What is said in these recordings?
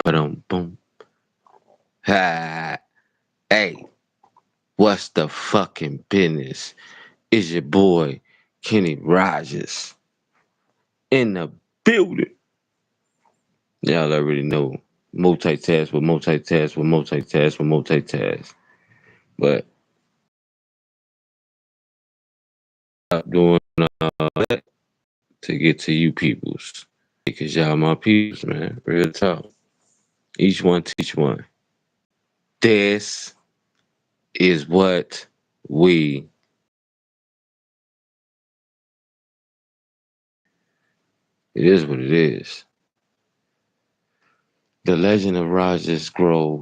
Boom. Ha. Hey, what's the fucking business? Is your boy Kenny Rogers in the building? Y'all already know. Multitask with multitask with multitask with multitask. But I'm doing that to get to you peoples. Because y'all my peoples, man. Real talk. Each one teach one. This is what we. It is what it is. The legend of Rogers grow.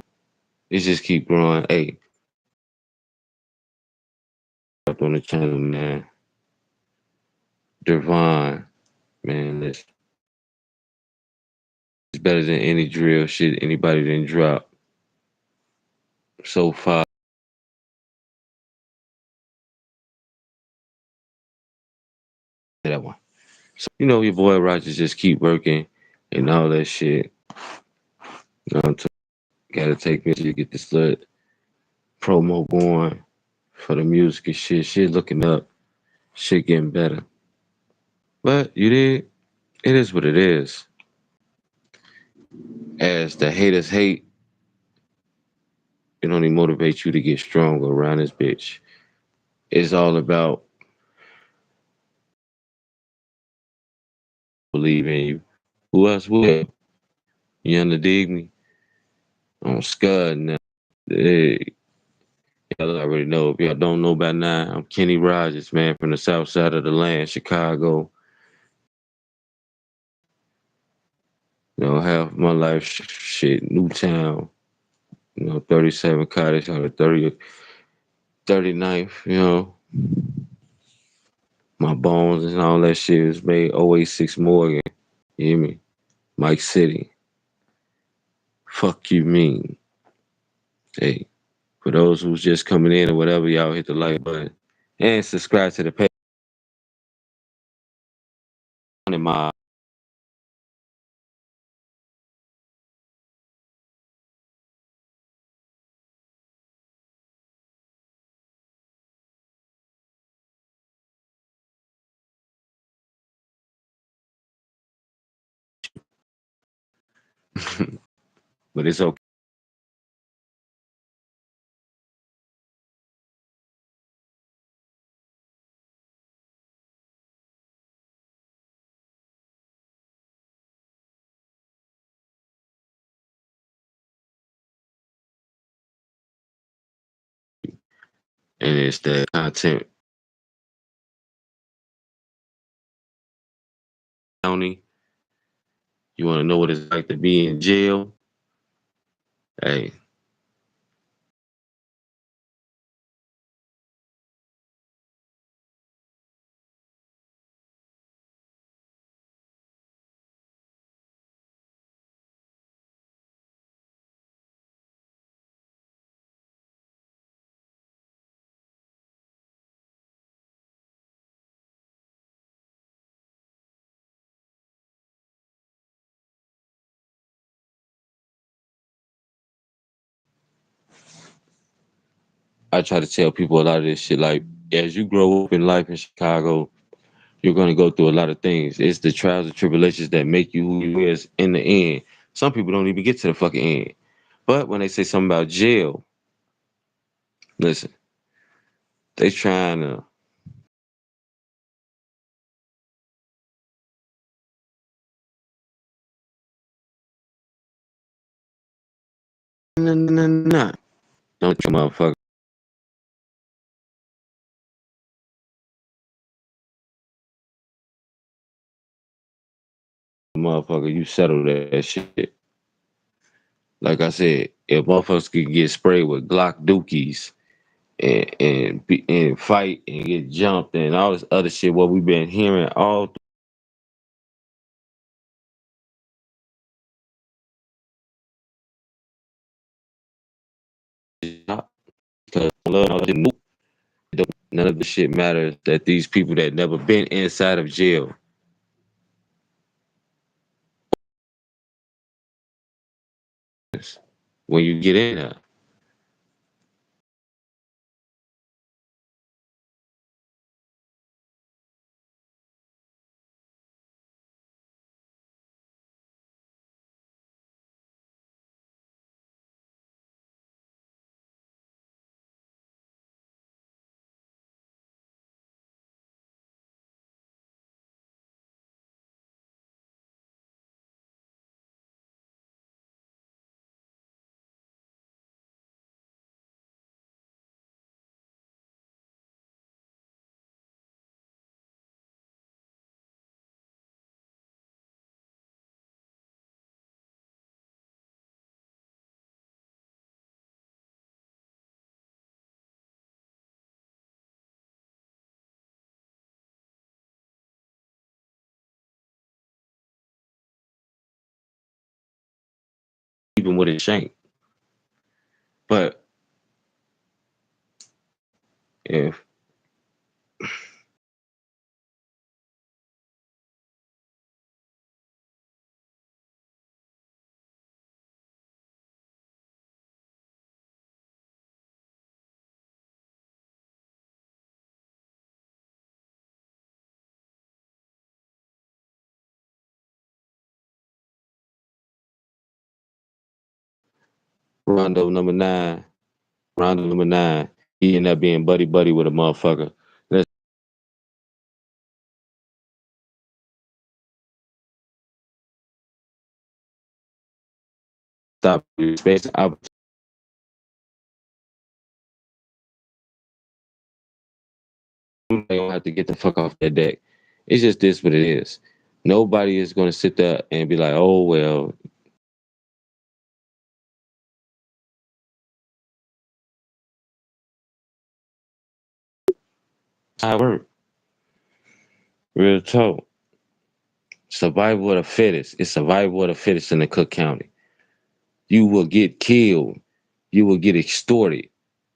It just keep growing. Hey, up on the channel, man. Divine, man. It's better than any drill shit anybody didn't drop so far. That one. So, your boy Rogers just keep working and all that shit. Gotta take me to get this little promo going for the music and shit. Shit looking up. Shit getting better. But you did. It is what it is. As the haters hate, it only motivates you to get stronger around this bitch. It's all about believing in you. Who else will? You underdig me? I'm Scud now. Hey, y'all already know. If y'all don't know by now, I'm Kenny Rogers, man, from the south side of the land, Chicago. Half of my life, shit, Newtown, 37 Cottage on the 39th, my bones and all that shit was made 086 Morgan. You hear me? Mike City. Fuck you mean. Hey, for those who's just coming in or whatever, y'all hit the like button and subscribe to the page. My but it's okay. And it's the content county. You want to know what it's like to be in jail? Hey, I try to tell people a lot of this shit. Like, as you grow up in life in Chicago, you're gonna go through a lot of things. It's the trials and tribulations that make you who you is in the end. Some people don't even get to the fucking end. But when they say something about jail, listen, they trying to nah. Don't you motherfucker, you settle that shit. Like I said, if motherfuckers could get sprayed with Glock dookies and fight and get jumped and all this other shit, what we've been hearing all through, because none of the shit matters that these people that never been inside of jail when you get in there. Even with a shank. But if Rondo number 9, Rondo number 9, he ended up being buddy buddy with a motherfucker. Let's stop space. They don't have to get the fuck off that deck. It's just this what it is. Nobody is gonna sit there and be like, oh well, I work. Real talk. Survival of the fittest. It's survival of the fittest in the Cook County. You will get killed. You will get extorted.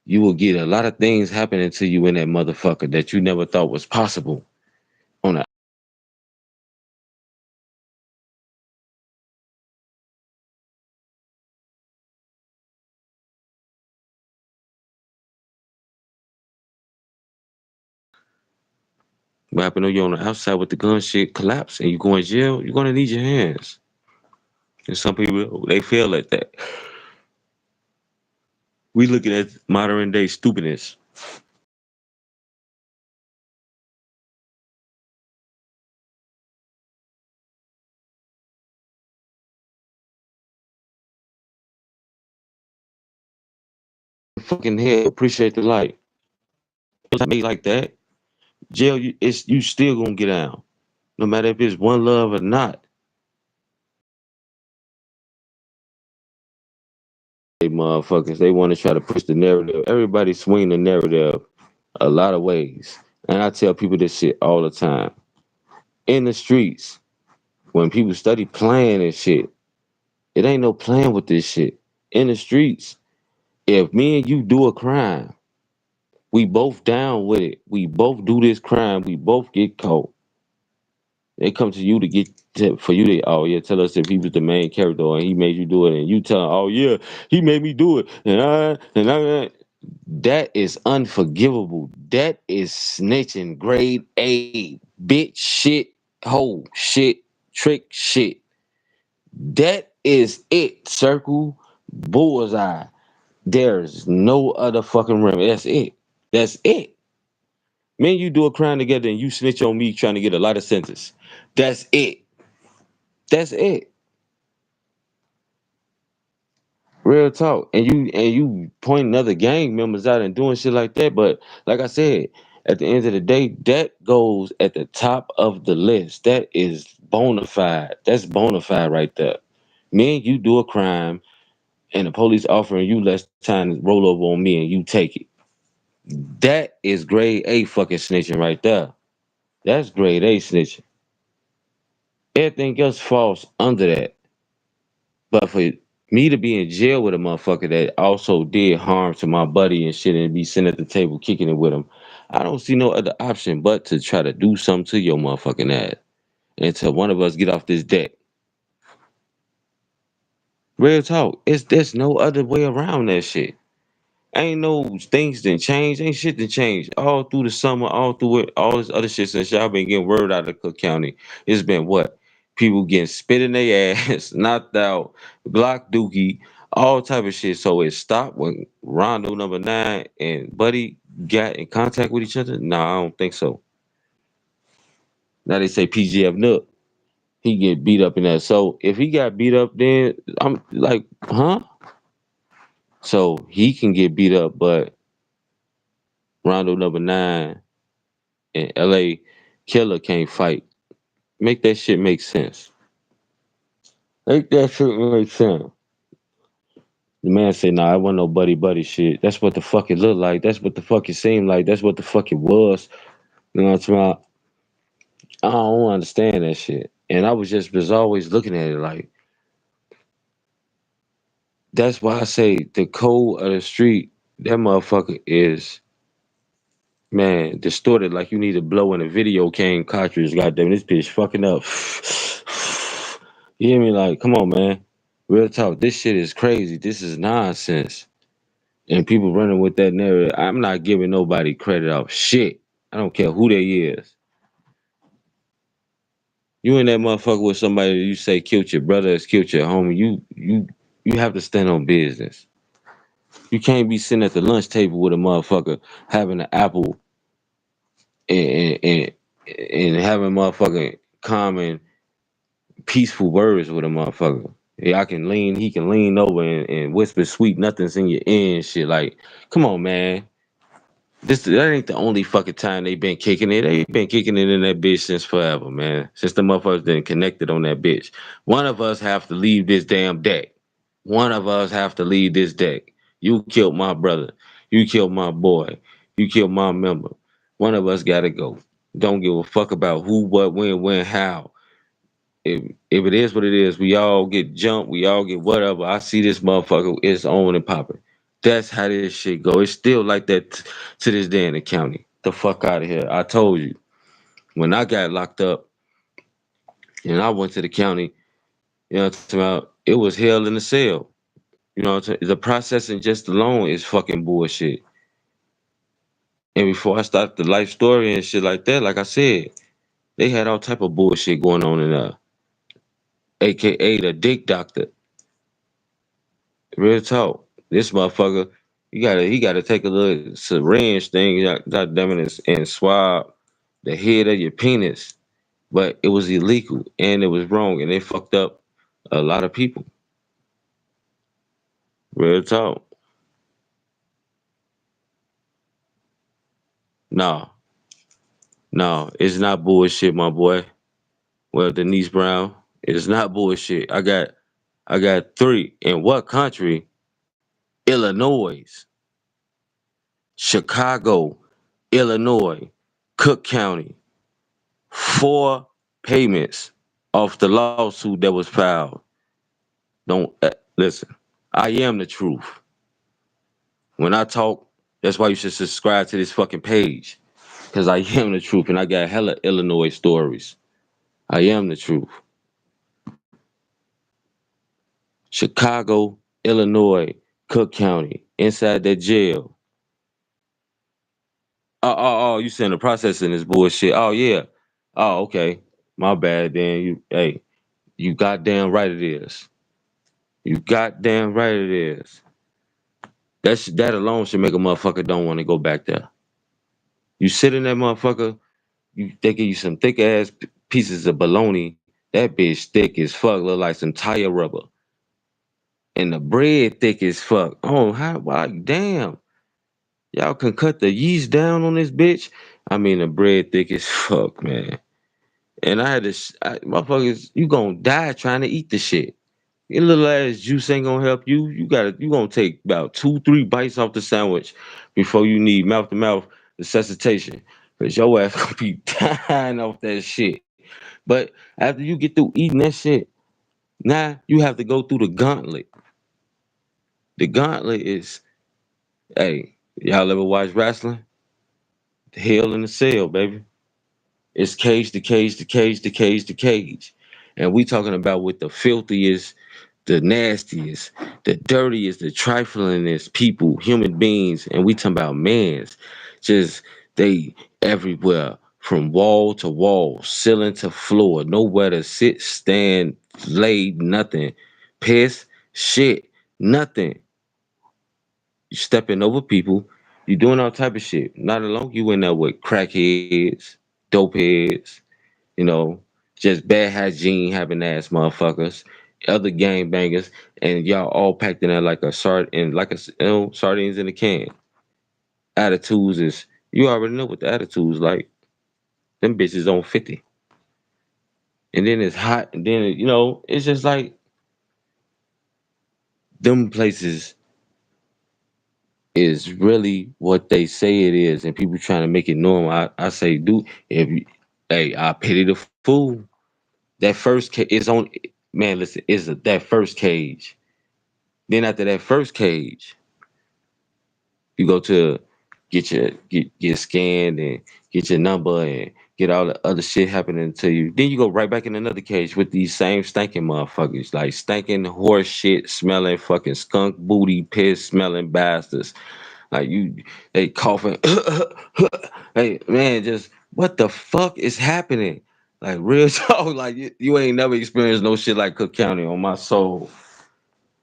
You will get a lot of things happening to you in that motherfucker that you never thought was possible. On a what happened to you on the outside with the gun shit collapse and you go in jail, you're gonna need your hands. And some people they fail at that. We looking at modern day stupidness. Fucking hell, appreciate the light. It's made like that. Jail, you still gonna get out, no matter if it's one love or not. They motherfuckers, they want to try to push the narrative. Everybody swing the narrative a lot of ways, and I tell people this shit all the time. In the streets, when people study playing and shit, it ain't no playing with this shit. In the streets, if me and you do a crime, we both down with it. We both do this crime. We both get caught. They come to you to for you to tell us if he was the main character and he made you do it and you tell him he made me do it and I that is unforgivable. That is snitching grade A, bitch shit, hoe shit, trick shit. That is it. Circle bullseye. There's no other fucking remedy. That's it. That's it. Man, you do a crime together and you snitch on me trying to get a lighter sentence. That's it. That's it. Real talk. And you pointing other gang members out and doing shit like that. But like I said, at the end of the day, that goes at the top of the list. That is bona fide. That's bona fide right there. Me and you do a crime and the police offering you less time to roll over on me and you take it. That is grade A fucking snitching right there. That's grade A snitching. Everything else falls under that. But for me to be in jail with a motherfucker that also did harm to my buddy and shit and be sitting at the table kicking it with him, I don't see no other option but to try to do something to your motherfucking ass until one of us get off this deck. Real talk. It's there's no other way around that shit. Ain't no things didn't change. Ain't shit didn't change. All through the summer, all through it, all this other shit since y'all been getting word out of Cook County. It's been what? People getting spit in their ass, knocked out, Glock dookie, all type of shit. So it stopped when Rondo #9 and Buddy got in contact with each other? No, I don't think so. Now they say PGF Nook. He get beat up in that. So if he got beat up then I'm like, huh? So he can get beat up, but Rondo #9 and LA Killer can't fight. Make that shit make sense. Make that shit make sense. The man said, nah, it wasn't no buddy buddy shit. That's what the fuck it looked like. That's what the fuck it seemed like. That's what the fuck it was. You know what I'm talking about? I don't understand that shit. And I was always looking at it like, that's why I say the code of the street, that motherfucker is, man, distorted like you need to blow in a video game cartridge. Goddamn, this bitch fucking up. You hear me? Like, come on, man. Real talk. This shit is crazy. This is nonsense. And people running with that narrative. I'm not giving nobody credit off shit. I don't care who they is. You in that motherfucker with somebody that you say killed your brother, has killed your homie. You have to stand on business. You can't be sitting at the lunch table with a motherfucker having an apple and and, and having motherfucking common peaceful words with a motherfucker. Yeah, he can lean over and whisper sweet nothings in your ear and shit. Like, come on, man. That ain't the only fucking time they been kicking it. They been kicking it in that bitch since forever, man. Since the motherfuckers been connected on that bitch. One of us have to leave this damn deck. One of us have to leave this deck. You killed my brother. You killed my boy. You killed my member. One of us gotta go. Don't give a fuck about who, what, when, how. If it is what it is, we all get jumped, we all get whatever. I see this motherfucker, it's on and popping. That's how this shit go. It's still like that to this day in the county. The fuck out of here. I told you. When I got locked up and I went to the county, you know what I'm talking about, it was hell in the cell. You know what I'm saying? The processing just alone is fucking bullshit. And before I start the life story and shit like that, like I said, they had all type of bullshit going on in there. AKA the dick doctor. Real talk. This motherfucker, he gotta take a little syringe thing, god damn it, and swab the head of your penis. But it was illegal and it was wrong and they fucked up a lot of people. Real talk. No, no, it's not bullshit, my boy. Well, Denise Brown, it's not bullshit. I got three. In what country? Illinois, Chicago, Illinois, Cook County. Four payments off the lawsuit that was filed. Don't listen. I am the truth. When I talk, that's why you should subscribe to this fucking page. Cause I am the truth, and I got hella Illinois stories. I am the truth. Chicago, Illinois, Cook County, inside that jail. Oh, you saying the processing is bullshit. Oh yeah. Oh, okay. My bad then. You goddamn right it is. You goddamn right it is. That alone should make a motherfucker don't want to go back there. You sit in that motherfucker, they give you some thick ass pieces of bologna. That bitch thick as fuck, look like some tire rubber. And the bread thick as fuck. Oh, how? Why? Damn. Y'all can cut the yeast down on this bitch. I mean, the bread thick as fuck, man. And I had this, motherfuckers, you gonna die trying to eat the shit. Your little ass juice ain't gonna help you. You gonna take about 2, 3 bites off the sandwich before you need mouth to mouth resuscitation. Cause your ass gonna be dying off that shit. But after you get through eating that shit, now you have to go through the gauntlet. The gauntlet is, hey, y'all ever watch wrestling? Hell in the cell, baby. It's cage to cage to cage to cage to cage. And we talking about with the filthiest the nastiest, the dirtiest, the triflingest people, human beings, and we talking about mans. Just they everywhere, from wall to wall, ceiling to floor, nowhere to sit, stand, lay, nothing. Piss, shit, nothing. You stepping over people, you doing all type of shit. Not alone you in there with crackheads, dope heads, you know, just bad hygiene having ass motherfuckers, other gang bangers, and y'all all packed in there like a sardines in a can. Attitudes is you already know what the attitudes like. Them bitches on 50. And then it's hot, and then it's just like them places is really what they say it is, and people trying to make it normal. I say, dude, if you, hey, I pity the fool. That first cage is on. Man, listen, that first cage. Then after that first cage, you go to get scanned and get your number and get all the other shit happening to you. Then you go right back in another cage with these same stinking motherfuckers, like stinking horse shit smelling fucking skunk booty piss smelling bastards. Like they coughing. Hey man, just what the fuck is happening? Like real talk, like you ain't never experienced no shit like Cook County on my soul.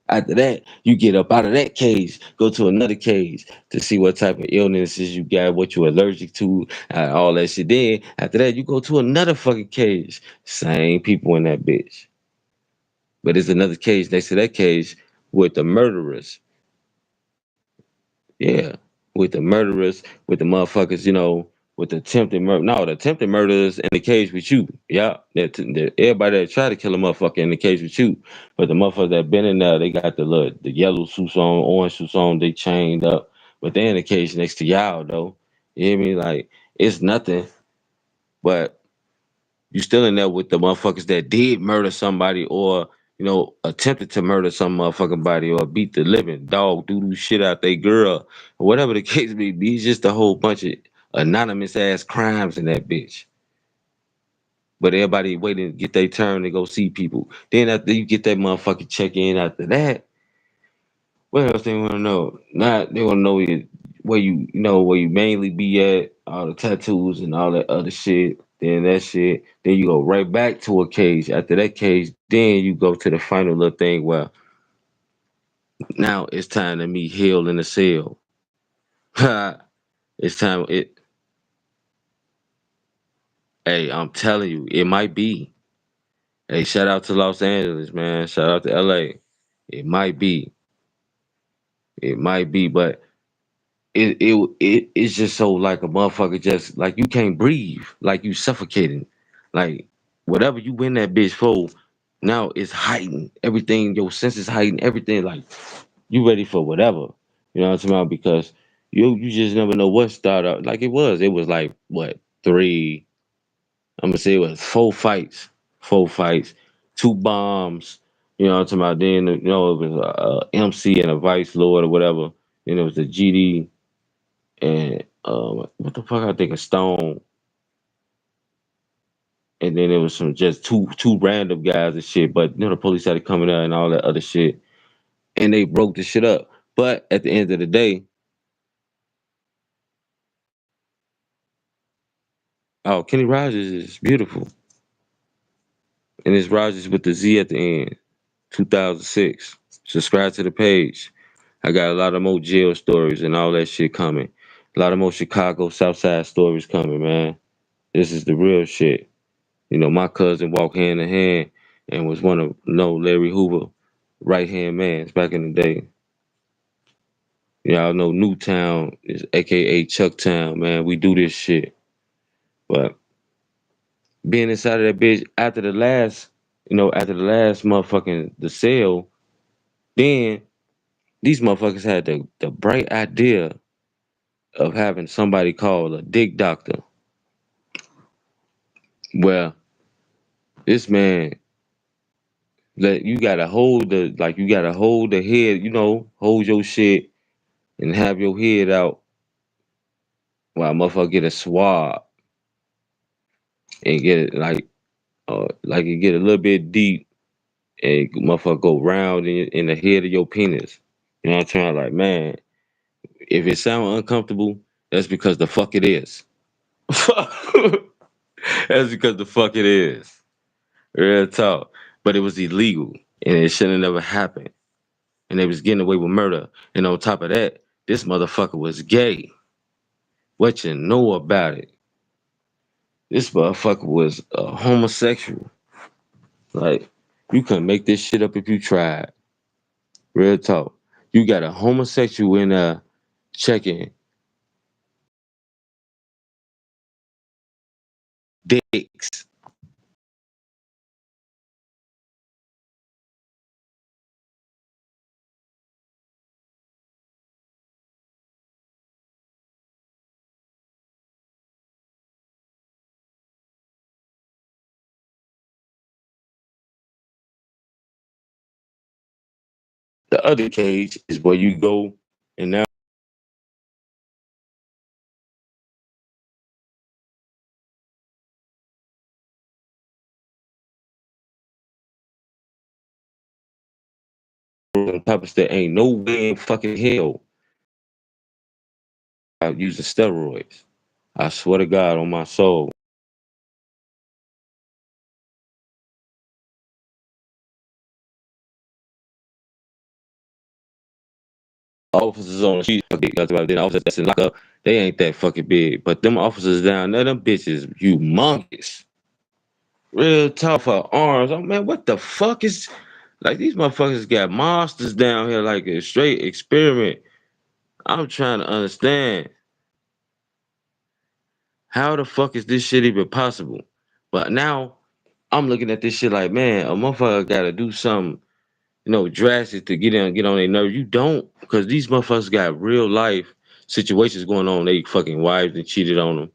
After that, you get up out of that cage, go to another cage to see what type of illnesses you got, what you're allergic to, all that shit. Then after that, you go to another fucking cage. Same people in that bitch. But there's another cage next to that cage with the murderers. Yeah. With the murderers, with the motherfuckers, with the attempted murder. No, the attempted murderers in the cage with you. Yeah. Everybody that tried to kill a motherfucker in the cage with you. But the motherfuckers that been in there, they got the yellow suits on, orange suits on, they chained up. But they in the cage next to y'all though. You hear me? Like, it's nothing. But you still in there with the motherfuckers that did murder somebody or attempted to murder some motherfucking body or beat the living dog doo shit out they girl or whatever the case may be. It's just a whole bunch of anonymous ass crimes in that bitch. But everybody waiting to get their turn to go see people. Then after you get that motherfucking check in after that, what else they want to know? Not they want to know where you mainly be at, all the tattoos and all that other shit. Then that shit. Then you go right back to a cage. After that cage, then you go to the final little thing where now it's time to meet Hill in the cell. It's time. Hey, I'm telling you, it might be. Hey, shout out to Los Angeles, man. Shout out to LA. It might be. It might be, but it's just so like a motherfucker just like you can't breathe, like you suffocating, like whatever you in that bitch for, now it's heightened. Everything, your senses heightened. Everything like you ready for whatever. You know what I'm talking about? Because you just never know what started out. Like it was. It was like what three? I'm gonna say it was four fights, two bombs. You know what I'm talking about? Then it was a MC and a vice lord or whatever. Then it was the GD and what the fuck I think a stone, and then it was some just two random guys and shit. But the police had to come in there and all that other shit, and they broke the shit up. But at the end of the day, oh, Kenny Rogers is beautiful, and it's Rogers with the Z at the end. 2006. Subscribe to the page. I got a lot of more jail stories and all that shit coming. A lot of more Chicago Southside stories coming, man. This is the real shit. My cousin walked hand in hand and was one of Larry Hoover right hand mans back in the day. Y'all know Newtown is AKA Chucktown, man. We do this shit. But being inside of that bitch after the last motherfucking the sale, then these motherfuckers had the bright idea of having somebody called a dick doctor. Well, this man that you gotta hold the head, hold your shit and have your head out while motherfucker get a swab and get it like it get a little bit deep and motherfucker go round in the head of your penis. You know what I'm saying? Like, man, if it sounds uncomfortable, that's because the fuck it is. That's because the fuck it is. Real talk. But it was illegal and it shouldn't have never happened. And they was getting away with murder. And on top of that, this motherfucker was gay. What you know about it? This motherfucker was a homosexual. Like, you couldn't make this shit up if you tried. Real talk. You got a homosexual in checking dicks. The other cage is where you go and now on top of that ain't no way in fucking hell I'm using steroids. I swear to God on my soul. Officers on the street, okay, then officers that's in lockup, they ain't that fucking big. But them officers down there, them bitches humongous. Real tough for arms. Oh man, what the fuck is like these motherfuckers got monsters down here like a straight experiment. I'm trying to understand how the fuck is this shit even possible? But now I'm looking at this shit like, man, a motherfucker gotta do something, drastic to get on their nerves. You don't, because these motherfuckers got real life situations going on. They fucking wives and cheated on them.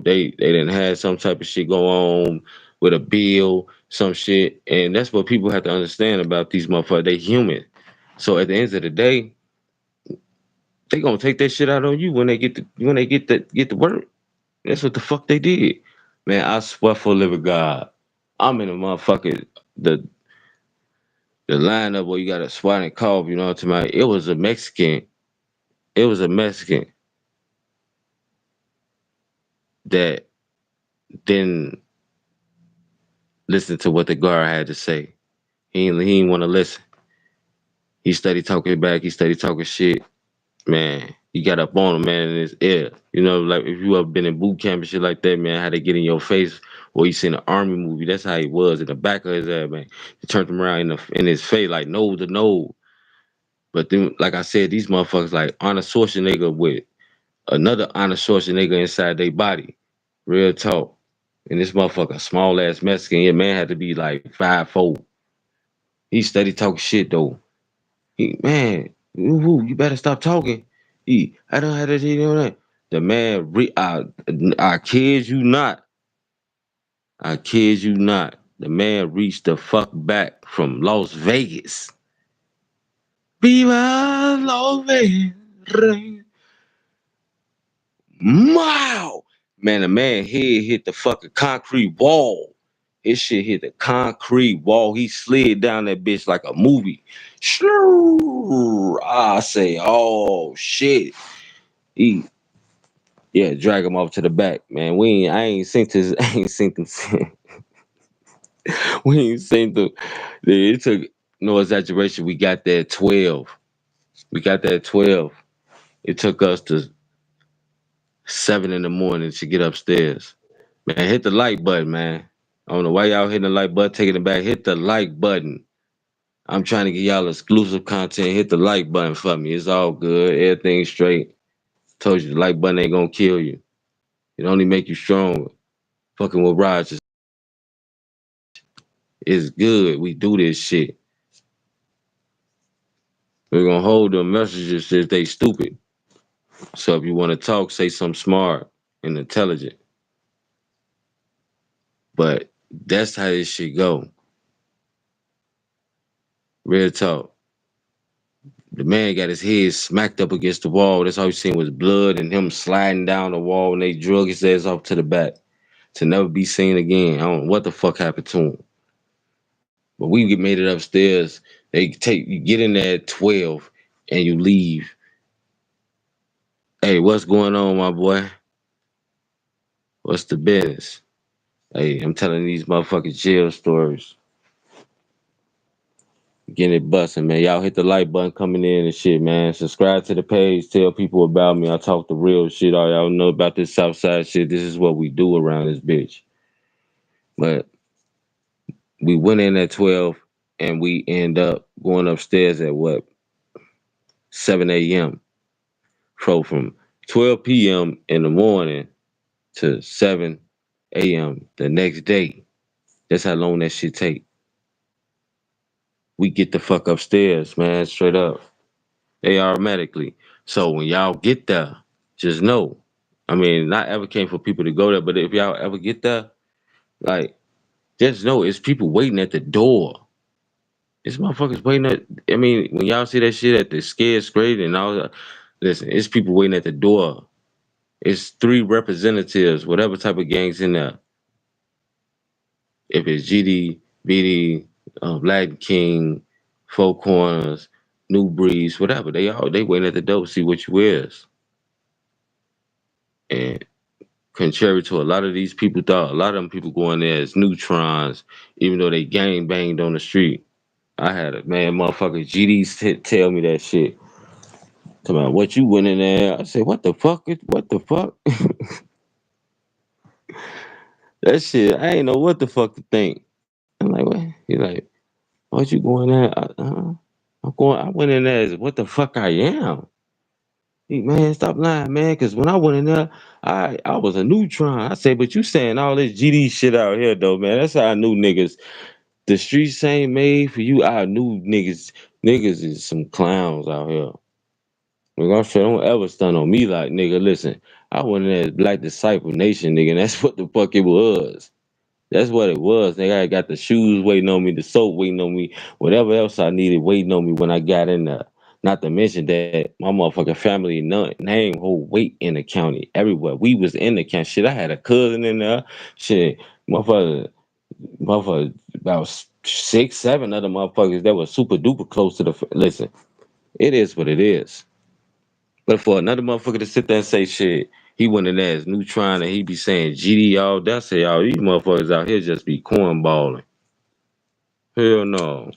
They didn't have some type of shit go on with a bill, some shit, and that's what people have to understand about these motherfuckers. They human. So at the end of the day, they gonna take that shit out on you when they get the work. That's what the fuck they did. Man, I swear for the living God. I'm in a motherfucker the the lineup where you got a SWAT and cough, to my it was a Mexican. It was a Mexican that didn't listen to what the guard had to say. He didn't want to listen. He started talking back, he started talking shit. Man, he got up on him, man, in his ear. Like if you ever been in boot camp and shit like that, man, how they get in your face, or you seen an army movie, that's how he was in the back of his head, man. He turned him around in his face, like nose to nose. But then, like I said, these motherfuckers like Arnold Schwarzenegger with another Arnold Schwarzenegger inside their body. Real talk. And this motherfucker, small ass Mexican, yeah, man had to be like 5'4". He steady talking shit though. Man, you better stop talking. I don't have to do that. The man, I kid you not. I kid you not. The man reached the fuck back from Las Vegas. Viva Las Vegas. Wow. Man, the man head hit the fucking concrete wall. His shit hit the concrete wall. He slid down that bitch like a movie. I say, oh shit. He Yeah, drag him off to the back, man. I ain't seen this. I ain't seen them. We ain't seen the. It took no exaggeration. We got there at 12. We got there at 12. It took us to 7 in the morning to get upstairs. Man, hit the like button, man. I don't know why y'all hitting the like button, taking it back. Hit the like button. I'm trying to get y'all exclusive content. Hit the like button for me. It's all good. Everything's straight. Told you the like button ain't gonna kill you. It only make you stronger. Fucking with Rogers is good. We do this shit. We're gonna hold them messages if they stupid. So if you want to talk, say something smart and intelligent. But that's how this shit go. Real talk. The man got his head smacked up against the wall. That's all you seen was blood and him sliding down the wall, and they drug his ass off to the back to never be seen again. I don't know what the fuck happened to him. But we get made it upstairs. They take you get in there at 12 and you leave. Hey, what's going on, my boy? What's the business? Hey, I'm telling these motherfucking jail stories. Getting it busting, man. Y'all hit the like button coming in and shit, man. Subscribe to the page. Tell people about me. I talk the real shit. All y'all know about this Southside shit. This is what we do around this bitch. But we went in at 12 and we end up going upstairs at what? 7 a.m. So from 12 p.m. in the morning to 7 a.m. the next day. That's how long that shit take. We get the fuck upstairs, man, straight up. They automatically. So when y'all get there, just know. I mean, not ever came for people to go there, but if y'all ever get there, like, just know it's people waiting at the door. It's motherfuckers waiting at. I mean, when y'all see that shit at the scared straight and all that, listen, it's people waiting at the door. It's three representatives, whatever type of gangs in there. If it's GD, BD, Black King, Four Corners, New Breeze, whatever, they waiting at the door to see what you is. And contrary to a lot of these people thought, a lot of them people going there as neutrons, even though they gang banged on the street. I had a man, motherfucker, GD tell me that shit. Come on, what you went in there? I said, what the fuck? What the fuck? That shit, I ain't know what the fuck to think. I'm like, what? He like, what you going there? I went in there as what the fuck I am. Hey, man, stop lying, man. Cause when I went in there, I was a neutron. I said, but you saying all this GD shit out here though, man. That's how I knew niggas. The streets ain't made for you. I knew niggas. Niggas is some clowns out here. Like I'm sure don't ever stun on me like nigga. Listen, I went in there as Black Disciple Nation, nigga. And that's what the fuck it was. That's what it was. Nigga, I got the shoes waiting on me, the soap waiting on me, whatever else I needed waiting on me when I got in there. Not to mention that my motherfucking family name hold weight in the county everywhere. We was in the county. Shit, I had a cousin in there. Shit, motherfucker, about 6, 7 other motherfuckers that was super duper close to the. Listen, it is what it is. But for another motherfucker to sit there and say shit, he went in there as Neutron and he be saying GD all that, say all these motherfuckers out here just be cornballing. Hell no.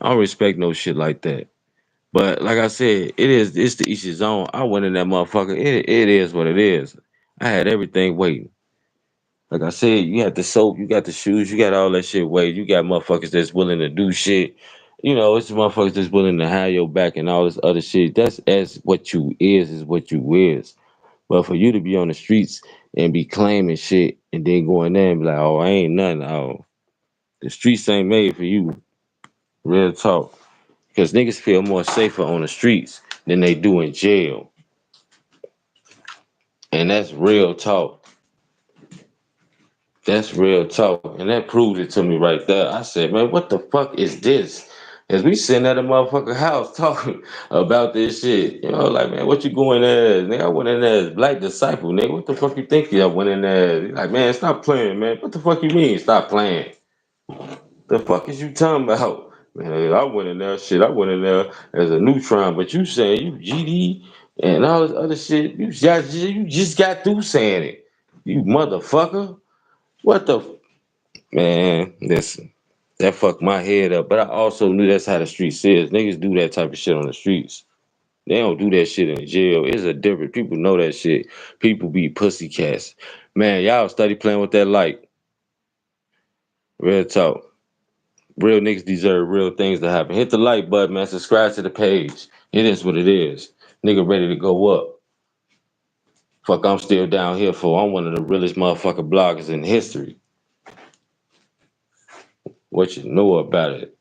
I don't respect no shit like that. But like I said, it's the each his own. I went in that motherfucker. It is what it is. I had everything waiting. Like I said, you got the soap, you got the shoes, you got all that shit waiting. You got motherfuckers that's willing to do shit. You know, it's motherfuckers that's willing to have your back and all this other shit. That's as what you is what you is. But for you to be on the streets and be claiming shit and then going there and be like, oh, I ain't nothing. Oh, the streets ain't made for you. Real talk. Because niggas feel more safer on the streets than they do in jail. And that's real talk. That's real talk. And that proved it to me right there. I said, man, what the fuck is this? As we sitting at a motherfucking house talking about this shit. You know, like, man, what you going there as? Nigga, I went in there as Black Disciple, nigga. What the fuck you think you went in there as? Like, man, stop playing, man. What the fuck you mean, stop playing? The fuck is you talking about? Man, I went in there, shit. I went in there as a neutron, but you saying you GD and all this other shit. You just got through saying it. You motherfucker. What the man? Listen, that fucked my head up. But I also knew that's how the streets is. Niggas do that type of shit on the streets. They don't do that shit in jail. It's a different. People know that shit. People be pussycats. Man, y'all study playing with that light. Real talk. Real niggas deserve real things to happen. Hit the like button, man. Subscribe to the page. It is what it is. Nigga ready to go up. Fuck, I'm still down here for. I'm one of the realest motherfucking bloggers in history. What you know about it?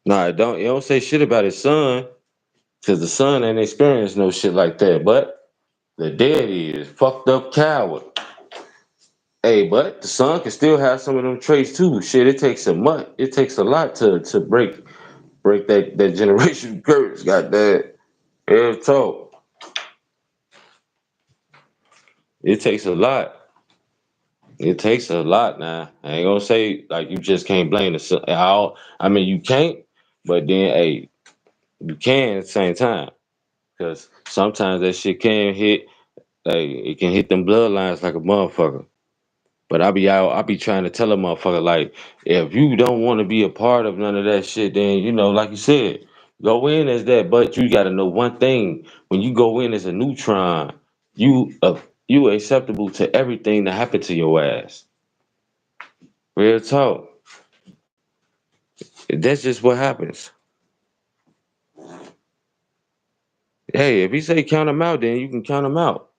Nah, it don't say shit about his son, cause the son ain't experienced no shit like that. But the daddy is fucked up coward. Hey, but the son can still have some of them traits too. Shit, it takes a much. It takes a lot to break that generation curse. Got that. Real talk. It takes a lot. It takes a lot now. I ain't gonna say like you just can't blame the son. I mean, you can't, but then hey, you can at the same time because sometimes that shit can hit. Like it can hit them bloodlines like a motherfucker. But I be trying to tell a motherfucker like, if you don't want to be a part of none of that shit, then like you said, go in as that. But you got to know one thing: when you go in as a neutron, you acceptable to everything that happened to your ass. Real talk. That's just what happens. Hey, if he say count him out, then you can count him out.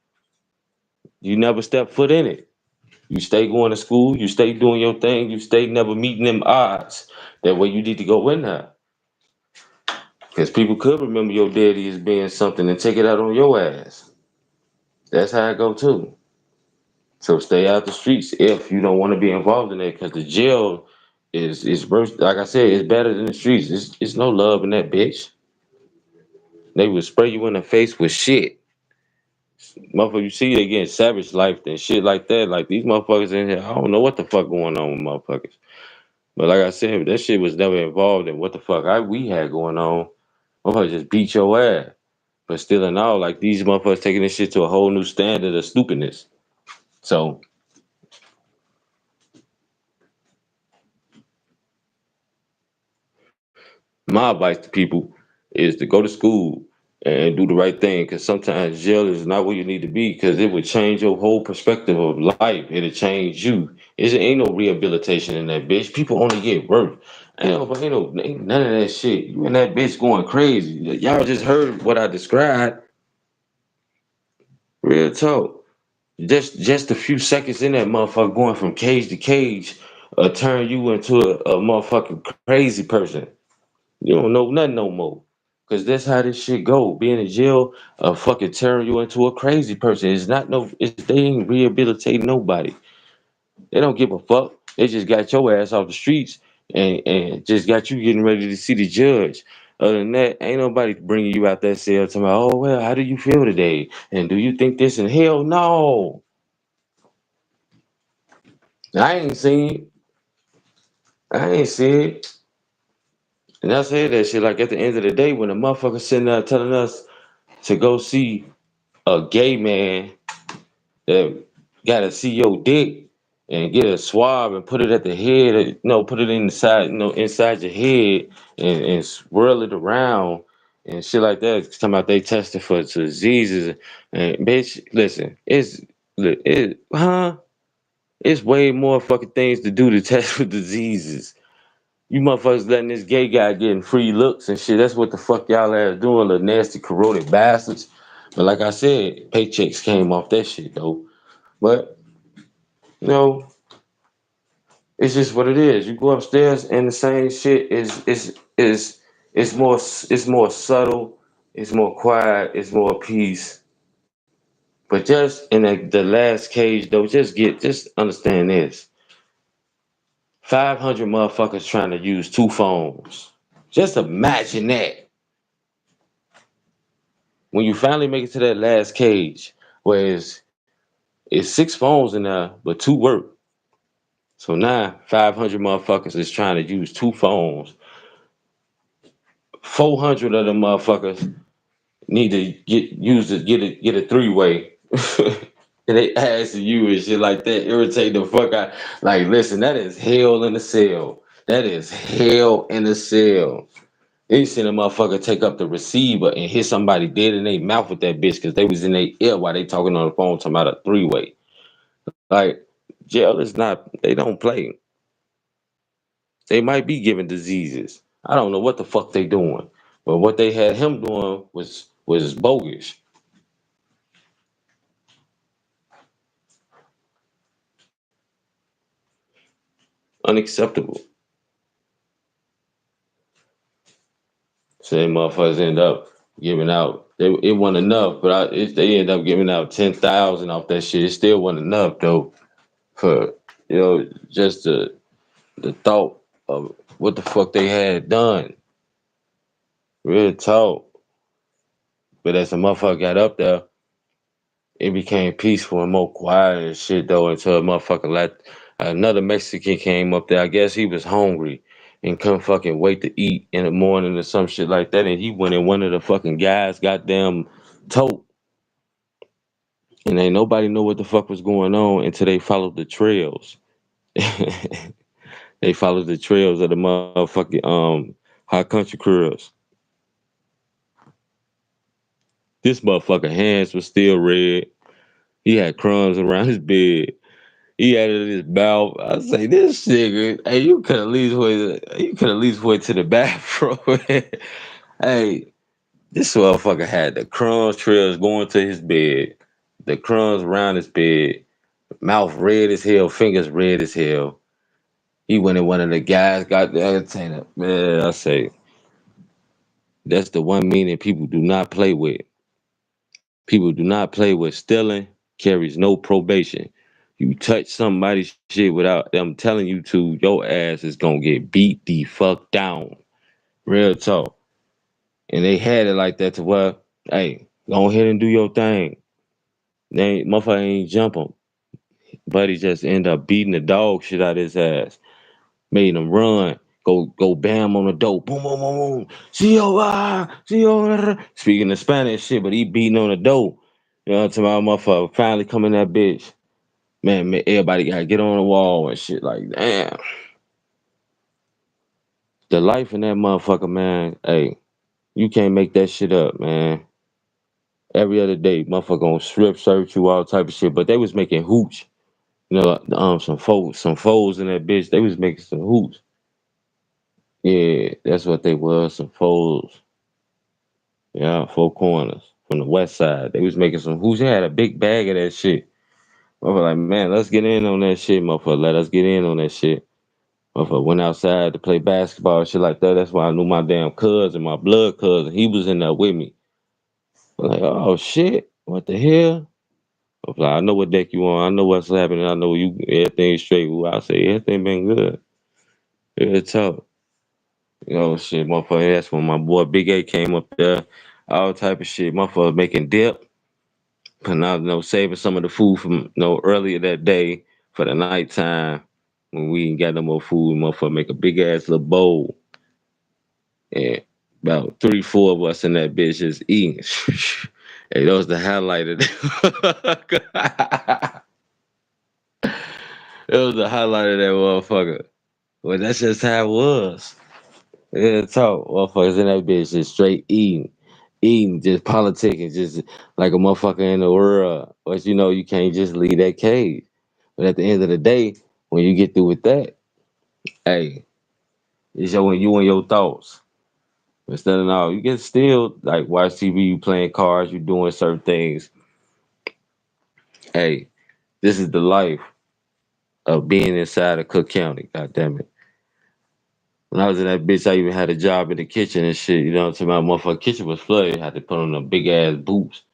You never step foot in it. You stay going to school. You stay doing your thing. You stay never meeting them odds. That way you need to go in there. Because people could remember your daddy as being something and take it out on your ass. That's how it go too. So stay out the streets if you don't want to be involved in it. Because the jail is worse. Like I said, it's better than the streets. It's no love in that bitch. They would spray you in the face with shit. Motherfucker, you see they getting savage life and shit like that. Like these motherfuckers in here, I don't know what the fuck going on with motherfuckers. But like I said, that shit was never involved in what the fuck we had going on. Motherfuckers just beat your ass. But still in all, like these motherfuckers taking this shit to a whole new standard of stupidness. So my advice to people is to go to school and do the right thing because sometimes jail is not where you need to be because it would change your whole perspective of life. It'll change you. It ain't no rehabilitation in that bitch. People only get worse. Ain't none of that shit. You and that bitch going crazy. Y'all just heard what I described. Real talk. Just a few seconds in that motherfucker going from cage to cage turn you into a motherfucking crazy person. You don't know nothing no more. Cause that's how this shit go. Being in jail, fucking turn you into a crazy person. It's not no. They ain't rehabilitating nobody. They don't give a fuck. They just got your ass off the streets and just got you getting ready to see the judge. Other than that, ain't nobody bringing you out that cell talking about, oh well, how do you feel today? And do you think this? And hell no, I ain't seen. I ain't see it. And I said that shit like at the end of the day when the motherfucker sitting there telling us to go see a gay man that gotta see your dick and get a swab and put it at the head, put it inside, inside your head and swirl it around and shit like that. Talking about they tested for diseases and bitch, listen, it's way more fucking things to do to test for diseases. You motherfuckers letting this gay guy getting free looks and shit. That's what the fuck y'all ass doing, little nasty corroded bastards. But like I said, paychecks came off that shit though. But you know, it's just what it is. You go upstairs and the same shit is more subtle, it's more quiet, it's more peace. But just in the last cage though, just understand this. 500 motherfuckers trying to use two phones. Just imagine that. When you finally make it to that last cage, where it's six phones in there, but two work. So now 500 motherfuckers is trying to use two phones. 400 of them motherfuckers need to get a three way. And they asking you and shit like that, irritate the fuck out. Like, listen, that is hell in the cell. That is hell in the cell. They seen a motherfucker take up the receiver and hit somebody dead in their mouth with that bitch because they was in their ear while they talking on the phone talking about a three way. Like, jail is not, they don't play. They might be giving diseases. I don't know what the fuck they doing. But what they had him doing was bogus. Unacceptable. So they motherfuckers end up giving out. It wasn't enough, but if they end up giving out 10,000 off that shit, it still wasn't enough though. for just the thought of what the fuck they had done. Real talk. But as the motherfucker got up there, it became peaceful and more quiet and shit though until a motherfucker let another Mexican came up there. I guess he was hungry and couldn't fucking wait to eat in the morning or some shit like that. And he went in one of the fucking guys goddamn tote. And ain't nobody know what the fuck was going on until they followed the trails. They followed the trails of the motherfucking high country curls. This motherfucker hands was still red. He had crumbs around his bed. He had it in his mouth. I say, this nigga, hey, you could at least went to the bathroom. Hey, this motherfucker had the crumbs trails going to his bed, the crumbs around his bed, mouth red as hell, fingers red as hell. He went in one of the guys, got the entertainer. Man, I say, that's the one meaning people do not play with. People do not play with stealing, carries no probation. You touch somebody's shit without them telling you to, your ass is gonna get beat the fuck down. Real talk. And they had it like that to where, hey, go ahead and do your thing. They ain't, motherfucker ain't jump him. Buddy just end up beating the dog shit out of his ass. Made him run. Go bam on the door. Boom, boom, boom, boom. Speaking the Spanish shit, but he beating on the door. You know what I'm talking about? Motherfucker finally come in that bitch. Man, everybody gotta get on the wall and shit. Like, damn. The life in that motherfucker, man. Hey, you can't make that shit up, man. Every other day, motherfucker gonna strip search you, all type of shit. But they was making hooch. Some foes in that bitch. They was making some hooch. Yeah, that's what they was. Some foes. Yeah, four corners from the west side. They was making some hooch. They had a big bag of that shit. I was like, man, let's get in on that shit, motherfucker. Let us get in on that shit. Motherfucker went outside to play basketball and shit like that. That's why I knew my damn cousin, my blood cousin. He was in there with me. I'm like, oh shit, what the hell? I'm like, I know what deck you on. I know what's happening. I know you everything's straight. Well, I say everything been good. It's tough. Shit, motherfucker. That's when my boy Big A came up there. All type of shit. Motherfucker making dip. And I saving some of the food from earlier that day for the nighttime when we ain't got no more food. Motherfucker make a big ass little bowl. And about 3, 4 of us in that bitch just eating. Hey, that was the highlight of that. It was the highlight of that motherfucker. Well, that's just how it was. Yeah, talk. Motherfuckers in that bitch just straight eating, just politicking, just like a motherfucker in the world. But you can't just leave that cage. But at the end of the day, when you get through with that, hey, it's you and your thoughts. Instead of now, you can still like watch TV, you playing cards, you doing certain things. Hey, this is the life of being inside of Cook County. God damn it. When I was in that bitch, I even had a job in the kitchen and shit. You know what I'm talking about? Motherfucker kitchen was flooded. Had to put on a big ass boots.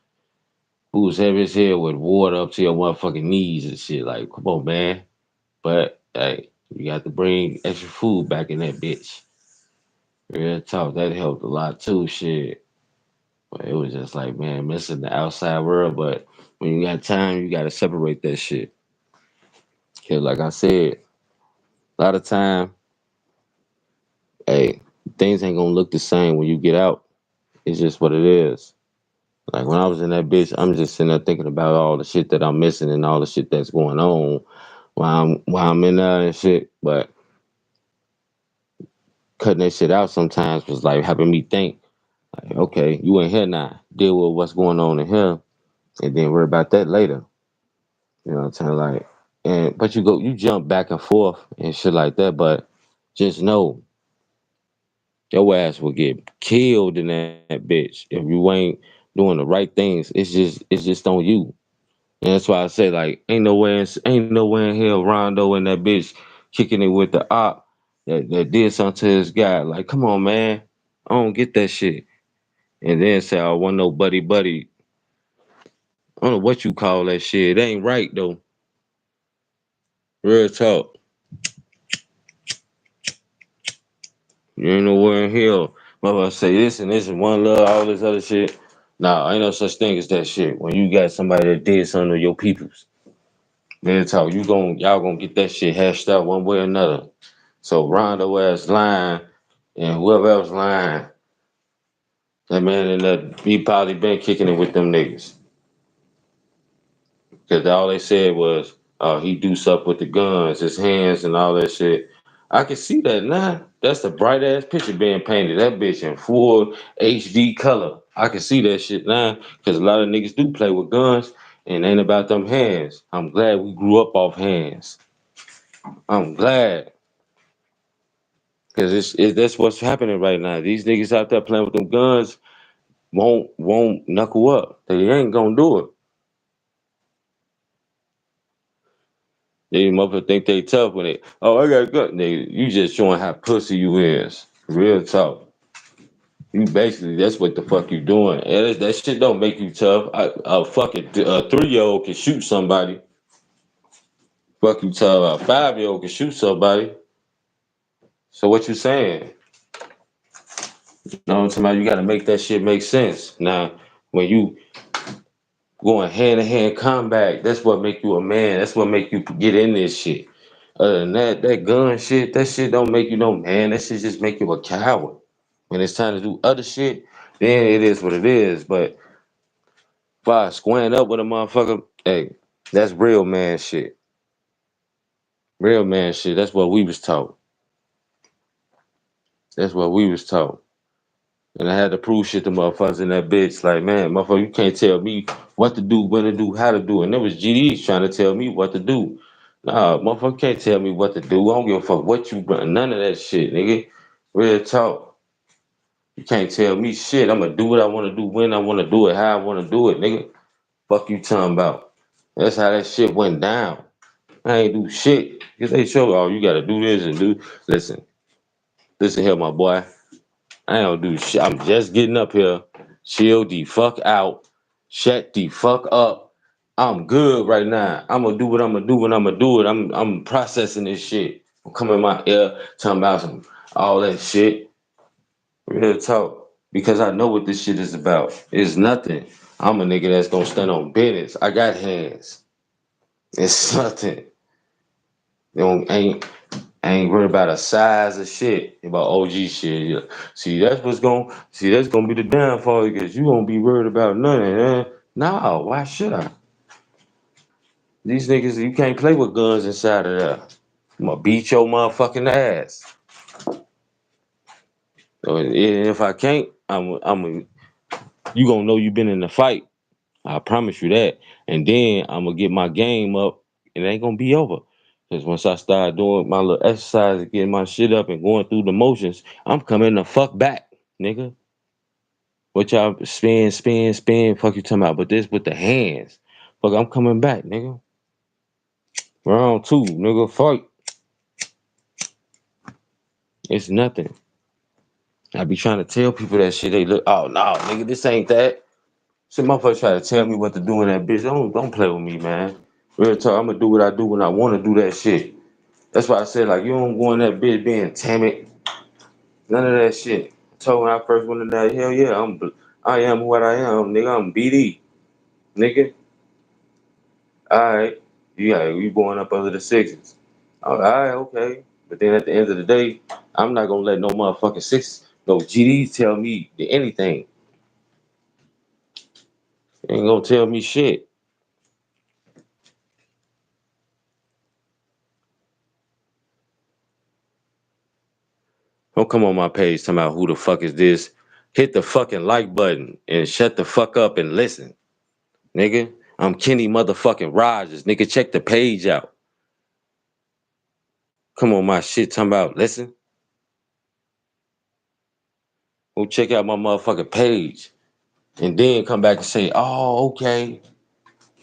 Boots heavy as hell with water up to your motherfucking knees and shit. Like, come on, man. But hey, you got to bring extra food back in that bitch. Real talk, that helped a lot too, shit. But it was just like, man, missing the outside world. But when you got time, you gotta separate that shit. Cause like I said, a lot of time, hey, things ain't gonna look the same when you get out. It's just what it is. Like when I was in that bitch, I'm just sitting there thinking about all the shit that I'm missing and all the shit that's going on while I'm in there and shit. But cutting that shit out sometimes was like having me think, like, okay, you in here now, deal with what's going on in here, and then worry about that later. You know what I'm saying? Like, but you jump back and forth and shit like that. But just know your ass will get killed in that bitch if you ain't doing the right things. It's just on you. And that's why I say like ain't nowhere in hell Rondo and that bitch kicking it with the op that did something to his guy. Like, come on, man. I don't get that shit. And then say I want no buddy I don't know what you call that shit. It ain't right though. Real talk. You ain't nowhere in hell. Motherfucker say this and this and one love, all this other shit. Nah, ain't no such thing as that shit. When you got somebody that did something to your peoples, real talk, y'all gonna get that shit hashed out one way or another. So Rondo ass lying and whoever else lying, that man he probably been kicking it with them niggas. Cause all they said was, he do stuff with the guns, his hands and all that shit. I can see that now. That's the bright ass picture being painted. That bitch in full HD color. I can see that shit now. Cause a lot of niggas do play with guns and ain't about them hands. I'm glad we grew up off hands. I'm glad. Cause that's what's happening right now. These niggas out there playing with them guns won't knuckle up. They ain't gonna do it. These motherfuckers think they tough when they, oh, I got a gun. Nigga, you just showing how pussy you is. Real talk. You basically, that's what the fuck you doing. And that shit don't make you tough. A fucking 3-year-old can shoot somebody. Fuck you tough. A 5-year-old can shoot somebody. So what you saying? You know what I'm talking about? You gotta make that shit make sense. Now, when you going hand-to-hand combat, that's what make you a man. That's what make you get in this shit. Other than that gun shit, that shit don't make you no man. That shit just make you a coward. When it's time to do other shit, then it is what it is. But if I squaring up with a motherfucker, hey, that's real man shit. Real man shit. That's what we was taught. That's what we was taught. And I had to prove shit to motherfuckers in that bitch. Like, man, motherfucker, you can't tell me what to do, when to do, how to do. And there was GDs trying to tell me what to do. Nah, motherfucker can't tell me what to do. I don't give a fuck what you run. None of that shit, nigga. Real talk. You can't tell me shit. I'm gonna do what I want to do, when I want to do it, how I want to do it, nigga. Fuck you talking about. That's how that shit went down. I ain't do shit. Cause they show, oh, you gotta do this and do. Listen, listen here, my boy. I don't do shit. I'm just getting up here. Chill the fuck out. Shut the fuck up. I'm good right now. I'm gonna do what I'm gonna do when I'm gonna do it. I'm processing this shit. I'm coming in my ear talking about some all that shit. Real talk. Because I know what this shit is about. It's nothing. I'm a nigga that's gonna stand on business. I got hands. It's nothing. They don't, ain't worried about a size of shit, about OG shit. Yeah. See, that's gonna be the downfall because you won't be worried about nothing, man. No, why should I? These niggas, you can't play with guns inside of there. I'm gonna beat your motherfucking ass. So, and if I can't, you gonna know you been in the fight. I promise you that. And then I'm gonna get my game up. It ain't gonna be over. Cause once I start doing my little exercise and getting my shit up and going through the motions, I'm coming the fuck back, nigga. What y'all spin, fuck you talking about? But this with the hands. Fuck, I'm coming back, nigga. Round two, nigga, fight. It's nothing. I be trying to tell people that shit. They look, oh no, nigga, this ain't that. Some motherfuckers try to tell me what to do in that bitch. Don't play with me, man. Real talk, I'm gonna do what I do when I wanna do that shit. That's why I said, like, you don't go in that bitch being timid. None of that shit. I told when I first went in there, hell yeah, I am what I am, nigga. I'm BD, nigga. Alright. You going up under the sixes. Alright, okay. But then at the end of the day, I'm not gonna let no motherfucking six, no GDs tell me anything. They ain't gonna tell me shit. Don't come on my page talking about who the fuck is this. Hit the fucking like button and shut the fuck up and listen, nigga. I'm Kenny motherfucking Rogers. Nigga, check the page out. Come on my shit talking about listen. Go check out my motherfucking page. And then come back and say, oh, okay.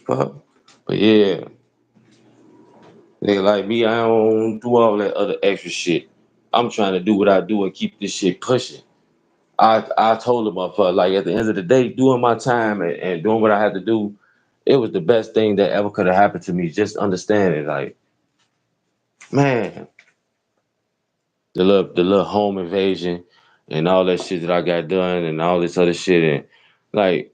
Fuck. But yeah, nigga like me, I don't do all that other extra shit. I'm trying to do what I do and keep this shit pushing. I told the motherfucker, like at the end of the day, doing my time and doing what I had to do, it was the best thing that ever could have happened to me. Just understand it, like Man, the little home invasion and all that shit that I got done and all this other shit and like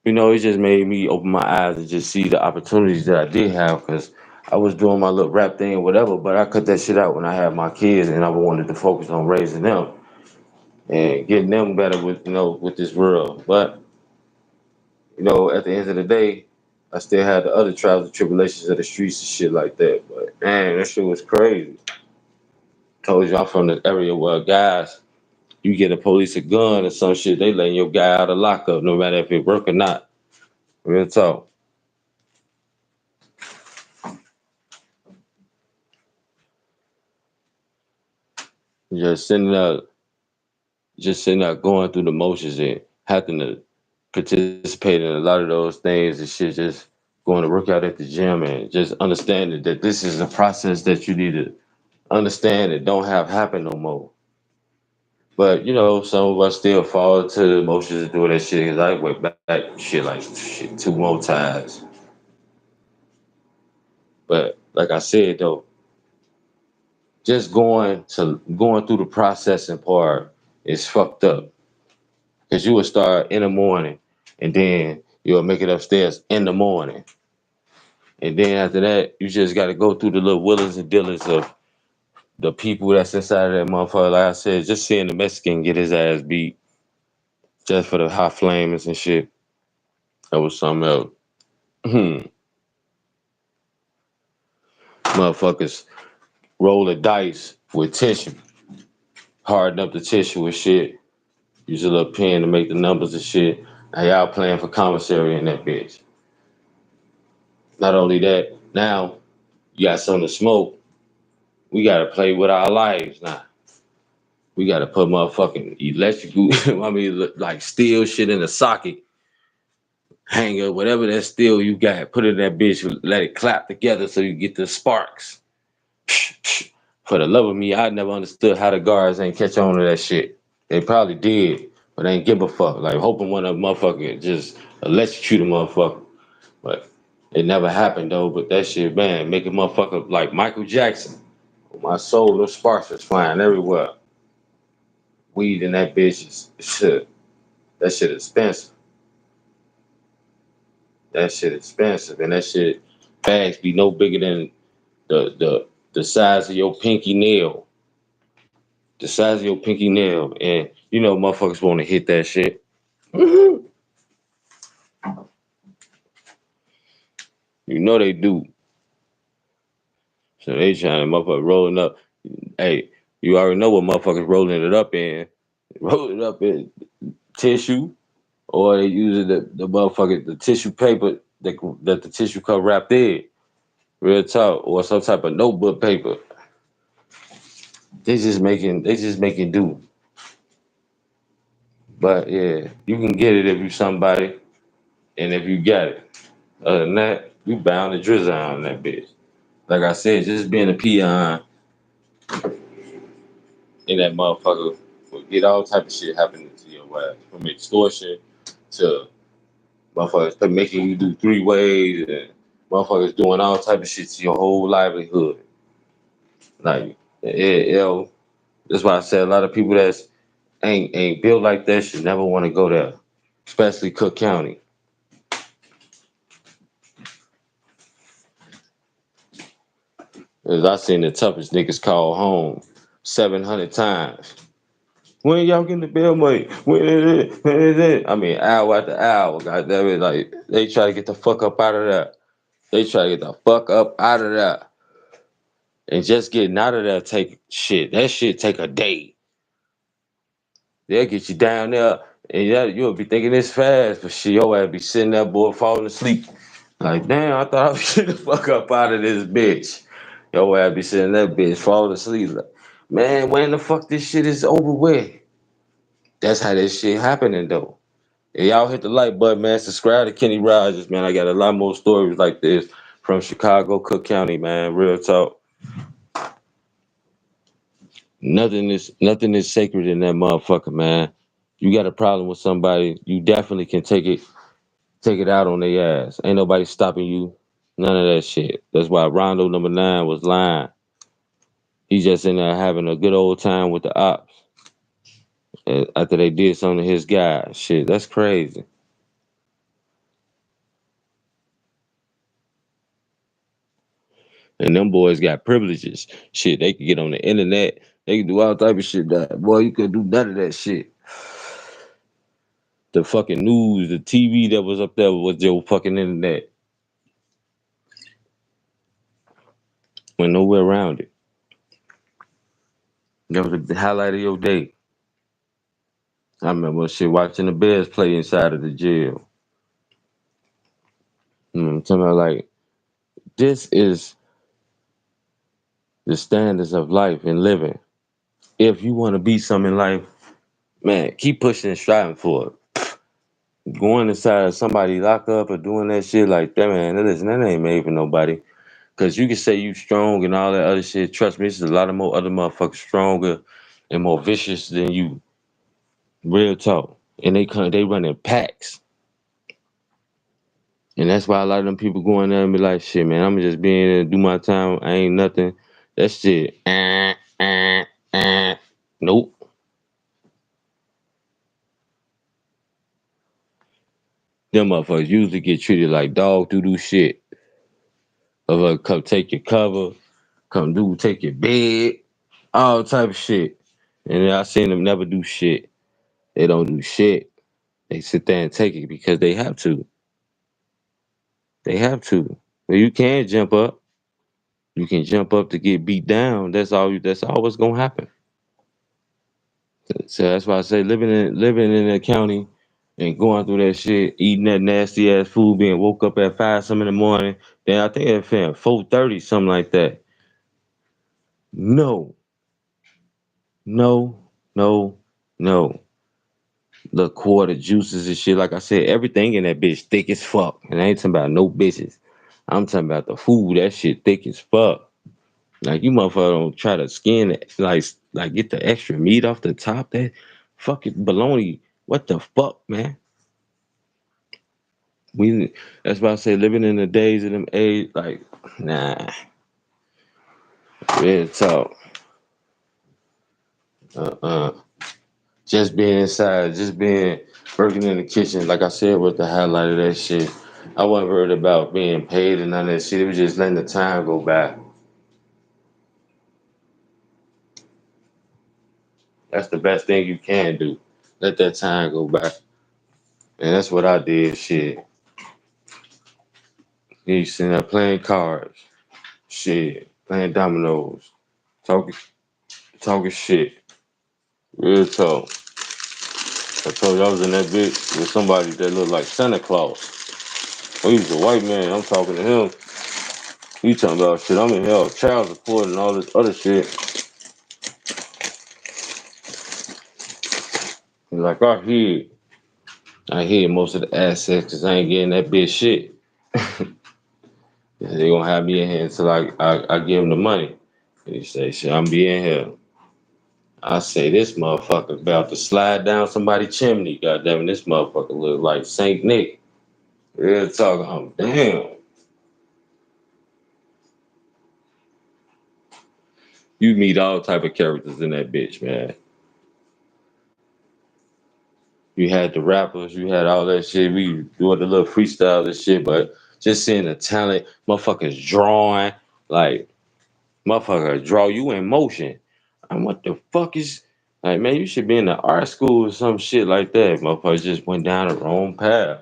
it just made me open my eyes and just see the opportunities that I did have because I was doing my little rap thing or whatever, but I cut that shit out when I had my kids and I wanted to focus on raising them and getting them better with with this world. But at the end of the day, I still had the other trials and tribulations of the streets and shit like that. But man, that shit was crazy. Told you I'm from the area where guys, you get a police a gun or some shit, they letting your guy out of lockup no matter if it work or not. Real talk. Just sitting up, just sitting up going through the motions and having to participate in a lot of those things and shit, just going to work out at the gym and just understanding that this is a process that you need to understand and don't have happen no more. But some of us still fall into the emotions and do that shit. Cause I went back shit like shit 2 more times. But like I said though, just going through the processing part is fucked up. Cause you would start in the morning, and then you'll make it upstairs in the morning, and then after that, you just got to go through the little willings and dealings of the people that's inside of that motherfucker. Like I said, just seeing the Mexican get his ass beat just for the hot flames and shit. That was something else. Motherfuckers roll the dice with tissue, harden up the tissue and shit. Use a little pen to make the numbers and shit. Now y'all playing for commissary in that bitch. Not only that, now you got something to smoke. We gotta play with our lives now. We gotta put motherfucking electrical, I mean, like steel shit in the socket, hanger, whatever that steel you got, put it in that bitch, let it clap together so you get the sparks. For the love of me, I never understood how the guards ain't catch on to that shit. They probably did, but they ain't give a fuck. Like hoping one of them motherfucker just electrocute a motherfucker. But it never happened though. But that shit, man, make a motherfucker like Michael Jackson. My soul, those sparks was flying everywhere. Weed in that bitch is shit. That shit expensive. That shit expensive, and that shit bags be no bigger than the size of your pinky nail. The size of your pinky nail, and motherfuckers want to hit that shit. You know they do. So they trying to motherfucker rolling up. Hey, you already know what motherfuckers rolling it up in. Rolling it up in tissue, or they using the motherfucker the tissue paper that the tissue cup wrapped in. Real talk, or some type of notebook paper. They just making do. But yeah, you can get it if you somebody and if you got it. Other than that, you bound to drizzle on that bitch. Like I said, just being a peon in that motherfucker will get all type of shit happening to your ass. From extortion to motherfuckers making you do 3 ways and motherfuckers doing all type of shit to your whole livelihood. Like, that's why I said a lot of people that's ain't built like that should never want to go there, especially Cook County. Cause I seen the toughest niggas call home 700 times. When y'all getting the bill money? When is it? When is it? I mean, hour after hour. God damn it! Like they try to get the fuck up out of there. They try to get the fuck up out of there. And just getting out of there take shit. That shit take a day. They'll get you down there, and you'll be thinking it's fast, but shit, your ass be sitting there, boy, falling asleep. Like, damn, I thought I was getting the fuck up out of this bitch. Your ass be sitting that bitch falling asleep. Like, man, when the fuck this shit is over with? That's how this shit happening though. And y'all hit the like button, man. Subscribe to Kenny Rogers, man. I got a lot more stories like this from Chicago, Cook County, man. Real talk. Nothing is sacred in that motherfucker, man. You got a problem with somebody, you definitely can take it out on their ass. Ain't nobody stopping you. None of that shit. That's why Rondo number 9 was lying. He just in there having a good old time with the ops after they did something to his guy. Shit, that's crazy. And them boys got privileges. Shit, they could get on the internet. They could do all type of shit. That boy, you could do none of that shit. The fucking news, the TV that was up there was your fucking internet. Went nowhere around it. That was the highlight of your day. I remember shit watching the Bears play inside of the jail. I'm talking about like this is the standards of life and living. If you want to be something in life, man, keep pushing and striving for it. Going inside somebody locked up or doing that shit like that, man, listen, that ain't made for nobody. Cause you can say you strong and all that other shit. Trust me, there's a lot of more other motherfuckers stronger and more vicious than you. Real talk. And they run in packs. And that's why a lot of them people go in there and be like, shit, man, I'ma just be in there and do my time. I ain't nothing. That shit. Nope. Them motherfuckers usually get treated like dog doo-doo shit. Of come take your cover, take your bed, all type of shit. And I seen them never do shit. They don't do shit. They sit there and take it because they have to. They have to. Well, you can jump up. You can jump up to get beat down. That's all what's gonna happen. So that's why I say living in the county and going through that shit, eating that nasty ass food, being woke up at 5 some in the morning. Then I think it fam 4:30, something like that. No, no, no, no. The quarter juices and shit. Like I said, everything in that bitch thick as fuck. And I ain't talking about no bitches. I'm talking about the food. That shit thick as fuck. Like you motherfucker don't try to skin it, like get the extra meat off the top. That fucking bologna. What the fuck, man? We that's why I say living in the days of them age, like nah, real talk. Uh. Just being inside, just being working in the kitchen, like I said, was the highlight of that shit. I wasn't worried about being paid and none of that shit. It was just letting the time go by. That's the best thing you can do. Let that time go by. And that's what I did. Shit. You sitting there playing cards. Shit. Playing dominoes. Talking talking shit. Real talk. I told you I was in that bitch with somebody that looked like Santa Claus. Oh, he was a white man. I'm talking to him. He talking about shit. I'm in hell, child support and all this other shit. He's like, I hear most of the assets because I ain't getting that bitch shit. They gonna have me in here until I give them the money. And he say, shit, I'm being here. I say, this motherfucker about to slide down somebody's chimney. Goddamn, this motherfucker look like Saint Nick. Real talk, damn. You meet all type of characters in that bitch, man. You had the rappers, you had all that shit. We doing the little freestyle and shit, but just seeing the talent, motherfuckers drawing, like motherfucker draw you in motion. I'm what the fuck is like, man, you should be in the art school or some shit like that. Motherfuckers just went down the wrong path.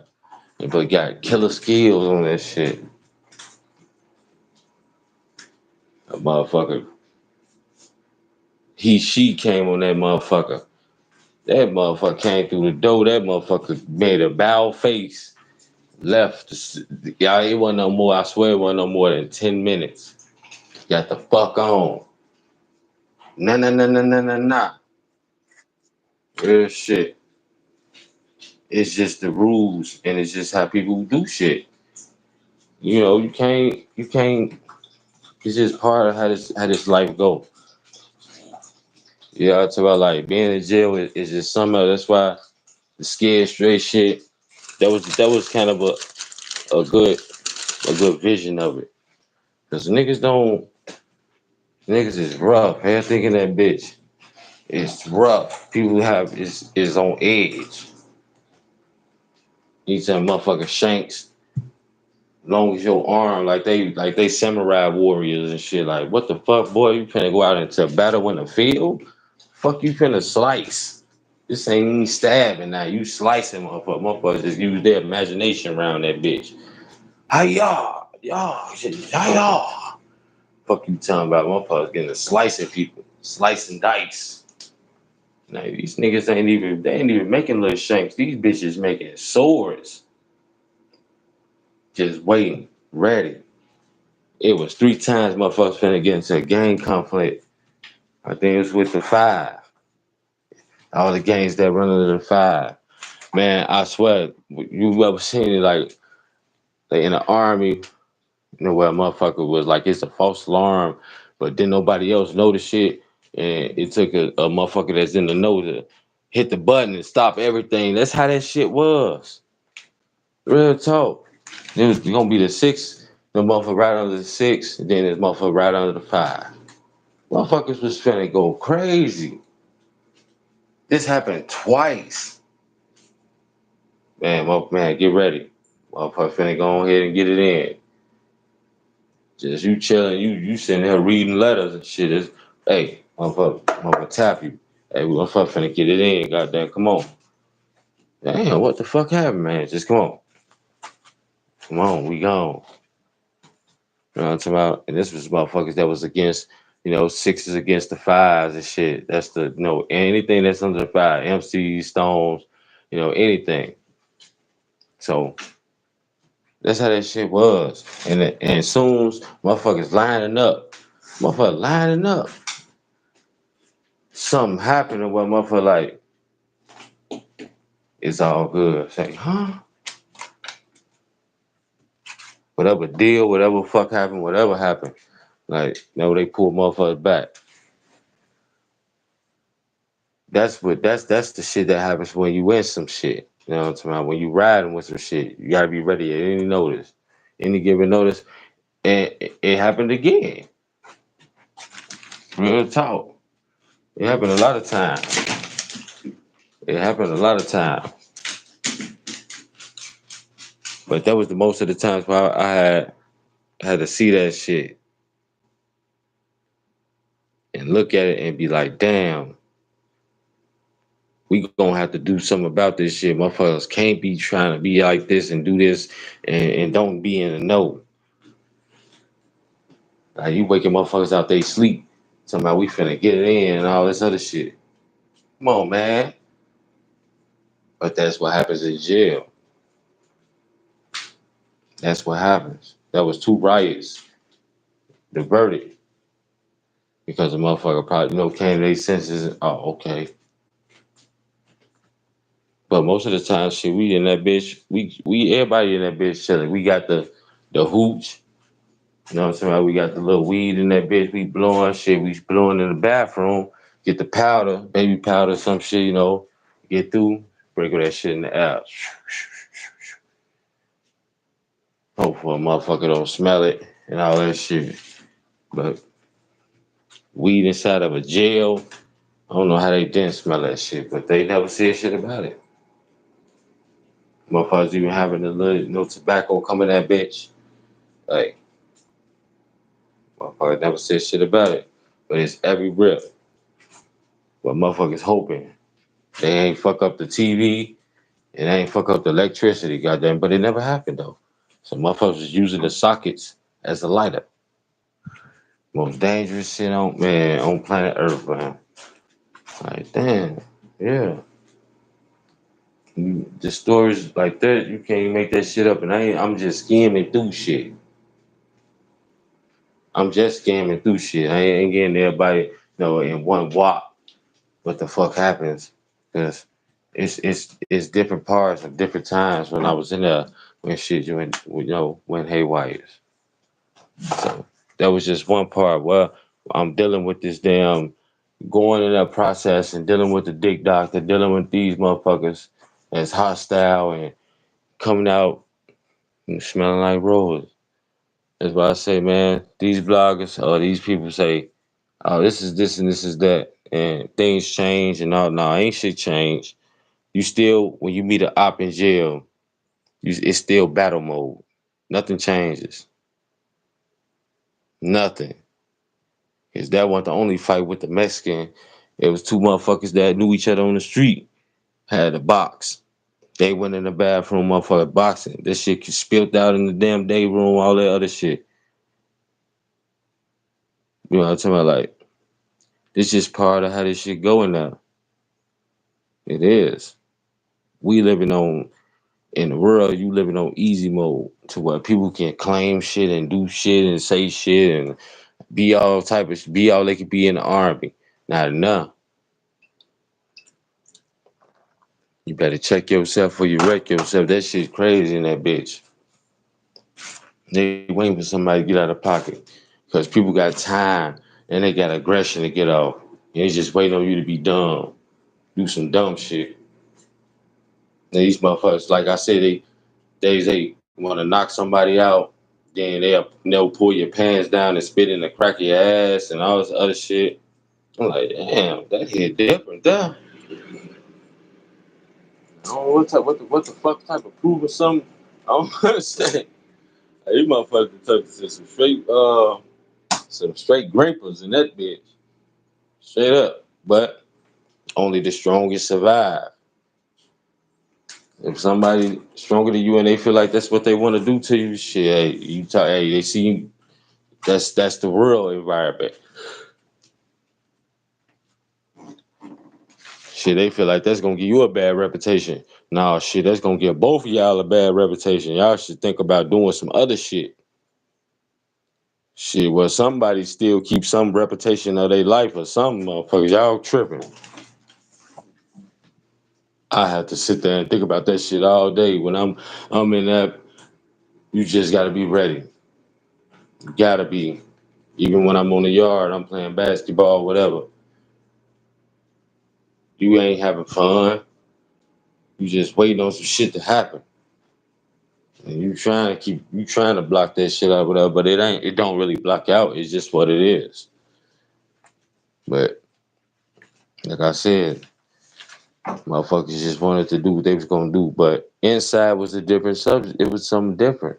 But got killer skills on that shit. A motherfucker, she came on that motherfucker. That motherfucker came through the door. That motherfucker made a bow face. Left. Y'all, it wasn't no more. I swear it wasn't no more than 10 minutes. Got the fuck on. Nah, nah, nah, nah, nah, nah, nah. Real shit. It's just the rules and it's just how people do shit. You know, you can't. It's just part of how this life go. Yeah, I talk about like being in jail is just something else. That's why the scared straight shit. That was kind of a good. a good vision of it. Cause niggas is rough. Hey, thinking that bitch. It's rough. People have is on edge. These some motherfucking shanks, long as your arm, like they samurai warriors and shit. Like, what the fuck, boy? You finna go out into battle in the field? Fuck, you finna slice. This ain't even stabbing now. You slicing, motherfucker. Motherfuckers just use their imagination around that bitch. Hi-yah, y'all, hi-yah. Fuck you talking about? Motherfuckers getting to slicing people, slicing dice. Now these niggas they ain't even making little shanks. These bitches making swords. Just waiting, ready. It was 3 times motherfuckers finna get into a gang conflict. I think it was with the five. All the gangs that run under the five. Man, I swear, you ever seen it like in the army, where a motherfucker was like, it's a false alarm, but then nobody else know the shit, and it took a motherfucker that's in the know to hit the button and stop everything. That's how that shit was. Real talk. It was gonna be the six, the motherfucker right under the six, and then this motherfucker right under the five. Motherfuckers was finna go crazy. This happened twice. Man, get ready. Motherfucker finna go ahead and get it in. Just you chilling, you sitting there reading letters and shit. Hey, motherfucker tap you. Hey, motherfucker finna get it in. Goddamn, come on. Damn, what the fuck happened, man? Just come on. Come on, we gone. You know what I'm talking about? And this was motherfuckers that was against, sixes against the fives and shit. That's anything that's under the five, MC Stones, anything. So that's how that shit was. And soon as motherfuckers lining up, something happened to what motherfucker like, it's all good. Say, huh? Whatever deal, whatever fuck happened, whatever happened. Like, they pull motherfuckers back. That's the shit that happens when you win some shit. You know what I'm talking about? When you riding with some shit, you gotta be ready at any given notice. And it happened again. Real talk. It happened a lot of times. It happened a lot of times. But that was the most of the times where I had to see that shit and look at it and be like, damn, we gonna have to do something about this shit. Motherfuckers can't be trying to be like this and do this and don't be in the know. Like, you waking motherfuckers out they sleep. Talking about we finna get it in and all this other shit. Come on, man. But that's what happens in jail. That's what happens. That was 2 riots. The verdict. Because the motherfucker probably, came to their senses and, oh, okay. But most of the time, shit, we in that bitch, we everybody in that bitch chilling. We got the hooch. You know what I'm saying? We got the little weed in that bitch. We blowing shit. We blowing in the bathroom. Get the powder, baby powder, some shit, get through, sprinkle that shit in the air. Hopefully a motherfucker don't smell it and all that shit. But weed inside of a jail, I don't know how they didn't smell that shit, but they never said shit about it. Motherfuckers even having a little, tobacco come in that bitch. Like, motherfuckers never said shit about it. But it's every rip. But motherfuckers hoping they ain't fuck up the TV and they ain't fuck up the electricity, goddamn. But it never happened though. So motherfuckers was using the sockets as a lighter. Most dangerous shit on planet Earth, man. Like, damn, yeah. The stories like that, you can't even make that shit up. And I'm just scamming through shit. I'm just scamming through shit. I ain't getting everybody, in one whop what the fuck happens. Cause it's different parts of different times when I was in there when shit went haywire. So that was just one part. Well, I'm dealing with this damn going in that process and dealing with the dick doctor, dealing with these motherfuckers that's hostile and coming out and smelling like roses. That's why I say, man, these bloggers or these people say, oh, this is this and this is that, and things change and all. No, ain't shit changed. You still, when you meet a op in jail, it's still battle mode. Nothing changes. Nothing. Cause that wasn't the only fight with the Mexican. It was two motherfuckers that knew each other on the street, had a box. They went in the bathroom, motherfucker boxing. This shit spilled out in the damn day room, all that other shit. You know what I'm talking about? Like, this just part of how this shit going now. It is. We living on in the world, you living on easy mode to where people can claim shit and do shit and say shit and be all they could be in the army. Not enough. You better check yourself before you wreck yourself. That shit crazy in that bitch. They waiting for somebody to get out of pocket. Because people got time and they got aggression to get off. They just waiting on you to be dumb. Do some dumb shit. And these motherfuckers, like I said, they want to knock somebody out, then they'll pull your pants down and spit in the crack of your ass and all this other shit. I'm like, damn, that hit different. There, I don't know what the fuck type of proof or something. I don't understand. Like, these motherfuckers took to some straight grapers in that bitch, straight up. But only the strongest survive. If somebody stronger than you and they feel like that's what they want to do to you, shit, hey, hey, they see you. That's the real environment. Shit, they feel like that's gonna give you a bad reputation. Nah, shit, that's gonna give both of y'all a bad reputation. Y'all should think about doing some other shit. Shit, well, somebody still keep some reputation of their life or some motherfuckers. Y'all tripping. I have to sit there and think about that shit all day. When I'm in that, you just gotta be ready. You gotta be. Even when I'm on the yard, I'm playing basketball, whatever. You ain't having fun. You just waiting on some shit to happen. And you trying to block that shit out, whatever, but it don't really block out. It's just what it is. But like I said, motherfuckers just wanted to do what they was gonna do. But inside was a different subject. It was something different.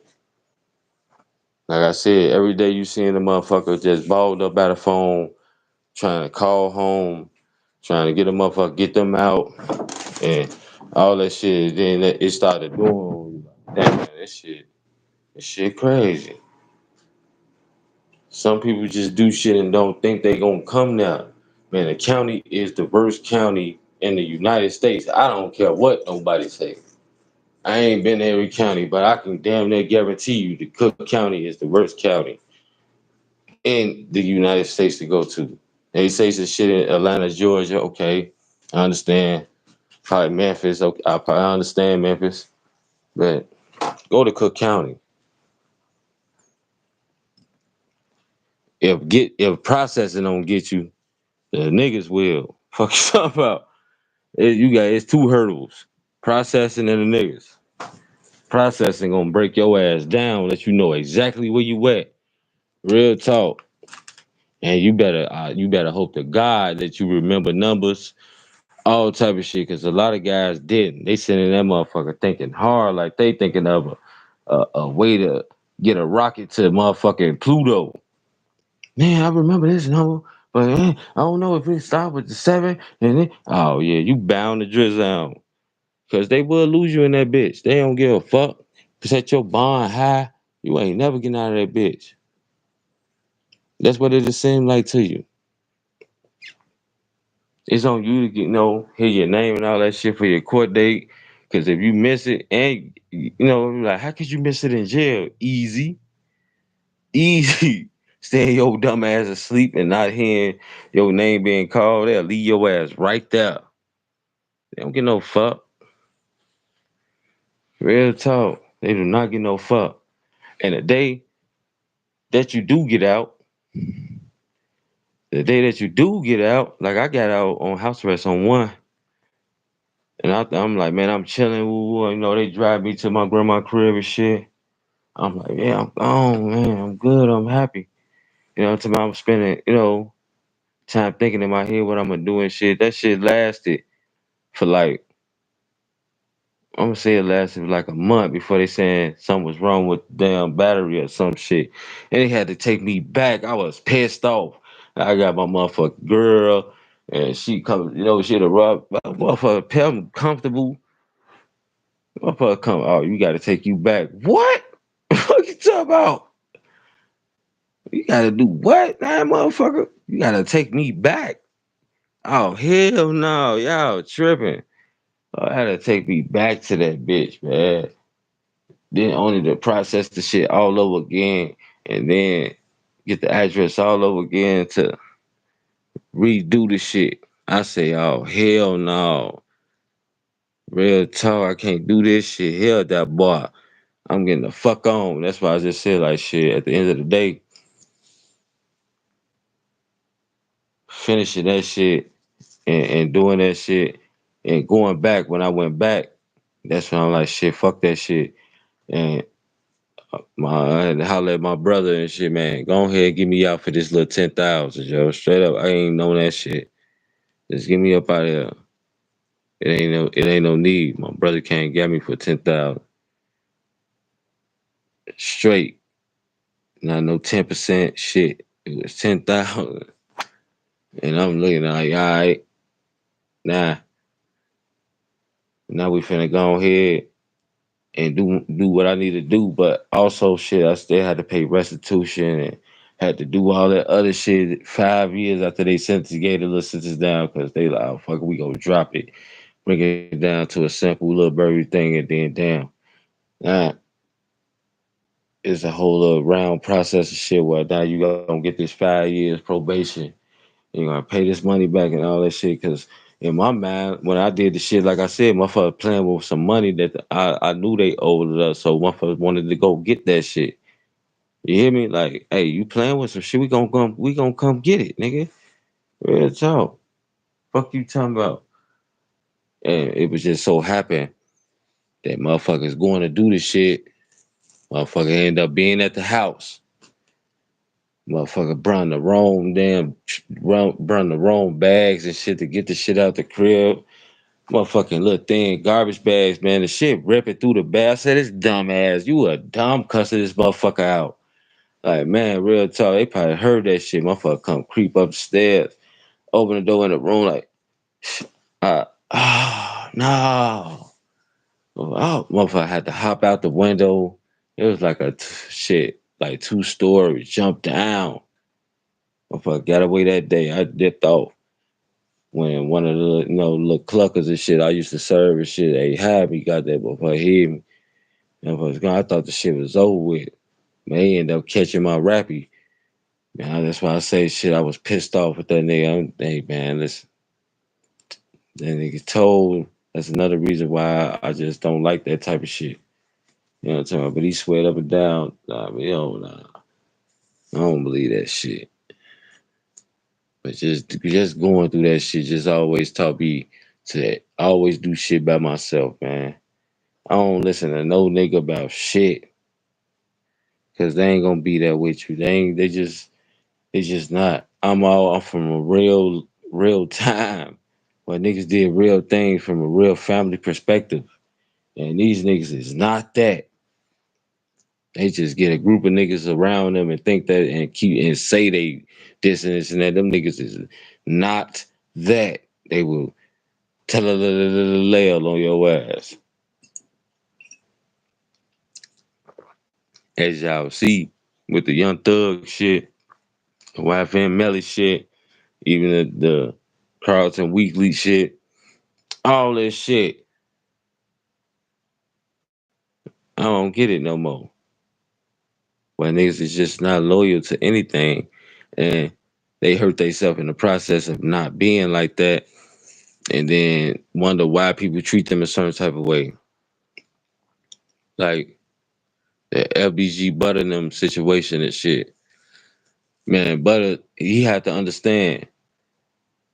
Like I said, every day you seeing the motherfucker just balled up by the phone, trying to call home, trying to get a motherfucker, get them out, and all that shit. Then it started doing, damn man, this shit crazy. Some people just do shit and don't think they gonna come now. Man, the county is the worst county in the United States. I don't care what nobody say. I ain't been to every county, but I can damn near guarantee you the Cook County is the worst county in the United States to go to. They say some shit in Atlanta, Georgia. Okay, I understand. Probably Memphis. Okay, I understand Memphis, but go to Cook County. If processing don't get you, the niggas will. Fuck you talking about. It's two hurdles: processing and the niggas. Processing gonna break your ass down, let you know exactly where you at. Real talk. And you better hope to God that you remember numbers, all type of shit. Cause a lot of guys didn't. They sitting in that motherfucker thinking hard, like they thinking of a way to get a rocket to motherfucking Pluto. Man, I remember this number, but I don't know if it start with the seven and then oh yeah, you bound to drizzle out. Cause they will lose you in that bitch. They don't give a fuck. Set your bond high. You ain't never getting out of that bitch. That's what it just seemed like to you. It's on you to hear your name and all that shit for your court date. Cause if you miss it, and like how could you miss it in jail? Easy, easy. Staying your dumb ass asleep and not hearing your name being called. They'll leave your ass right there. They don't get no fuck. Real talk. They do not get no fuck. And the day that you do get out, like I got out on house arrest on one, and I'm like, man, I'm chilling. Woo, woo. They drive me to my grandma crib and shit. I'm like, yeah, I'm gone, man. I'm good. I'm happy. You know, what I'm spending, time thinking in my head what I'm gonna do and shit. That shit lasted for like, I'm gonna say it lasted for like a month before they saying something was wrong with the damn battery or some shit. And they had to take me back. I was pissed off. I got my motherfucking girl and she come, she the rub motherfucker pay comfortable. Motherfucker come, oh, you gotta take you back. What? What you talking about? You gotta do what, man, motherfucker? You gotta take me back. Oh hell no, y'all tripping. I had to take me back to that bitch, man. Then only to process the shit all over again, and then get the address all over again to redo the shit. I say, oh hell no, real talk, I can't do this shit. Hell that boy, I'm getting the fuck on. That's why I just said like shit. At the end of the day, finishing that shit and doing that shit and going back when I went back, that's when I'm like shit, fuck that shit. And I had to holler at my brother and shit, man. Go ahead, and get me out for this little 10,000, yo. Straight up, I ain't know that shit. Just get me up out of here. It ain't no need. My brother can't get me for 10,000 straight. Not no 10% shit. It was 10,000, and I'm looking like, all right, nah. Now we finna go ahead and do what I need to do. But also shit, I still had to pay restitution and had to do all that other shit 5 years after they gave the little sentence down because they like, oh fuck it, we gonna drop it. Bring it down to a simple little burger thing and then damn. Nah, it's a whole little round process of shit where now you gonna get this 5 years probation. You're gonna pay this money back and all that shit. Cause in my mind, when I did the shit, like I said, motherfucker playing with some money that I knew they owed us. So motherfuckers wanted to go get that shit. You hear me? Like, hey, you playing with some shit? We gonna come get it, nigga. Real talk. Fuck you talking about? And it was just so happen that motherfuckers going to do the shit. Motherfucker end up being at the house. Motherfucker brought the wrong bags and shit to get the shit out the crib. Motherfucking little thin garbage bags, man. The shit ripping through the bag. I said, this dumb ass, you a dumb cussing this motherfucker out. Like, man, real talk. They probably heard that shit. Motherfucker come creep upstairs, open the door in the room, like, no. Oh, motherfucker had to hop out the window. It was like shit, like 2 stories, jump down. Motherfucker got away that day. I dipped off. When one of the little cluckers and shit I used to serve and shit, they had me, got that motherfucker hit me. I thought the shit was over with. Man, he ended up catching my rappy. Man, that's why I say shit. I was pissed off with that nigga. Hey man, listen, that nigga told. That's another reason why I just don't like that type of shit. You know what I'm talking about? But he sweat up and down. Nah, man, nah, I don't believe that shit. But just going through that shit just always taught me to always do shit by myself, man. I don't listen to no nigga about shit. Cause they ain't gonna be there with you. They just not. I'm from a real time where niggas did real things from a real family perspective. And these niggas is not that. They just get a group of niggas around them and think that and keep and say they this and that. Them niggas is not that. They will tell a lail on your ass. As y'all see with the Young Thug shit, the YFN Melly shit, even the Carlton Weekly shit, all that shit. I don't get it no more. Where niggas is just not loyal to anything and they hurt themselves in the process of not being like that and then wonder why people treat them a certain type of way. Like the LBG Butter them situation and shit. Man, Butter, he had to understand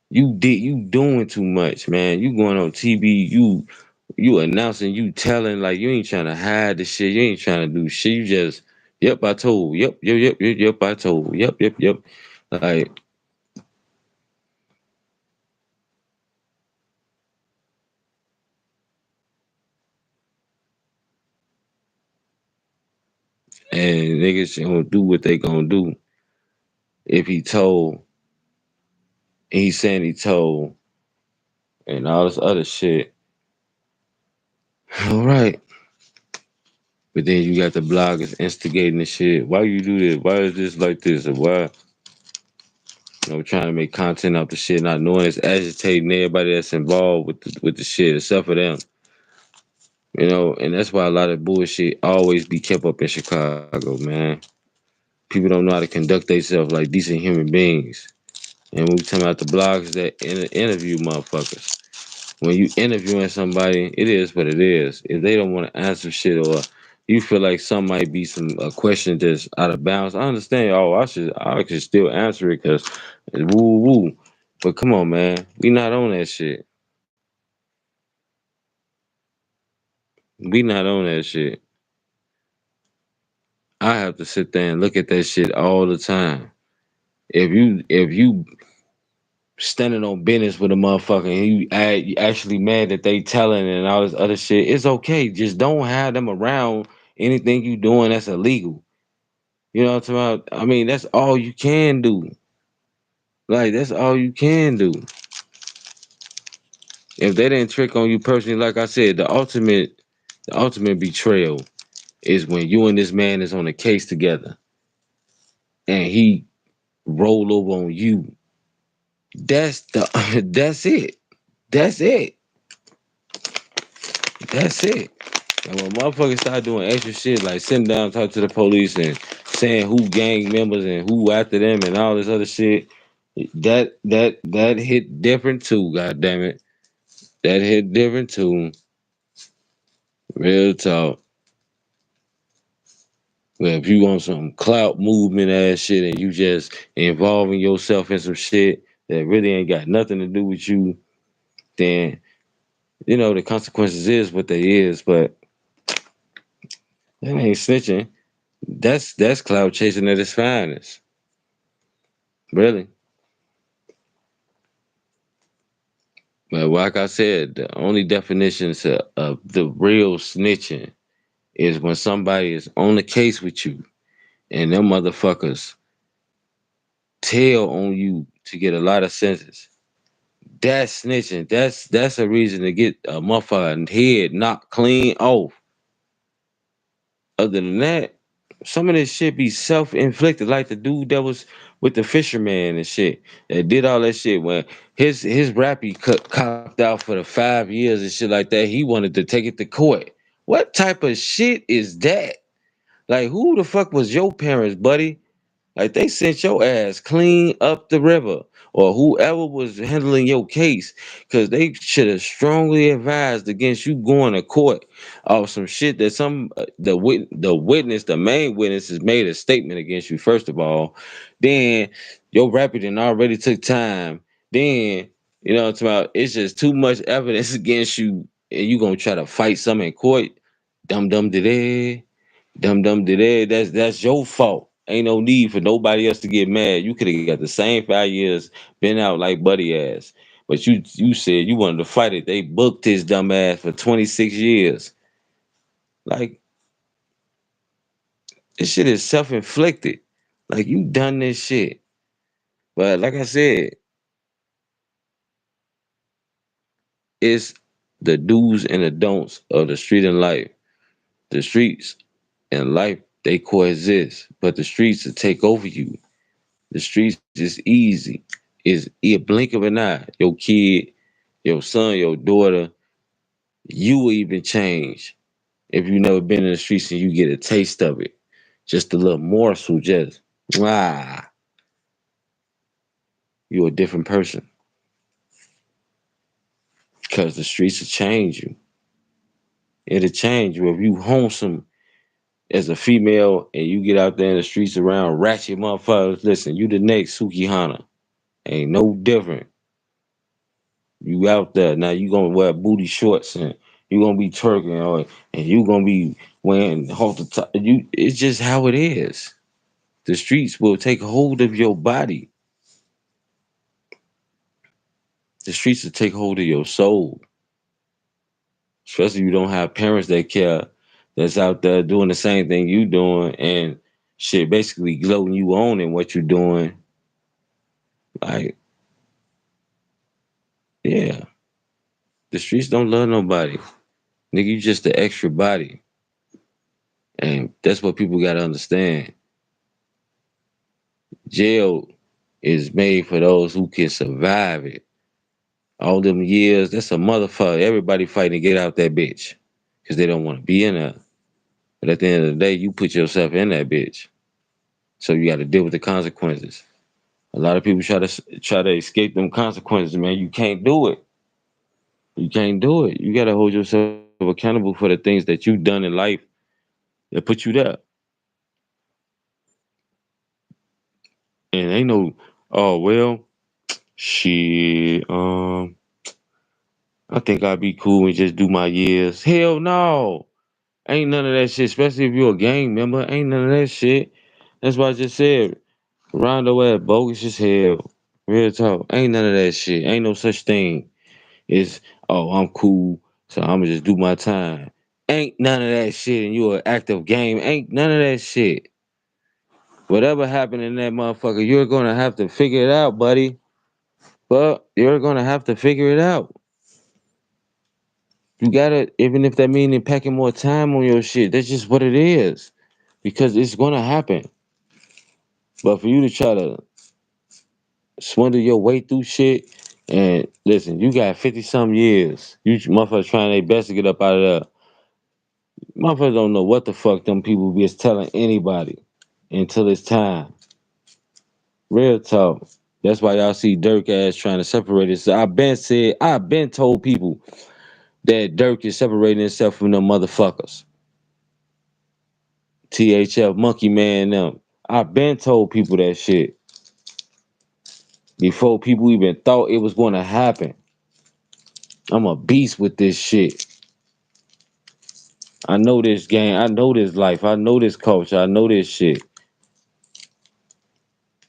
you doing too much, man. You going on TV, you You announcing, you telling, like you ain't trying to hide the shit. You ain't trying to do shit. You just, yep, I told. Yep, I told. Yep. Like, and niggas gonna do what they gonna do. If he told, he's saying he told, and all this other shit. All right. But then you got the bloggers instigating the shit. Why you do this? Why is this like this? Or why, trying to make content off the shit, not knowing it's agitating everybody that's involved with the shit, except for them. And that's why a lot of bullshit always be kept up in Chicago, man. People don't know how to conduct themselves like decent human beings. And we talking about the bloggers that interview motherfuckers. When you interviewing somebody, it is what it is. If they don't want to answer shit, or you feel like some might be some a question that's out of bounds, I understand. Oh, I should still answer it because woo woo. But come on, man, we not on that shit. We not on that shit. I have to sit there and look at that shit all the time. If you standing on business with a motherfucker and you actually mad that they telling and all this other shit, it's okay. Just don't have them around anything you doing that's illegal. You know what I'm talking about? I mean, that's all you can do. Like, that's all you can do. If they didn't trick on you personally, like I said, the ultimate betrayal is when you and this man is on a case together and he roll over on you. That's the that's it. That's it. That's it. And when motherfuckers start doing extra shit like sitting down, talk to the police and saying who gang members and who after them and all this other shit, that hit different too. God damn it, that hit different too. Real talk. Well, if you want some clout movement ass shit and you just involving yourself in some shit that really ain't got nothing to do with you, then the consequences is what they is. But that ain't snitching. That's clout chasing at its finest. Really. But like I said, the only definitions of the real snitching is when somebody is on the case with you and them motherfuckers tell on you to get a lot of sentences. That's snitching. That's a reason to get a motherfucking head knocked clean off. Other than that, some of this shit be self-inflicted, like the dude that was with the fisherman and shit that did all that shit when his rap he copped out for the 5 years and shit like that. He wanted to take it to court. What type of shit is that? Like, who the fuck was your parents, buddy? Like they sent your ass clean up the river, or whoever was handling your case, because they should have strongly advised against you going to court of some shit that the witness, the main witness, has made a statement against you. First of all, then your rapiding already took time. Then what I'm talking about. It's just too much evidence against you, and you gonna try to fight some in court. Dum dum de Dum dum did it. That's your fault. Ain't no need for nobody else to get mad. You could have got the same 5 years, been out like buddy ass. But you said you wanted to fight it. They booked his dumb ass for 26 years. Like, this shit is self-inflicted. Like, you done this shit. But like I said, it's the do's and the don'ts of the street and life. The streets and life, they coexist. But the streets will take over you. The streets is easy. Is a blink of an eye. Your kid, your son, your daughter, you will even change if you never been in the streets and you get a taste of it. Just a little morsel, just you're a different person. Because the streets will change you. It'll change you. If you homesome as a female and you get out there in the streets around ratchet motherfuckers, listen, you the next Suki Hana. Ain't no different. You out there now. You gonna wear booty shorts and You gonna be twerking, and you gonna be wearing halter top. It's just how it is. The streets will take hold of your body. The streets will take hold of your soul. Especially if you don't have parents that care, that's out there doing the same thing you doing, and shit, basically gloating you on in what you're doing. Like, yeah, the streets don't love nobody. Nigga, you just the extra body. And that's what people gotta understand. Jail is made for those who can survive it. All them years, that's a motherfucker. Everybody fighting to get out that bitch. Cause they don't want to be in there. But at the end of the day, you put yourself in that bitch. So you gotta deal with the consequences. A lot of people try to escape them consequences, man. You can't do it. You can't do it. You gotta hold yourself accountable for the things that you've done in life that put you there. And ain't no, oh well, shit. I think I'd be cool and just do my years. Hell no. Ain't none of that shit, especially if you're a gang member. Ain't none of that shit. That's why I just said Rondo ass bogus as hell. Real talk. Ain't none of that shit. Ain't no such thing. It's, oh, I'm cool, so I'ma just do my time. Ain't none of that shit and you an active game. Ain't none of that shit. Whatever happened in that motherfucker, you're gonna have to figure it out, buddy. But you're gonna have to figure it out. You gotta, even if that means packing more time on your shit, that's just what it is. Because it's gonna happen. But for you to try to swindle your way through shit, and listen, you got 50 some years. You motherfuckers trying their best to get up out of there. Motherfuckers don't know what the fuck them people be telling anybody until it's time. Real talk. That's why y'all see Dirk ass trying to separate himself. I've been told people that Dirk is separating himself from them motherfuckers. THF, Monkey Man, them. I've been told people that shit before people even thought it was going to happen. I'm a beast with this shit. I know this game. I know this life. I know this culture. I know this shit.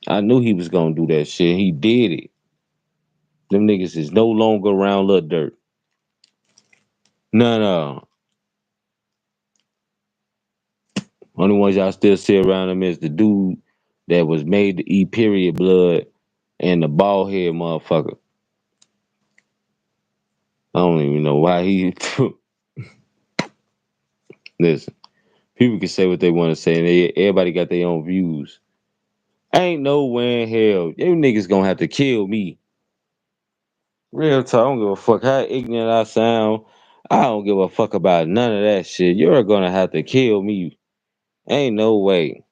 I knew he was gonna do that shit. He did it. Them niggas is no longer around Lil Dirt. No, no. Only ones y'all still see around him is the dude that was made to eat period blood and the bald head motherfucker. I don't even know why he. Listen, people can say what they want to say, and everybody got their own views. Ain't no way in hell you niggas gonna have to kill me. Real talk, I don't give a fuck how ignorant I sound. I don't give a fuck about none of that shit. You're gonna have to kill me. Ain't no way.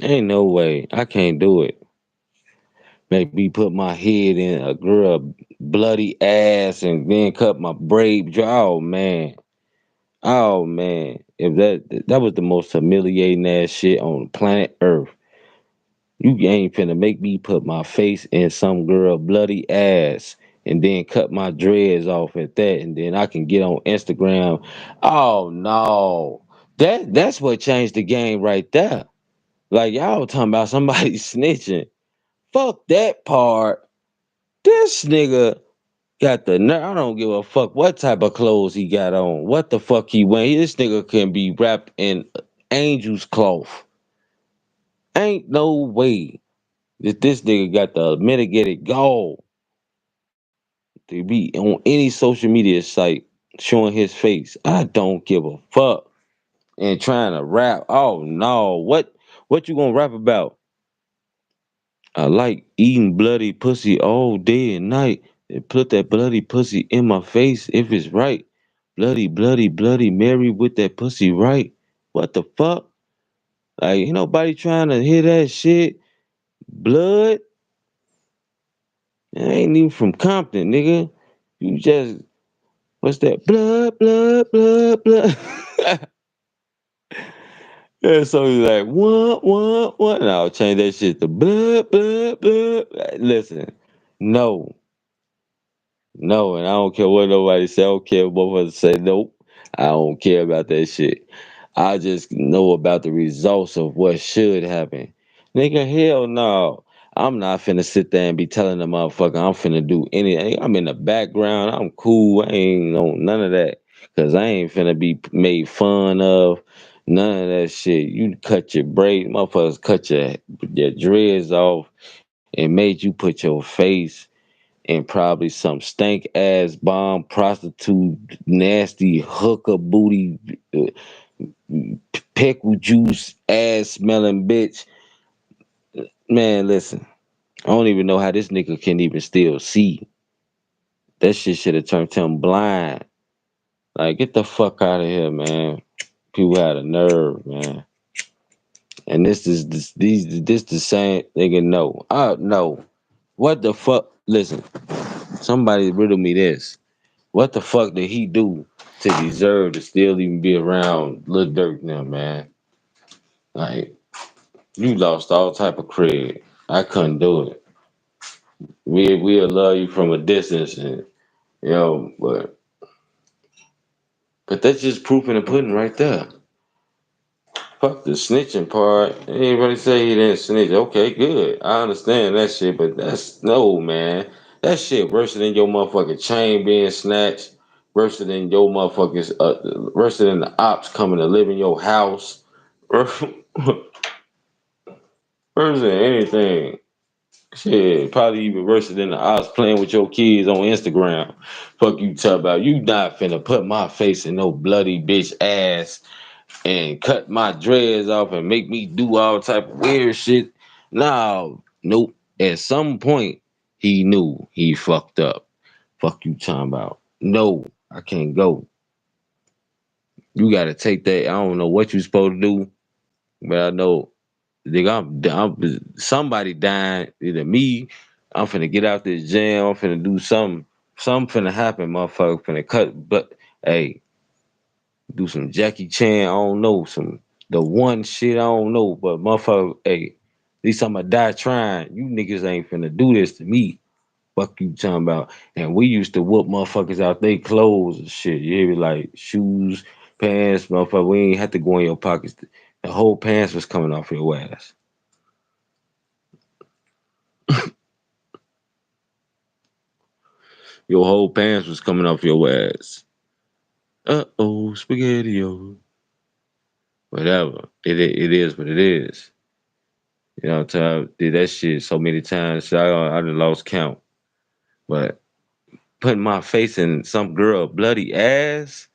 Ain't no way. I can't do it. Make me put my head in a girl bloody ass and then cut my braid. Oh man. Oh man. If that was the most humiliating ass shit on planet Earth. You ain't finna make me put my face in some girl bloody ass and then cut my dreads off at that, and then I can get on Instagram. Oh no. That's what changed the game right there. Like y'all talking about somebody snitching. Fuck that part. This nigga got the nerve. I don't give a fuck what type of clothes he got on. What the fuck he wearing. This nigga can be wrapped in angel's cloth. Ain't no way that this nigga got the mitigated gall to be on any social media site showing his face. I don't give a fuck. And trying to rap. Oh no. What you gonna rap about? I like eating bloody pussy all day and night. And put that bloody pussy in my face if it's right. Bloody, bloody, bloody Mary with that pussy right. What the fuck? Like, ain't nobody trying to hear that shit. Blood? I ain't even from Compton, nigga. You just, what's that? Blood, blood, blood, blood. Yeah, so he's like, what? And I'll change that shit to blood, blood, blood. Listen, no. No, and I don't care what nobody say. I don't care what motherfuckers say. Nope. I don't care about that shit. I just know about the results of what should happen. Nigga, hell no. I'm not finna sit there and be telling the motherfucker I'm finna do anything. I'm in the background. I'm cool. I ain't no none of that. Cause I ain't finna be made fun of. None of that shit. You cut your braids, motherfuckers cut your dreads off and made you put your face and probably some stank ass bomb prostitute, nasty hooker booty, uh, pickle juice ass smelling bitch. Man, listen, I don't even know how this nigga can even still see. That shit should have turned him blind. Like, get the fuck out of here, man. People had a nerve, man. And this the same nigga. No, no. What the fuck? Listen, somebody riddle me this. What the fuck did he do to deserve to still even be around Lil Durk now, man? Like, you lost all type of cred. I couldn't do it. We'll love you from a distance, and but that's just proof in the pudding right there. Fuck the snitching part. Anybody say he didn't snitch? Okay, good. I understand that shit, but that's no, man. That shit worse than your motherfucking chain being snatched. Worse than your motherfuckers. Worse than the ops coming to live in your house. Worse than anything. Shit, probably even worse than the ops playing with your kids on Instagram. Fuck you talk about. You not finna put my face in no bloody bitch ass and cut my dreads off and make me do all type of weird shit. No, nope. At some point, he knew he fucked up. Fuck you talking about. No, I can't go. You gotta take that. I don't know what you supposed to do, but I know, nigga, somebody dying. Either me, I'm finna get out this jam. I'm finna do something. Something finna happen, motherfucker. Finna cut. But hey, do some Jackie Chan. I don't know some the one shit. I don't know, but motherfucker, hey, at least I'ma die trying. You niggas ain't finna do this to me. Fuck you talking about. And we used to whoop motherfuckers out they clothes and shit. You hear me? Like shoes, pants, motherfucker. We ain't had to go in your pockets. The whole pants was coming off your ass. Your whole pants was coming off your ass. Spaghetti-O. Whatever. It is what it is. You know, I did that shit so many times. So I done lost count. But putting my face in some girl bloody ass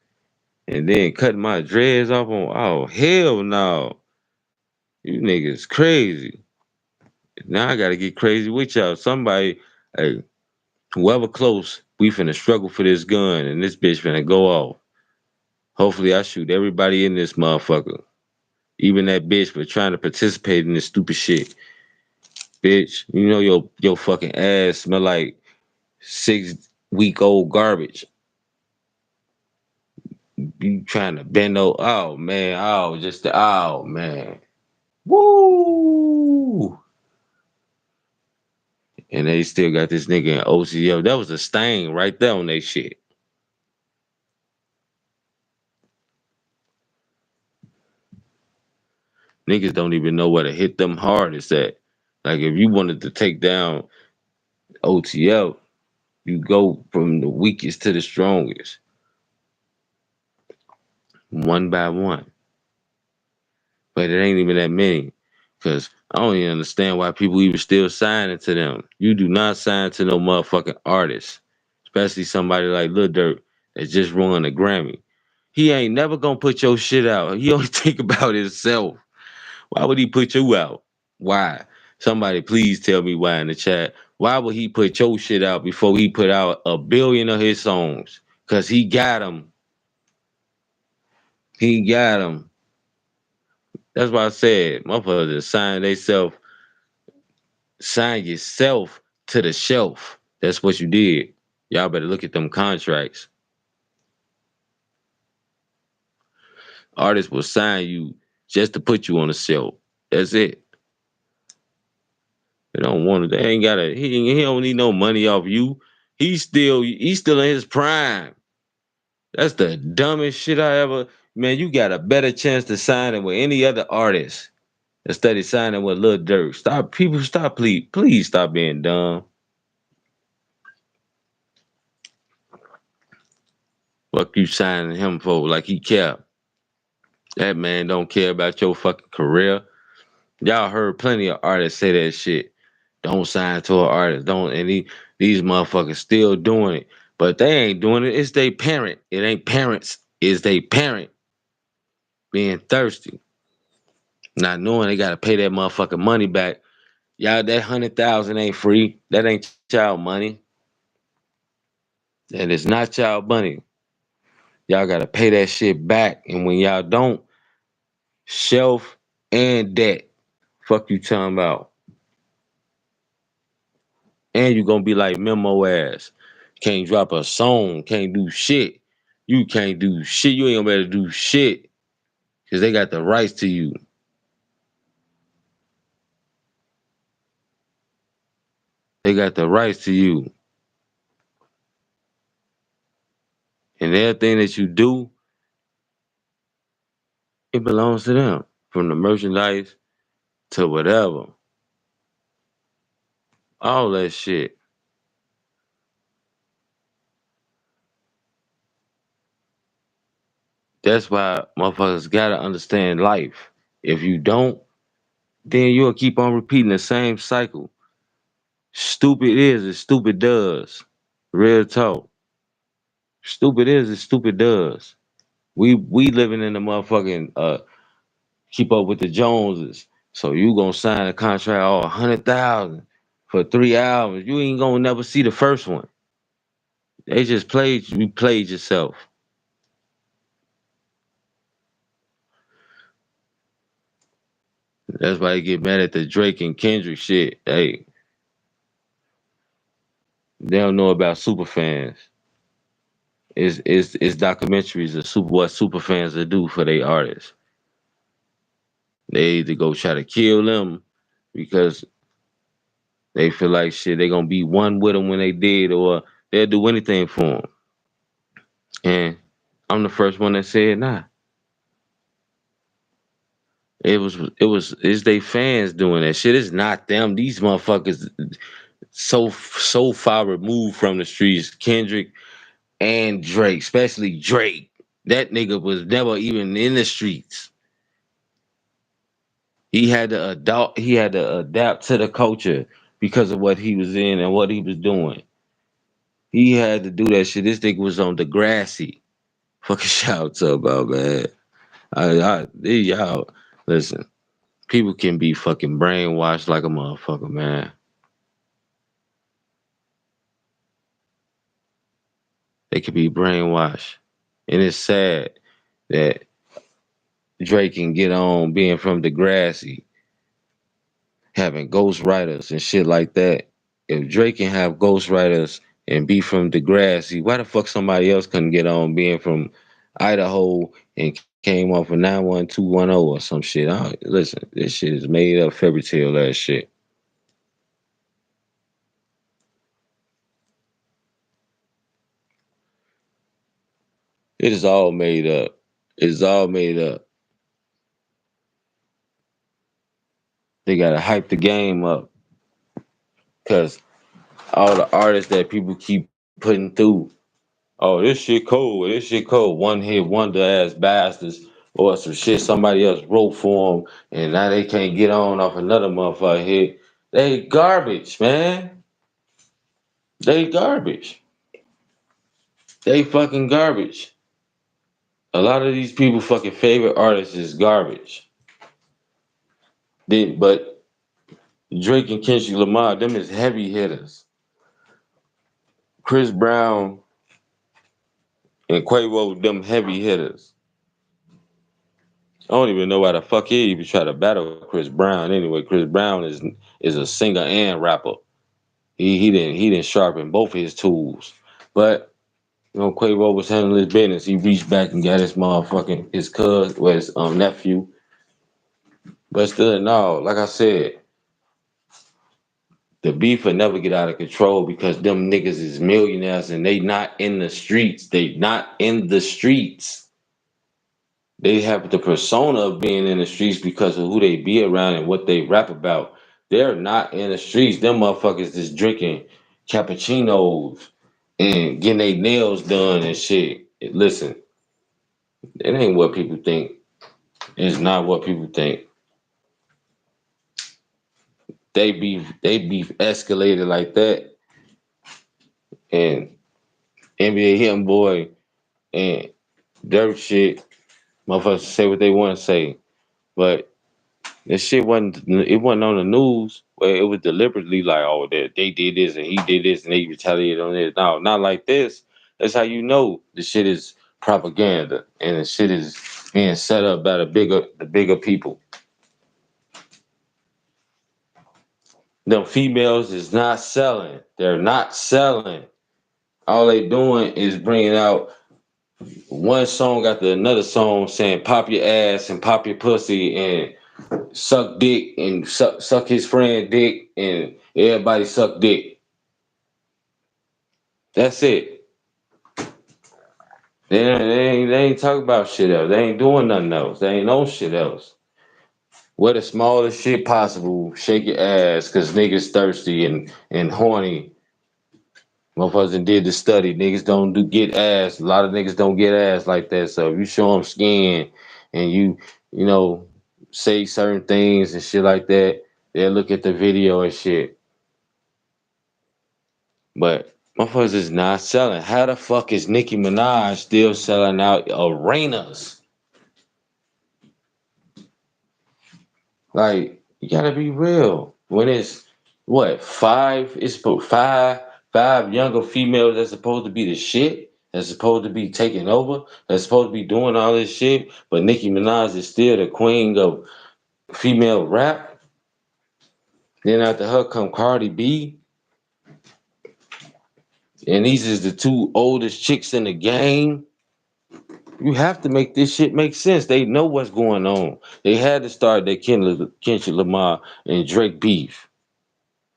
and then cutting my dreads off on, oh hell no. You niggas crazy. Now I gotta get crazy with y'all. Somebody, hey, whoever close, we finna struggle for this gun and this bitch finna go off. Hopefully I shoot everybody in this motherfucker. Even that bitch for trying to participate in this stupid shit. Bitch, you know your fucking ass smell like 6 week old garbage. You trying to bend over. Oh man, oh man. Woo! And they still got this nigga in OCO. That was a stain right there on they shit. Niggas don't even know where to hit them hardest at. Like if you wanted to take down OTL, you go from the weakest to the strongest, one by one. But it ain't even that many. Cause I don't even understand why people even still signing to them. You do not sign to no motherfucking artist. Especially somebody like Lil Durk that just won a Grammy. He ain't never gonna put your shit out. He only think about himself. Why would he put you out? Why? Somebody please tell me why in the chat. Why would he put your shit out before he put out a billion of his songs? Cause he got them. He got them. That's why I said, motherfuckers sign theyself, sign yourself to the shelf. That's what you did. Y'all better look at them contracts. Artists will sign you just to put you on the shelf. That's it. They don't want it. They ain't gotta. He don't need no money off you. He's still in his prime. That's the dumbest shit I ever. Man, you got a better chance to sign it with any other artist instead of signing with Lil Durk. Stop, people. Stop, please stop being dumb. Fuck you signing him for like he care. That man don't care about your fucking career. Y'all heard plenty of artists say that shit. Don't sign to an artist. Don't and these motherfuckers still doing it. But they ain't doing it. It's they parent. It ain't parents. It's they parent being thirsty. Not knowing they gotta pay that motherfucking money back. Y'all, that 100,000 ain't free. That ain't child money. And it's not child money. Y'all gotta pay that shit back. And when y'all don't, shelf and debt. Fuck you talking about. And you gonna be like Memo ass. Can't drop a song, can't do shit. You can't do shit. You ain't gonna be able to do shit. Cause they got the rights to you. They got the rights to you. And everything that you do, it belongs to them. From the merchandise to whatever. All that shit. That's why motherfuckers gotta understand life. If you don't, then you'll keep on repeating the same cycle. Stupid is as stupid does. Real talk. Stupid is as stupid does. We living in the motherfucking keep up with the Joneses. So you gonna sign a contract all 100,000 for 3 hours. You ain't gonna never see the first one. They just played you played yourself. That's why they get mad at the Drake and Kendrick shit. Hey, they don't know about super fans. It's documentaries of what super fans will do for their artists. They either go try to kill them because they feel like shit they gonna be one with them when they did, or they'll do anything for them. And I'm the first one that said nah. It's they fans doing that shit. It's not them. These motherfuckers so far removed from the streets. Kendrick and Drake, especially Drake. That nigga was never even in the streets. He had to adapt to the culture because of what he was in and what he was doing. He had to do that shit. This nigga was on Degrassi. Fucking shout out about, man. Y'all listen. People can be fucking brainwashed like a motherfucker, man. They can be brainwashed, and it's sad that Drake can get on being from Degrassi, having ghostwriters and shit like that. If Drake can have ghostwriters and be from Degrassi, why the fuck somebody else couldn't get on being from Idaho and came off of 91210 or some shit? Listen, this shit is made up fairy tale ass shit. It is all made up. It's all made up. They gotta hype the game up because all the artists that people keep putting through. Oh, this shit cold. This shit cold. One hit wonder ass bastards or some shit somebody else wrote for them, and now they can't get on off another motherfucker hit. They garbage, man. They garbage. They fucking garbage. A lot of these people fucking favorite artists is garbage. But Drake and Kendrick Lamar, them is heavy hitters. Chris Brown and Quavo, them heavy hitters. I don't even know why the fuck he even try to battle Chris Brown. Anyway, Chris Brown is a singer and rapper. He didn't sharpen both his tools. But Quavo was handling his business. He reached back and got his motherfucking his cousin or his nephew. But still, no, like I said, The beef will never get out of control because them niggas is millionaires and they not in the streets. They not in the streets. They have the persona of being in the streets because of who they be around and what they rap about. They're not in the streets. Them motherfuckers is drinking cappuccinos and getting their nails done and shit. Listen, it ain't what people think. It's not what people think. They beef escalated like that, and NBA Hitting Boy and Dirt shit, motherfuckers say what they want to say, but this shit wasn't on the news where it was deliberately like, oh, they did this and he did this and they retaliated on this. No, not like this. That's how you know the shit is propaganda and the shit is being set up by the bigger people. Them females is not selling. They're not selling. All they doing is bringing out one song after another song saying pop your ass and pop your pussy and suck dick and suck his friend dick and everybody suck dick. That's it. They ain't talking about shit else. They ain't doing nothing else. They ain't on shit else. Wear the smallest shit possible. Shake your ass because niggas thirsty and horny. Motherfuckers done did the study. Niggas don't get ass. A lot of niggas don't get ass like that. So if you show them skin and you know, say certain things and shit like that, they'll look at the video and shit. But motherfuckers is not selling. How the fuck is Nicki Minaj still selling out arenas? Like, you gotta be real. When it's what, five? It's about five younger females that's supposed to be the shit, that's supposed to be taking over, that's supposed to be doing all this shit, but Nicki Minaj is still the queen of female rap. Then after her come Cardi B, and these is the two oldest chicks in the game. You have to make this shit make sense. They know what's going on. They had to start that Kendrick Lamar and Drake beef.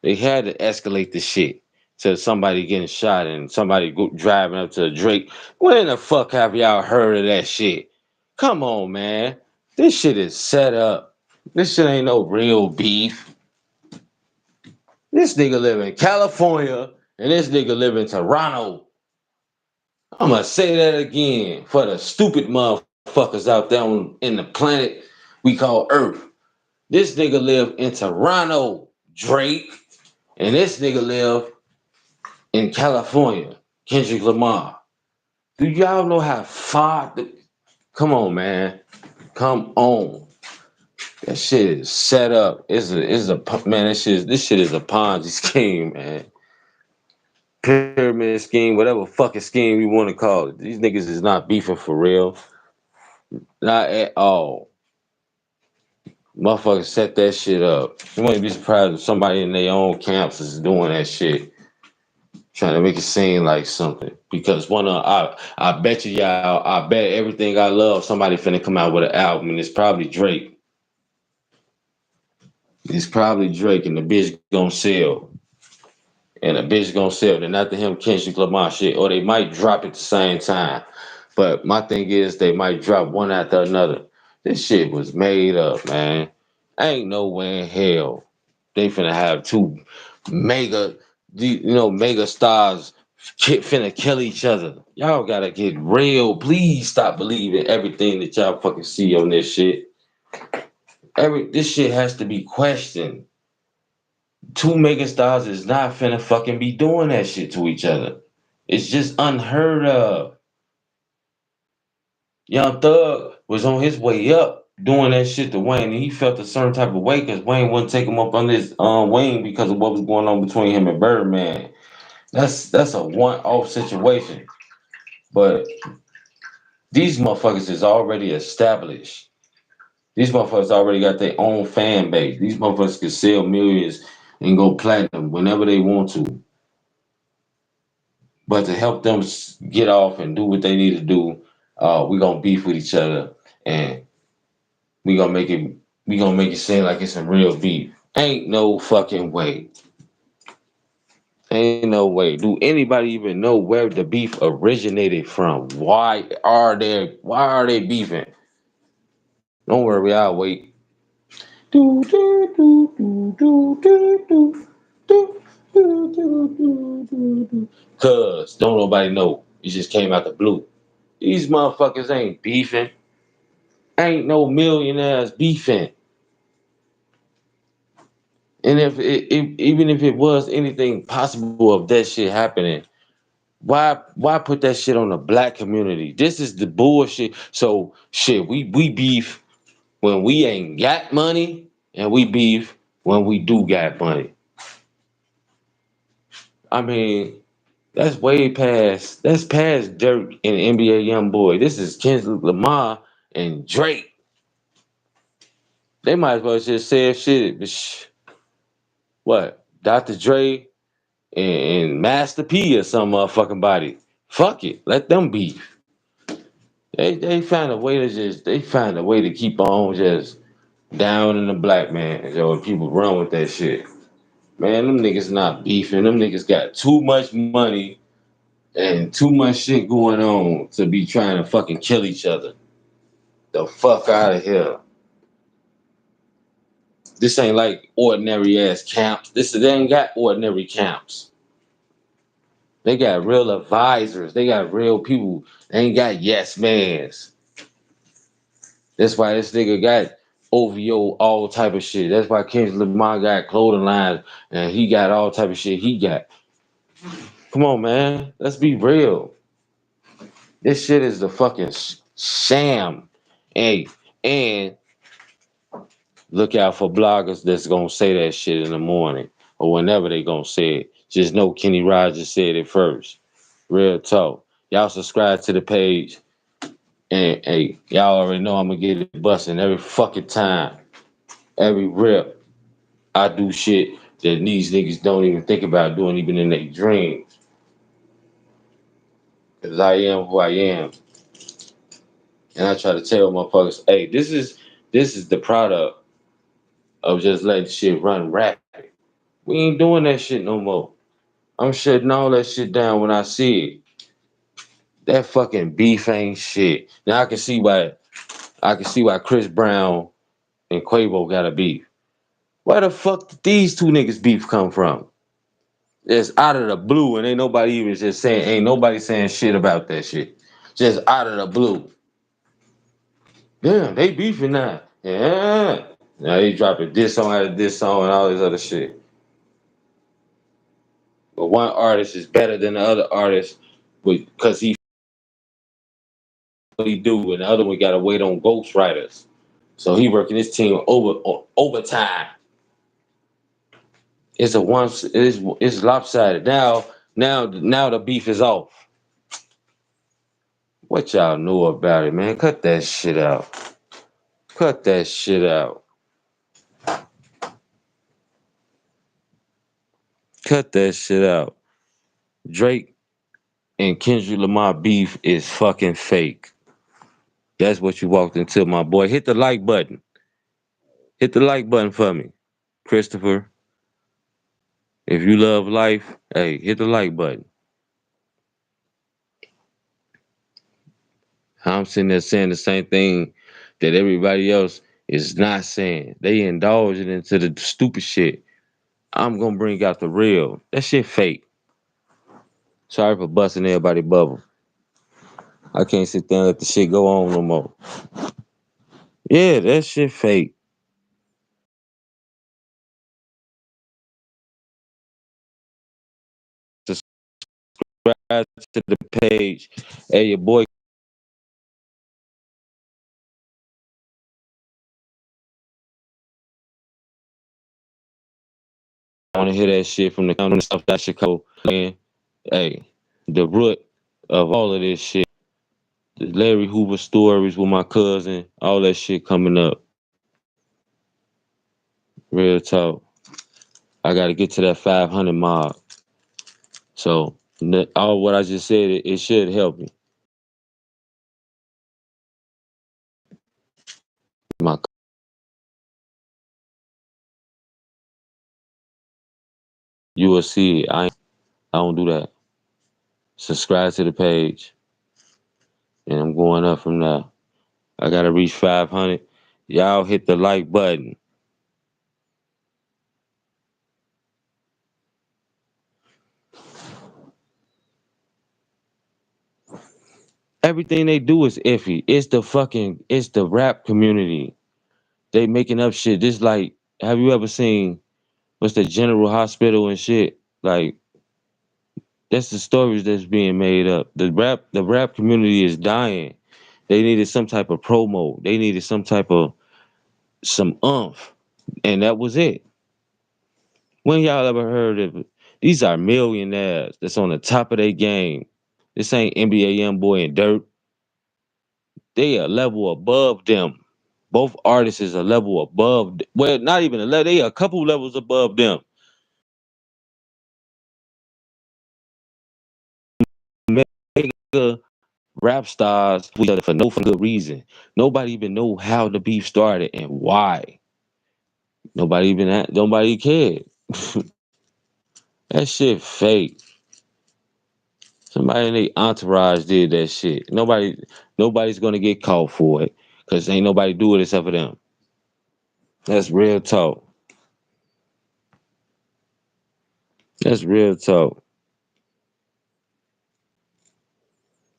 They had to escalate the shit to somebody getting shot and somebody driving up to Drake. When the fuck have y'all heard of that shit? Come on, man. This shit is set up. This shit ain't no real beef. This nigga live in California and this nigga live in Toronto. I'm gonna say that again for the stupid motherfuckers out there in the planet we call Earth. This nigga live in Toronto, Drake, and this nigga live in California, Kendrick Lamar. Do y'all know how far? Come on, man. Come on. That shit is set up. It's a man. This shit is a Ponzi scheme, man. Pyramid scheme, whatever fucking scheme you want to call it. These niggas is not beefing for real. Not at all. Motherfuckers set that shit up. You wouldn't be surprised if somebody in their own camps is doing that shit. Trying to make it seem like something. Because I bet y'all, I bet everything I love, somebody finna come out with an album and it's probably Drake. It's probably Drake and the bitch gonna sell. And the bitch gonna sell. Then after him, Kendrick Lamar shit. Or they might drop at the same time. But my thing is they might drop one after another. This shit was made up, man. Ain't no way in hell they finna have two mega, mega stars finna kill each other. Y'all gotta get real. Please stop believing everything that y'all fucking see on this shit. This shit has to be questioned. Two mega stars is not finna fucking be doing that shit to each other. It's just unheard of. Young Thug was on his way up doing that shit to Wayne, and he felt a certain type of way because Wayne wouldn't take him up on his wing because of what was going on between him and Birdman. That's a one-off situation. But these motherfuckers is already established. These motherfuckers already got their own fan base. These motherfuckers can sell millions and go platinum whenever they want to. But to help them get off and do what they need to do, we're gonna beef with each other and we gonna make it seem like it's some real beef. Ain't no fucking way. Ain't no way. Do anybody even know where the beef originated from? Why are they beefing? Don't worry, I'll wait. Do, do, do, do, do, do, do, do, do, do, do, do, do. Cause don't nobody know. It just came out the blue. These motherfuckers ain't beefing. Ain't no millionaires beefing. And even if it was anything possible of that shit happening, why put that shit on the black community? This is the bullshit. So shit, we beef when we ain't got money, and we beef when we do got money. I mean, that's past Dirk and NBA YoungBoy. This is Kendrick Lamar and Drake. They might as well just say shit. What? Dr. Dre and Master P or some motherfucking body. Fuck it. Let them beef. They find a way to keep on just down in the black man. Yo, people run with that shit. Man, them niggas not beefing. Them niggas got too much money and too much shit going on to be trying to fucking kill each other. The fuck out of here. This ain't like ordinary ass camps. They ain't got ordinary camps. They got real advisors. They got real people. They ain't got yes mans. That's why this nigga got OVO, all type of shit. That's why Kendrick Lamar got clothing lines and he got all type of shit he got. Come on, man. Let's be real. This shit is the fucking sham. Hey, and look out for bloggers that's gonna say that shit in the morning or whenever they gonna say it. Just know Kenny Rogers said it first. Real talk. Y'all subscribe to the page. And hey, y'all already know I'm gonna get it busting every fucking time. Every rip. I do shit that these niggas don't even think about doing even in their dreams. Cause I am who I am. And I try to tell motherfuckers, hey, this is the product of just letting shit run rapid. We ain't doing that shit no more. I'm shutting all that shit down when I see it. That fucking beef ain't shit. Now I can see why Chris Brown and Quavo got a beef. Where the fuck did these two niggas beef come from? It's out of the blue, and ain't nobody saying shit about that shit. Just out of the blue. Damn, they beefing now. Yeah. Now they dropping this song out of this song and all this other shit. But one artist is better than the other artist because he what he do, and the other one gotta wait on ghostwriters. So he working his team overtime. It's lopsided. Now the beef is off. What y'all know about it, man? Cut that shit out. Cut that shit out. Cut that shit out. Drake and Kendrick Lamar beef is fucking fake. That's what you walked into, my boy. Hit the like button. Hit the like button for me, Christopher. If you love life, hey, hit the like button. I'm sitting there saying the same thing that everybody else is not saying. They indulging into the stupid shit. I'm gonna bring out the real. That shit fake. Sorry for busting everybody bubble. I can't sit there and let the shit go on no more. Yeah, that shit fake. Subscribe to the page. Hey, your boy want to hear that shit from the county stuff that Chicago. Man, hey, the root of all of this shit, the Larry Hoover stories with my cousin, all that shit coming up. Real talk. I got to get to that 500 mark. So all what I just said, it should help me. My you will see it. I don't do that. Subscribe to the page, and I'm going up from there. I gotta reach 500. Y'all hit the like button. Everything they do is iffy. It's the rap community. They making up shit. Just like, have you ever seen what's the General Hospital and shit? Like, that's the stories that's being made up. The rap community is dying. They needed some type of promo. They needed some umph, and that was it. When y'all ever heard of it? These are millionaires that's on the top of their game. This ain't NBA young boy and Dirt. They a level above them. Both artists is a level above. Well, not even a level. They a couple levels above them. Mega rap stars with each other for no good reason. Nobody even know how the beef started and why. Nobody cared. That shit fake. Somebody in their entourage did that shit. Nobody's gonna get caught for it because ain't nobody do it except for them. That's real talk. That's real talk.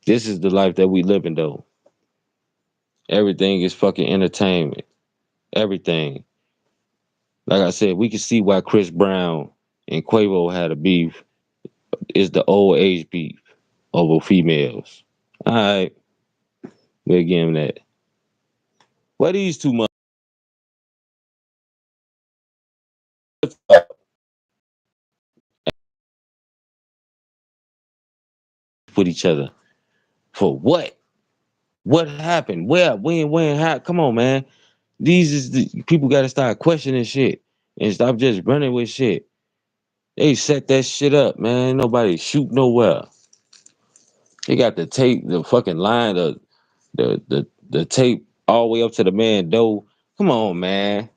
This is the life that we live in though. Everything is fucking entertainment. Everything. Like I said, we can see why Chris Brown and Quavo had a beef. It's the old age beef over females. All right, we'll give him that. What these two motherfuckers with each other for what? What happened? Where? When? How? Come on, man. These is the people got to start questioning shit and stop just running with shit. They set that shit up, man. Nobody shoot nowhere. They got the tape, the fucking line, the tape all the way up to the man door. Come on, man.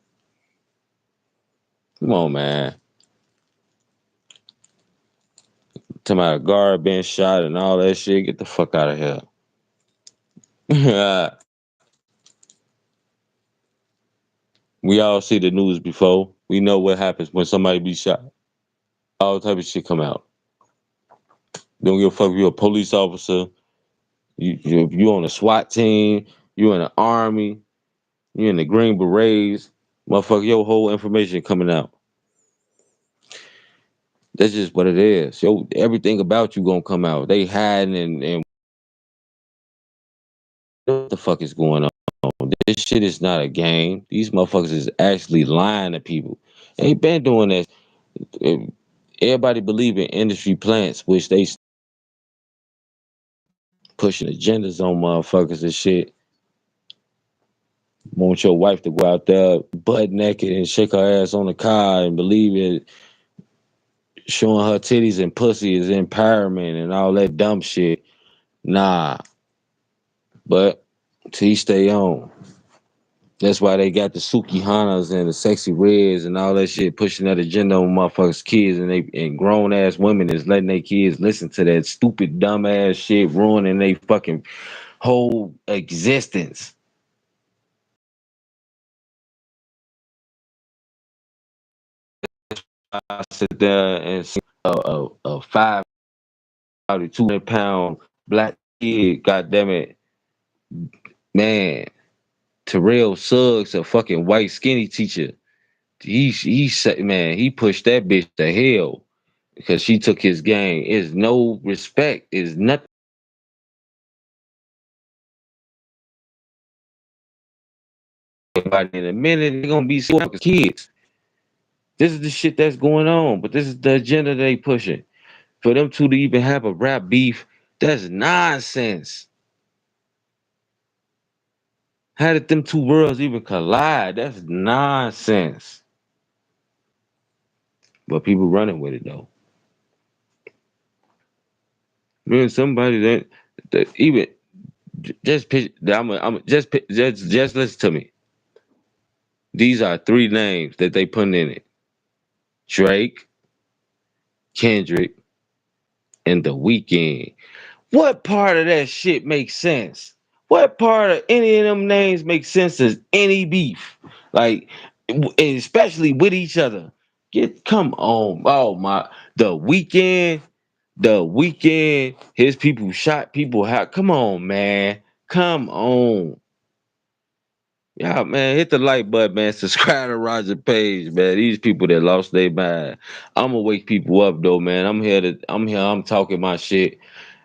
Come on, man. To my guard being shot and all that shit. Get the fuck out of here. We all see the news before. We know what happens when somebody be shot. All type of shit come out. Don't give a fuck if you're a police officer. You on a SWAT team. You in the army. You in the Green Berets. Motherfucker, your whole information coming out. That's just what it is. Yo, everything about you gonna come out. They hiding and what the fuck is going on? This shit is not a game. These motherfuckers is actually lying to people. They been doing this. Everybody believe in industry plants, which they pushing agendas on motherfuckers and shit. Want your wife to go out there butt naked and shake her ass on the car and believe it, showing her titties and pussy is empowerment and all that dumb shit. Nah, but T stay on. That's why they got the Suki Hanas and the sexy reds and all that shit pushing that agenda on motherfuckers' kids and grown ass women is letting their kids listen to that stupid dumb ass shit, ruining their fucking whole existence. I sit there and see a 200 pound black kid, goddamn it, man. Terrell Suggs, a fucking white skinny teacher. He said, man, he pushed that bitch to hell because she took his game. Is no respect. Is nothing. In a minute, they're gonna be kids. This is the shit that's going on, but this is the agenda they pushing. For them two to even have a rap beef, that's nonsense. How did them two worlds even collide? That's nonsense. But people running with it though. Man, somebody that even just pitch. I'm just listen to me. These are three names that they put in it: Drake, Kendrick, and the weekend. What part of that shit makes sense? What part of any of them names make sense as any beef? Like, especially with each other. Come on. Oh my, the weekend, his people shot people. How? Come on, man. Come on. Yeah, man, hit the like button, man. Subscribe to Roger Page, man. These people that lost their mind. I'ma wake people up though, man. I'm talking my shit.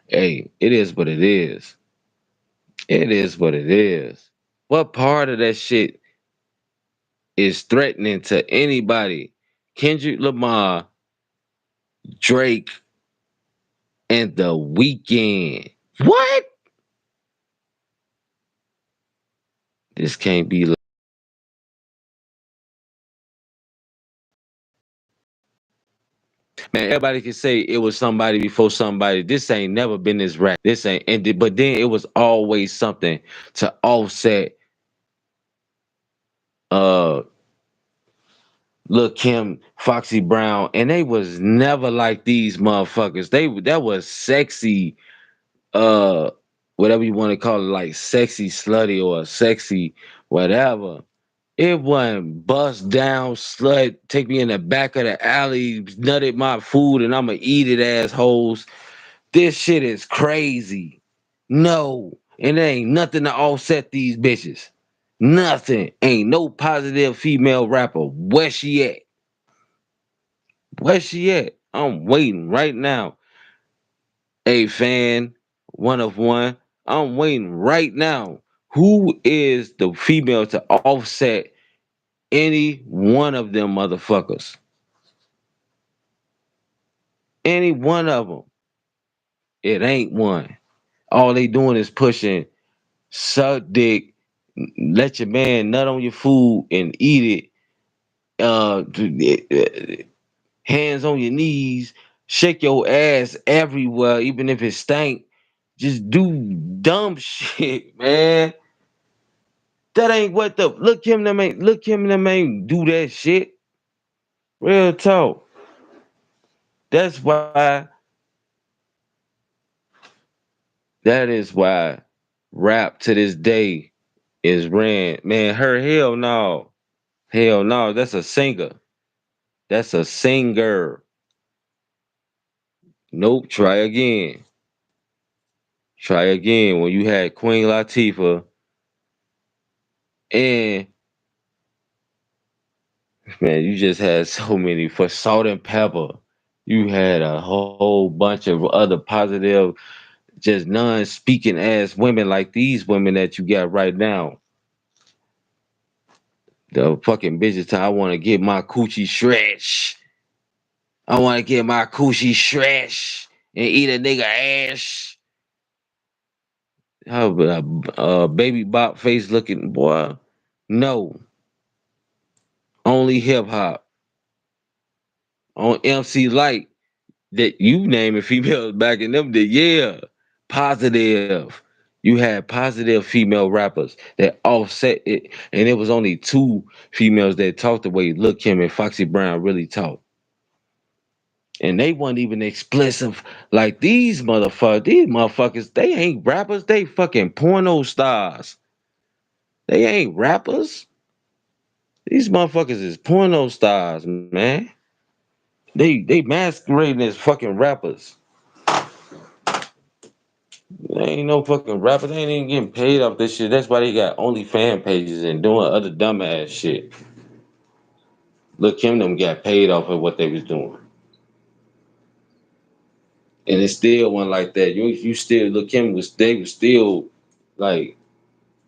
Hey, it is what it is. It is what it is. What part of that shit is threatening to anybody? Kendrick Lamar, Drake, and the weekend. What? This can't be. Man, everybody can say it was somebody before somebody. This ain't never been this rap. This ain't ended. But then it was always something to offset uh Lil Kim, Foxy Brown, and they was never like these motherfuckers. That was sexy, uh whatever you want to call it, like sexy slutty or sexy whatever. It wasn't bust down slut, take me in the back of the alley, nutted my food and I'ma eat it, assholes. This shit is crazy. No. And there ain't nothing to offset these bitches. Nothing. Ain't no positive female rapper. Where she at? Where she at? I'm waiting right now. A fan, one of one. I'm waiting right now. Who is the female to offset any one of them motherfuckers? Any one of them. It ain't one. All they doing is pushing suck dick, let your man nut on your food and eat it. Hands on your knees, shake your ass everywhere, even if it stank. Just do dumb shit, man. That ain't what the look him them ain't do that shit. Real talk. That's why that is why rap to this day is ran. Man, her hell no. Hell no. That's a singer. That's a singer. Nope. Try again. Try again. When you had Queen Latifah and man, you just had so many for Salt and Pepper. You had a whole bunch of other positive, just non-speaking ass women like these women that you got right now. The fucking bitches I want to get my coochie stretch. I want to get my coochie stretch and eat a nigga ass. How baby bop face looking boy? No, only hip hop on MC Light that you naming females back in them days. Yeah, positive. You had positive female rappers that offset it, and it was only two females that talked the way Lil Kim and Foxy Brown really talk. And they weren't even explicit like these motherfuckers. These motherfuckers, they ain't rappers. They fucking porno stars. They ain't rappers. These motherfuckers is porno stars, man. They masquerading as fucking rappers. They ain't no fucking rappers. They ain't even getting paid off this shit. That's why they got only fan pages and doing other dumbass shit. Look, Kim them got paid off of what they was doing. And it still wasn't like that. You still look Kim was they was still like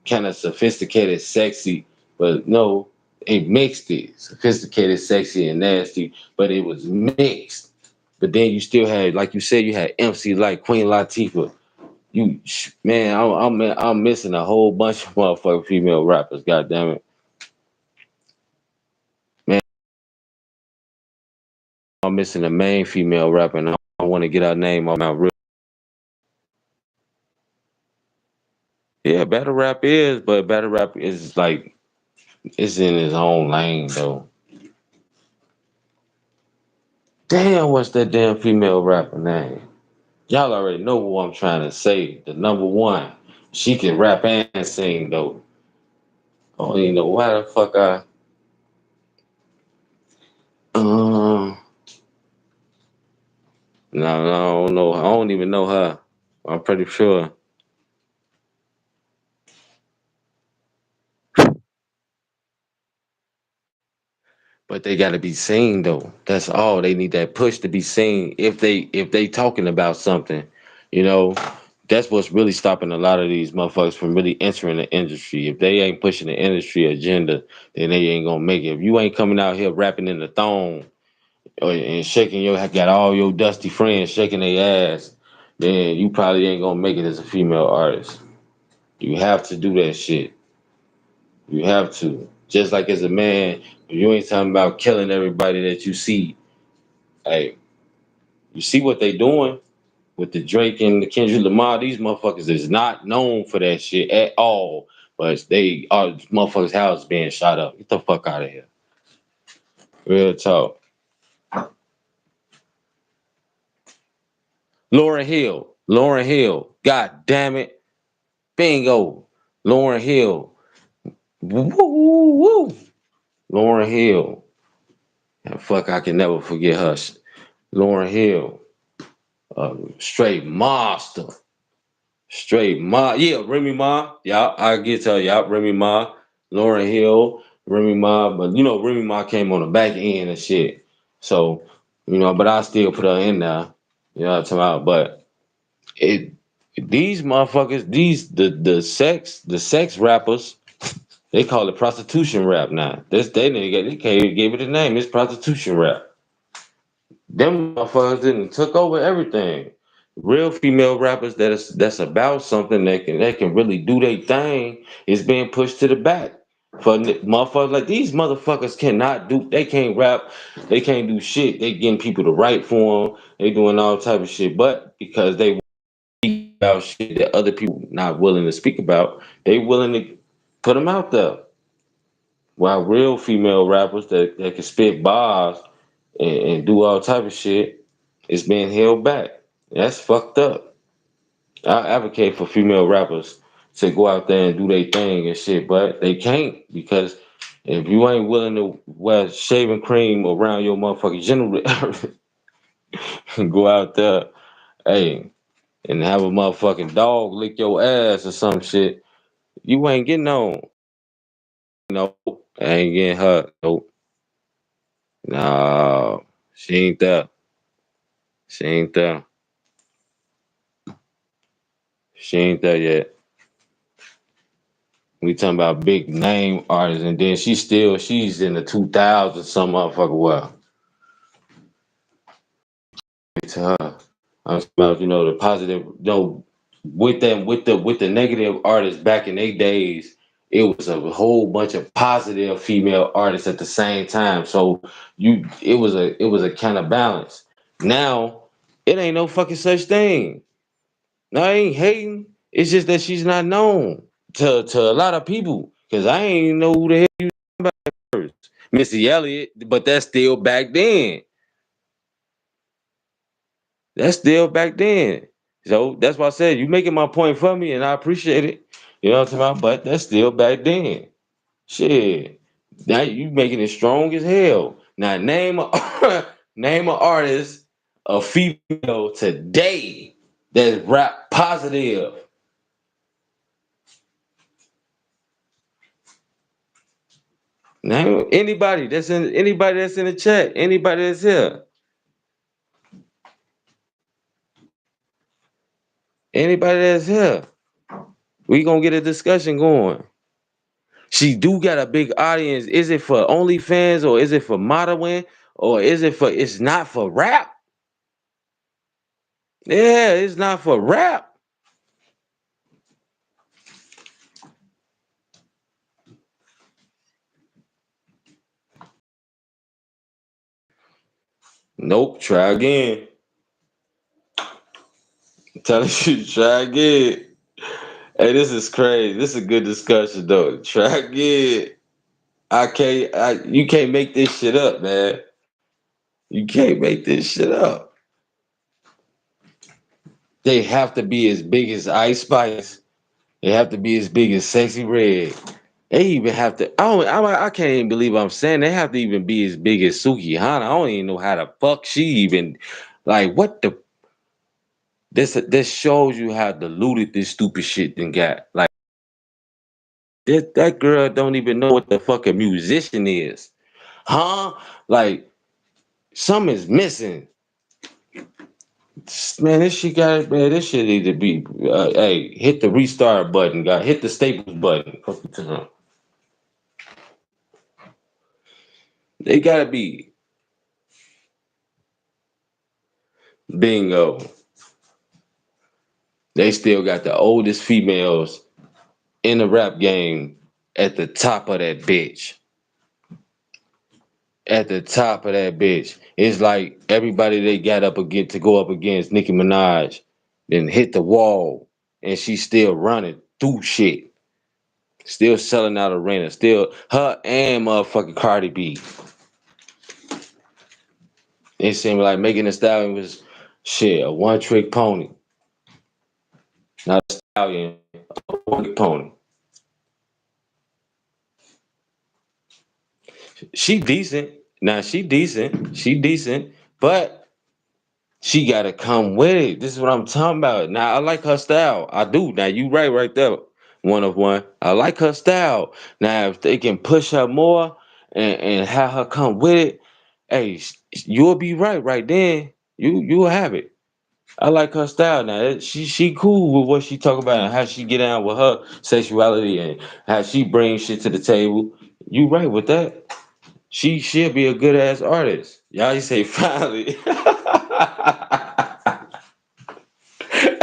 kind of sophisticated, sexy, but no, they mixed it. Sophisticated, sexy, and nasty, but it was mixed. But then you still had, like you said, you had MC like Queen Latifah. Man, I'm missing a whole bunch of motherfucking female rappers. God damn it, man, I'm missing the main female rapper, and I want to get her name on my real. Yeah, battle rap is, but battle rap is like it's in its own lane though. Damn, what's that damn female rapper name? Y'all already know who I'm trying to say. The number one. She can rap and sing though. I don't even know why the fuck um no, I don't know. I don't even know her. I'm pretty sure. But they gotta be seen though. That's all. They need that push to be seen if they talking about something, you know. That's what's really stopping a lot of these motherfuckers from really entering the industry. If they ain't pushing the industry agenda, then they ain't gonna make it. If you ain't coming out here rapping in the thong and shaking got all your dusty friends shaking their ass, then you probably ain't gonna make it as a female artist. You have to do that shit. You have to. Just like as a man, if you ain't talking about killing everybody that you see. Hey, you see what they doing with the Drake and the Kendrick Lamar? These motherfuckers is not known for that shit at all. But they are motherfuckers' house being shot up. Get the fuck out of here. Real talk. Lauren Hill. Lauren Hill. God damn it. Bingo. Lauren Hill. Woo, woo, woo. Lauren Hill. Fuck, I can never forget her. Lauren Hill. Straight monster. Straight Ma. Yeah, Remy Ma. Yeah, I get to y'all. Remy Ma. Lauren Hill. Remy Ma. But you know, Remy Ma came on the back end and shit. So, but I still put her in there. You know what I'm talking about? But it these motherfuckers, the sex rappers, they call it prostitution rap now. They gave it a name. It's prostitution rap. Them motherfuckers didn't took over everything. Real female rappers that's about something that can really do their thing is being pushed to the back. For motherfuckers like these motherfuckers cannot do. They can't rap. They can't do shit. They getting people to write for them. They doing all type of shit. But because they speak about shit that other people not willing to speak about, they willing to put them out there. While real female rappers that can spit bars and do all type of shit is being held back. That's fucked up. I advocate for female rappers to go out there and do their thing and shit, but they can't because if you ain't willing to wear shaving cream around your motherfucking general and go out there, hey, and have a motherfucking dog lick your ass or some shit, you ain't getting on. No, I ain't getting hurt. Nope. No, she ain't there. She ain't there. She ain't there yet. We talking about big name artists, and then she's in the 2000s, some motherfucker. Well, to her, I'm talking about the positive. With the negative artists back in their days, it was a whole bunch of positive female artists at the same time. So it was a kind of balance. Now it ain't no fucking such thing. No, I ain't hating. It's just that she's not known to a lot of people. Cause I ain't even know who the hell you about first. Missy Elliott, but that's still back then. That's still back then. So that's why I said you making my point for me, and I appreciate it. You know what I'm talking about? But that's still back then. Shit. Now you making it strong as hell. Now name an artist, a female today that's rap positive. Now, anybody that's in the chat, anybody that's here, anybody that's here, we gonna get a discussion going. She do got a big audience. Is it for OnlyFans or is it for modeling or is it for? It's not for rap. Yeah, it's not for rap. Nope. Try again. Tell you try again. Hey, this is crazy. This is a good discussion though. Try again. I can't. You can't make this shit up, man. You can't make this shit up. They have to be as big as Ice Spice. They have to be as big as Sexy Red. They even have to. I can't even believe I'm saying they have to even be as big as Suki Hana. I don't even know how the fuck she even. Like what the. This shows you how diluted this stupid shit then got. Like that girl don't even know what the fuck a musician is, huh? Like something's missing. Man, this shit got man. This shit need to be. Hey, hit the restart button, guy. Hit the Staples button. Fuck you to They gotta be bingo. They still got the oldest females in the rap game at the top of that bitch. At the top of that bitch. It's like everybody they got up against to go up against Nicki Minaj, then hit the wall, and she's still running through shit. Still selling out arenas. Still her and motherfucking Cardi B. It seemed like Megan Thee Stallion was shit, a one trick pony. Not a stallion, a one trick pony. She decent. Now she decent. She decent. But she gotta come with it. This is what I'm talking about. Now I like her style. I do. Now you right there. One of one. I like her style. Now if they can push her more and have her come with it, hey, you'll be right then. You'll have it. I like her style now. She cool with what she talk about and how she get down with her sexuality and how she brings shit to the table. You right with that. She'll be a good ass artist. Y'all you say finally.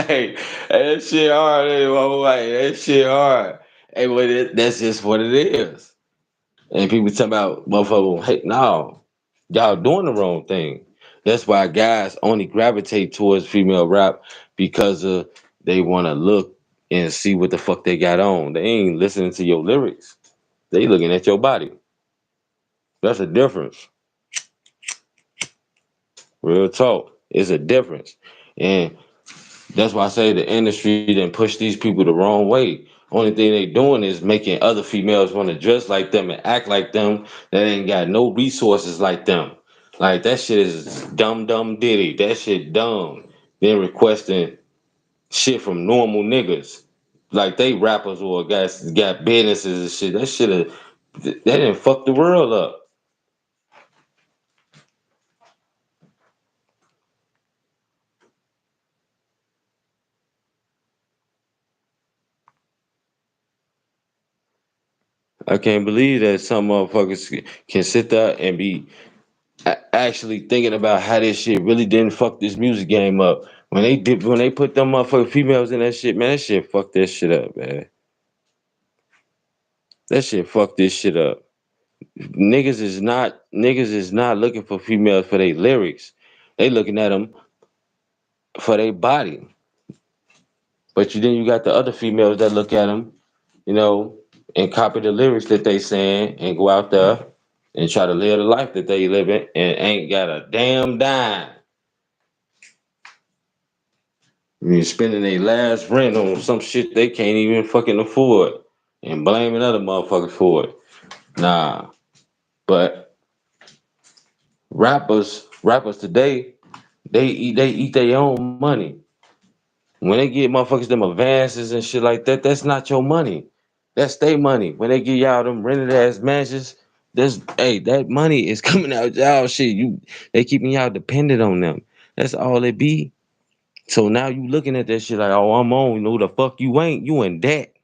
Hey, that shit hard. Hey, that shit hard. Hey, but that's just what it is. And people talk about motherfucker. Hey, no, y'all doing the wrong thing. That's why guys only gravitate towards female rap because they want to look and see what the fuck they got on. They ain't listening to your lyrics. They looking at your body. That's a difference. Real talk. It's a difference. And that's why I say the industry didn't push these people the wrong way. Only thing they doing is making other females want to dress like them and act like them that ain't got no resources like them. Like that shit is dumb diddy. That shit dumb. Then requesting shit from normal niggas. Like they rappers or guys got businesses and shit. That shit that didn't fuck the world up. I can't believe that some motherfuckers can sit there and be actually thinking about how this shit really didn't fuck this music game up. When they put them motherfucking females in that shit, man, that shit fucked this shit up, man. That shit fucked this shit up. Niggas is not looking for females for their lyrics. They looking at them for their body. But you got the other females that look at them, you know, and copy the lyrics that they saying and go out there and try to live the life that they living and ain't got a damn dime. I mean, spending their last rent on some shit they can't even fucking afford and blaming other motherfuckers for it. Nah, but rappers today, they eat their own money. When they give motherfuckers them advances and shit like that, that's not your money. That's their money. When they give y'all them rented ass mansions, that money is coming out y'all shit. They keeping y'all dependent on them. That's all it be. So now you looking at that shit like, oh, I'm on. You know the fuck you ain't. You in debt.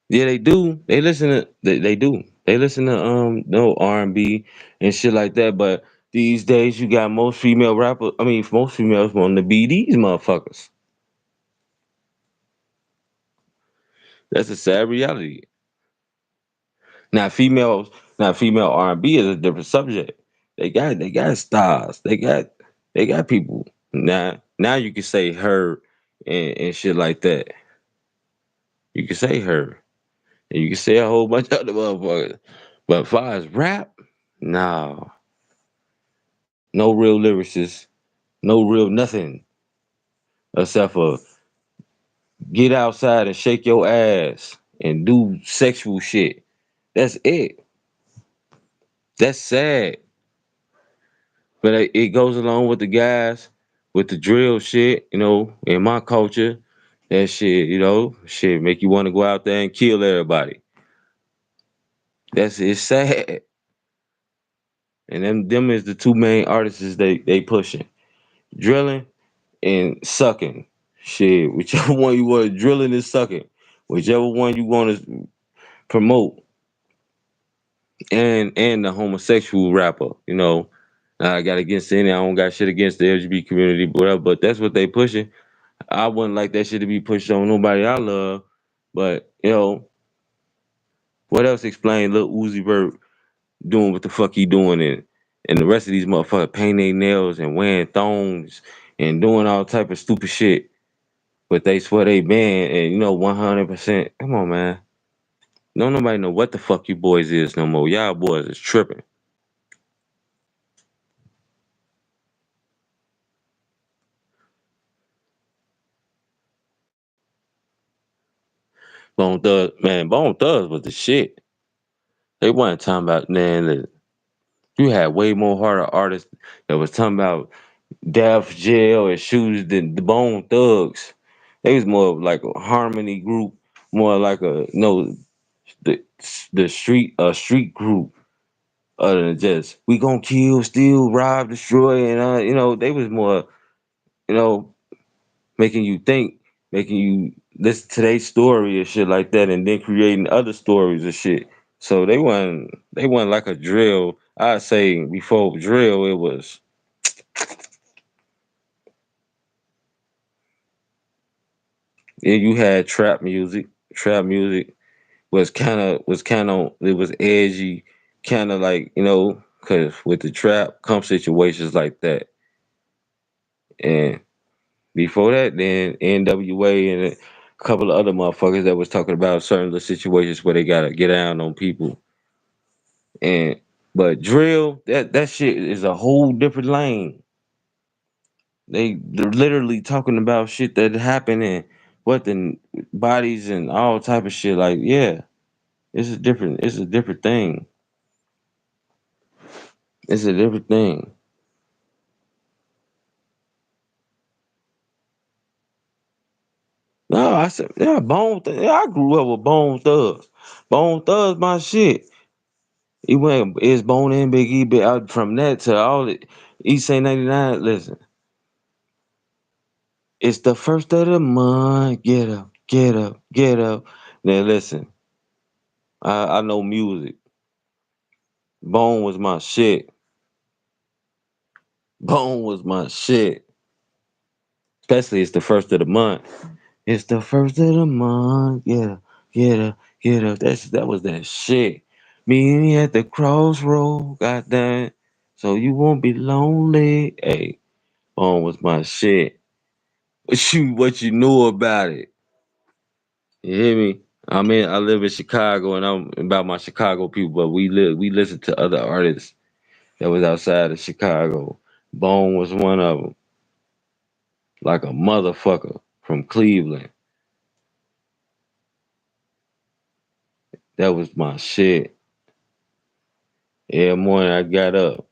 Yeah, they do. They do. They listen to no R&B and shit like that. But these days you got most female rappers. I mean, most females want to be these motherfuckers. That's a sad reality. Now female R&B is a different subject. They got stars. They got people. Now you can say her and shit like that. You can say her. And you can say a whole bunch of other motherfuckers. But as far as rap, no. No real lyricists, no real nothing except for get outside and shake your ass and do sexual shit. That's it. That's sad. But it goes along with the guys with the drill shit, in my culture. That shit, shit make you want to go out there and kill everybody. It's sad. And them is the two main artists they pushing. Drilling and sucking. Shit, whichever one you want, drilling and sucking. Whichever one you want to promote. And the homosexual rapper. I got against any, I don't got shit against the LGBT community, whatever, but that's what they pushing. I wouldn't like that shit to be pushed on nobody I love. But, what else explain Lil Uzi Vert doing what the fuck he doing and the rest of these motherfuckers painting their nails and wearing thongs and doing all type of stupid shit. But they swear they banned and 100%. Come on, man. Don't nobody know what the fuck you boys is no more. Y'all boys is tripping. Bone Thugs, man, Bone Thugs was the shit. They wasn't talking about, man, that you had way more harder artists that was talking about death, jail, and shooters than the Bone Thugs. They was more of like a harmony group, more like the the street group, other than just we gonna kill, steal, rob, destroy, and they was more, you know, making you think, making you listen to their story and shit like that, and then creating other stories and shit. So they weren't like a drill. I'd say before drill, it was yeah, you had trap music. Trap music was kind of it was edgy, kind of like because with the trap come situations like that, and before that, then NWA and a couple of other motherfuckers that was talking about certain little situations where they gotta get down on people. And but drill, that shit is a whole different lane. They're literally talking about shit that happened and what the bodies and all type of shit. Like, yeah, it's a different thing. It's a different thing. No, I said, yeah, yeah, I grew up with Bone Thugs. Bone Thugs, my shit. He went, it's Bone and Big E, but out from that to all it. East St. 99, listen, it's the first of the month. Get up, get up, get up. Now, listen, I know music. Bone was my shit. Bone was my shit. Especially it's the first of the month. It's the first of the month. Get up, get up, get up. That was that shit. Me and you at the crossroad, goddamn. So you won't be lonely. Hey, Bone was my shit. What you knew about it? You hear me? I live in Chicago, and I'm about my Chicago people, but we listen to other artists that was outside of Chicago. Bone was one of them, like a motherfucker from Cleveland. That was my shit. Every morning I got up.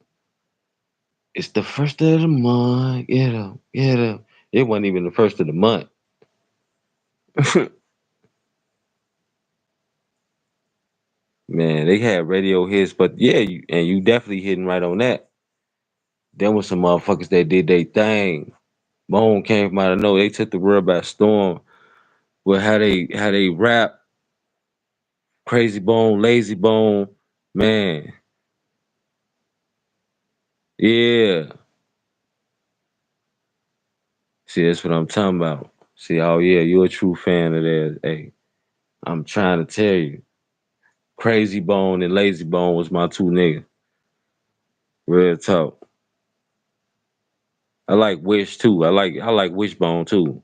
It's the first of the month. Get up, get up. It wasn't even the first of the month. Man, they had radio hits, but yeah, you definitely hitting right on that. There was some motherfuckers that did their thing. Bone came from out of nowhere. They took the world by storm with how they rap, Crazy Bone, Lazy Bone, man. Yeah. See, that's what I'm talking about. See, oh yeah, you're a true fan of theirs. Hey, I'm trying to tell you. Crazy Bone and Lazy Bone was my two niggas. Real talk. I like Wish too. I like Wishbone too.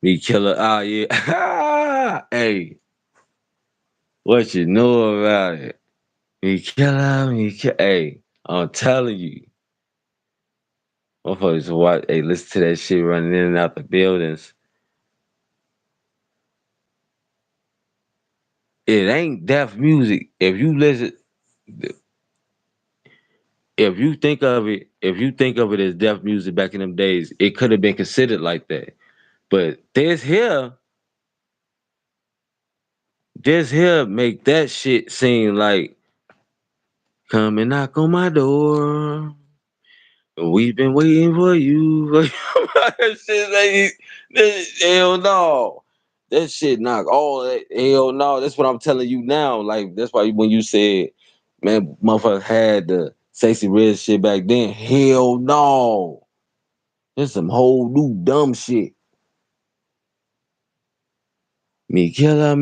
Me killer. Ah yeah. Hey, what you know about it? Me killer. Me kill. Hey. I'm telling you, motherfuckers watch. Hey, listen to that shit running in and out the buildings. It ain't deaf music. If you think of it as deaf music back in them days, it could have been considered like that. But this here make that shit seem like come and knock on my door. We've been waiting for you. That shit hell no. That shit knock all that hell no. That's what I'm telling you now. Like that's why when you said, man, motherfucker had the sexy red shit back then. Hell no. There's some whole new dumb shit. Me killer.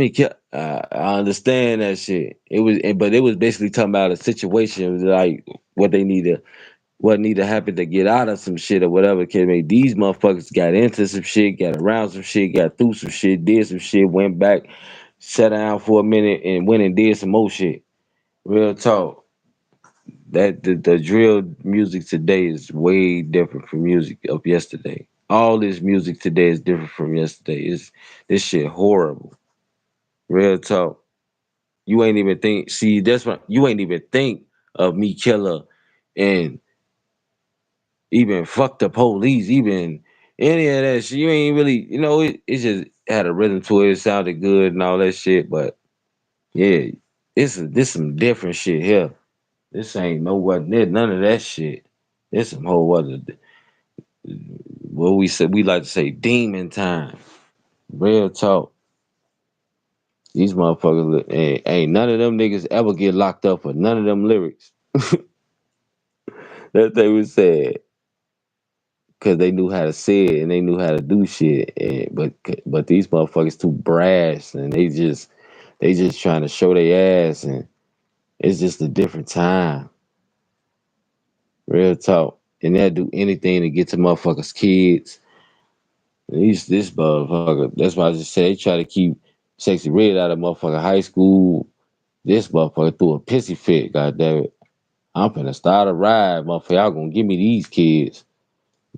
I understand that shit. But it was basically talking about a situation like what they need to what need to happen to get out of some shit or whatever can make these motherfuckers got into some shit, got around some shit, got through some shit, did some shit, went back, sat down for a minute and went and did some more shit. Real talk. That the drill music today is way different from music of yesterday. All this music today is different from yesterday. This shit horrible. Real talk. You ain't even think. See, that's what you ain't even think of me killer and even fuck the police, even any of that shit. You ain't really, it just had a rhythm to it. It sounded good and all that shit. But yeah, this some different shit here. This ain't none of that shit. This some whole other what we like to say demon time. Real talk. These motherfuckers ain't none of them niggas ever get locked up for none of them lyrics. That they was said because they knew how to say it and they knew how to do shit. But these motherfuckers too brash and they just trying to show their ass and it's just a different time. Real talk. And they'll do anything to get to motherfuckers' kids. This motherfucker. That's why I just say they try to keep Sexy Red out of motherfucking high school. This motherfucker threw a pissy fit, goddamn it. I'm finna start a ride, motherfucker. Y'all gonna give me these kids.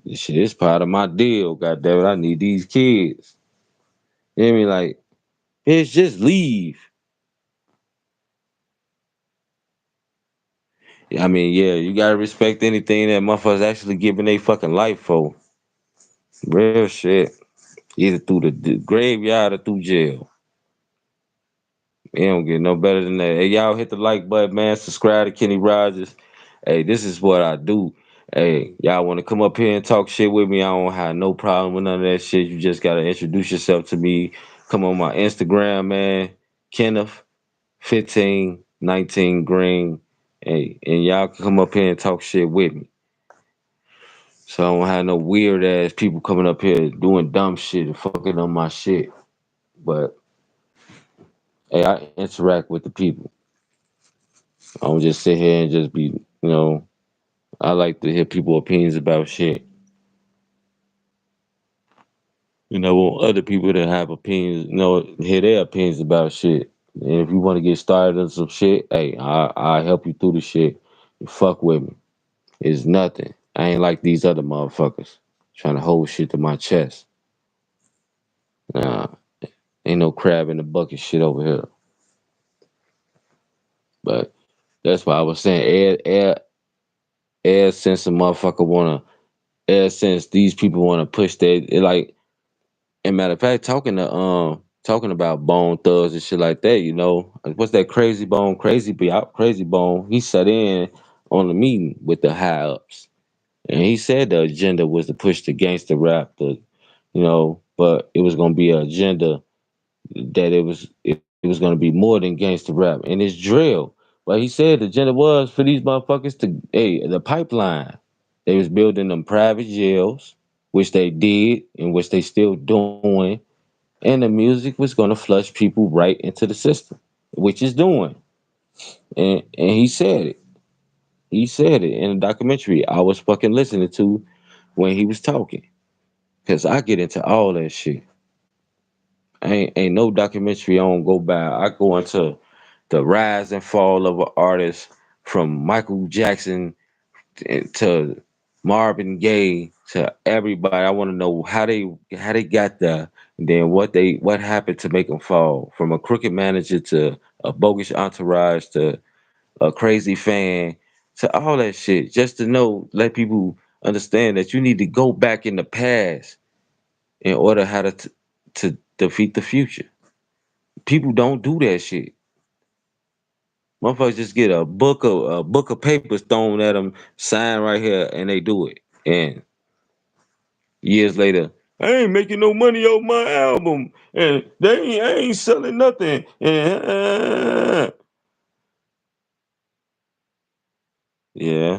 This shit is part of my deal, goddamn it. I need these kids. You know what I mean? Like, bitch, just leave. I mean, yeah, you gotta respect anything that motherfuckers actually giving their fucking life for. Real shit. Either through the graveyard or through jail. It don't get no better than that. Hey, y'all hit the like button, man. Subscribe to Kenny Rogers. Hey, this is what I do. Hey, y'all want to come up here and talk shit with me? I don't have no problem with none of that shit. You just gotta introduce yourself to me. Come on my Instagram, man. Kenneth 1519 Green. Hey, and y'all can come up here and talk shit with me. So I don't have no weird ass people coming up here doing dumb shit and fucking on my shit. But hey, I interact with the people. I don't just sit here and just be, I like to hear people opinions about shit. Want other people to have opinions, hear their opinions about shit. And if you want to get started on some shit, hey, I help you through the shit. You fuck with me. It's nothing. I ain't like these other motherfuckers trying to hold shit to my chest. Nah, ain't no crab in the bucket shit over here. But that's why I was saying, since a motherfucker wanna, since these people wanna push like, and matter of fact, talking about Bone Thugs and shit like that, what's that Crazy Bone, Crazy Bone? He sat in on the meeting with the high ups, and he said the agenda was to push the gangster rap, but it was gonna be an agenda that it was gonna be more than gangster rap, and it's drill. But he said the agenda was for these motherfuckers to, hey, the pipeline. They was building them private jails, which they did, and which they still doing, and the music was gonna flush people right into the system, which is doing. And he said it. He said it in a documentary I was fucking listening to when he was talking. Cause I get into all that shit. Ain't no documentary I don't go by. I go into the rise and fall of an artist from Michael Jackson to Marvin Gaye, to everybody. I want to know how they got there, and then what happened to make them fall from a crooked manager to a bogus entourage to a crazy fan to all that shit. Just to know, let people understand that you need to go back in the past in order how to defeat the future. People don't do that shit. Motherfuckers just get a book of papers thrown at them, sign right here, and they do it. And years later, I ain't making no money off my album, and I ain't selling nothing. And yeah,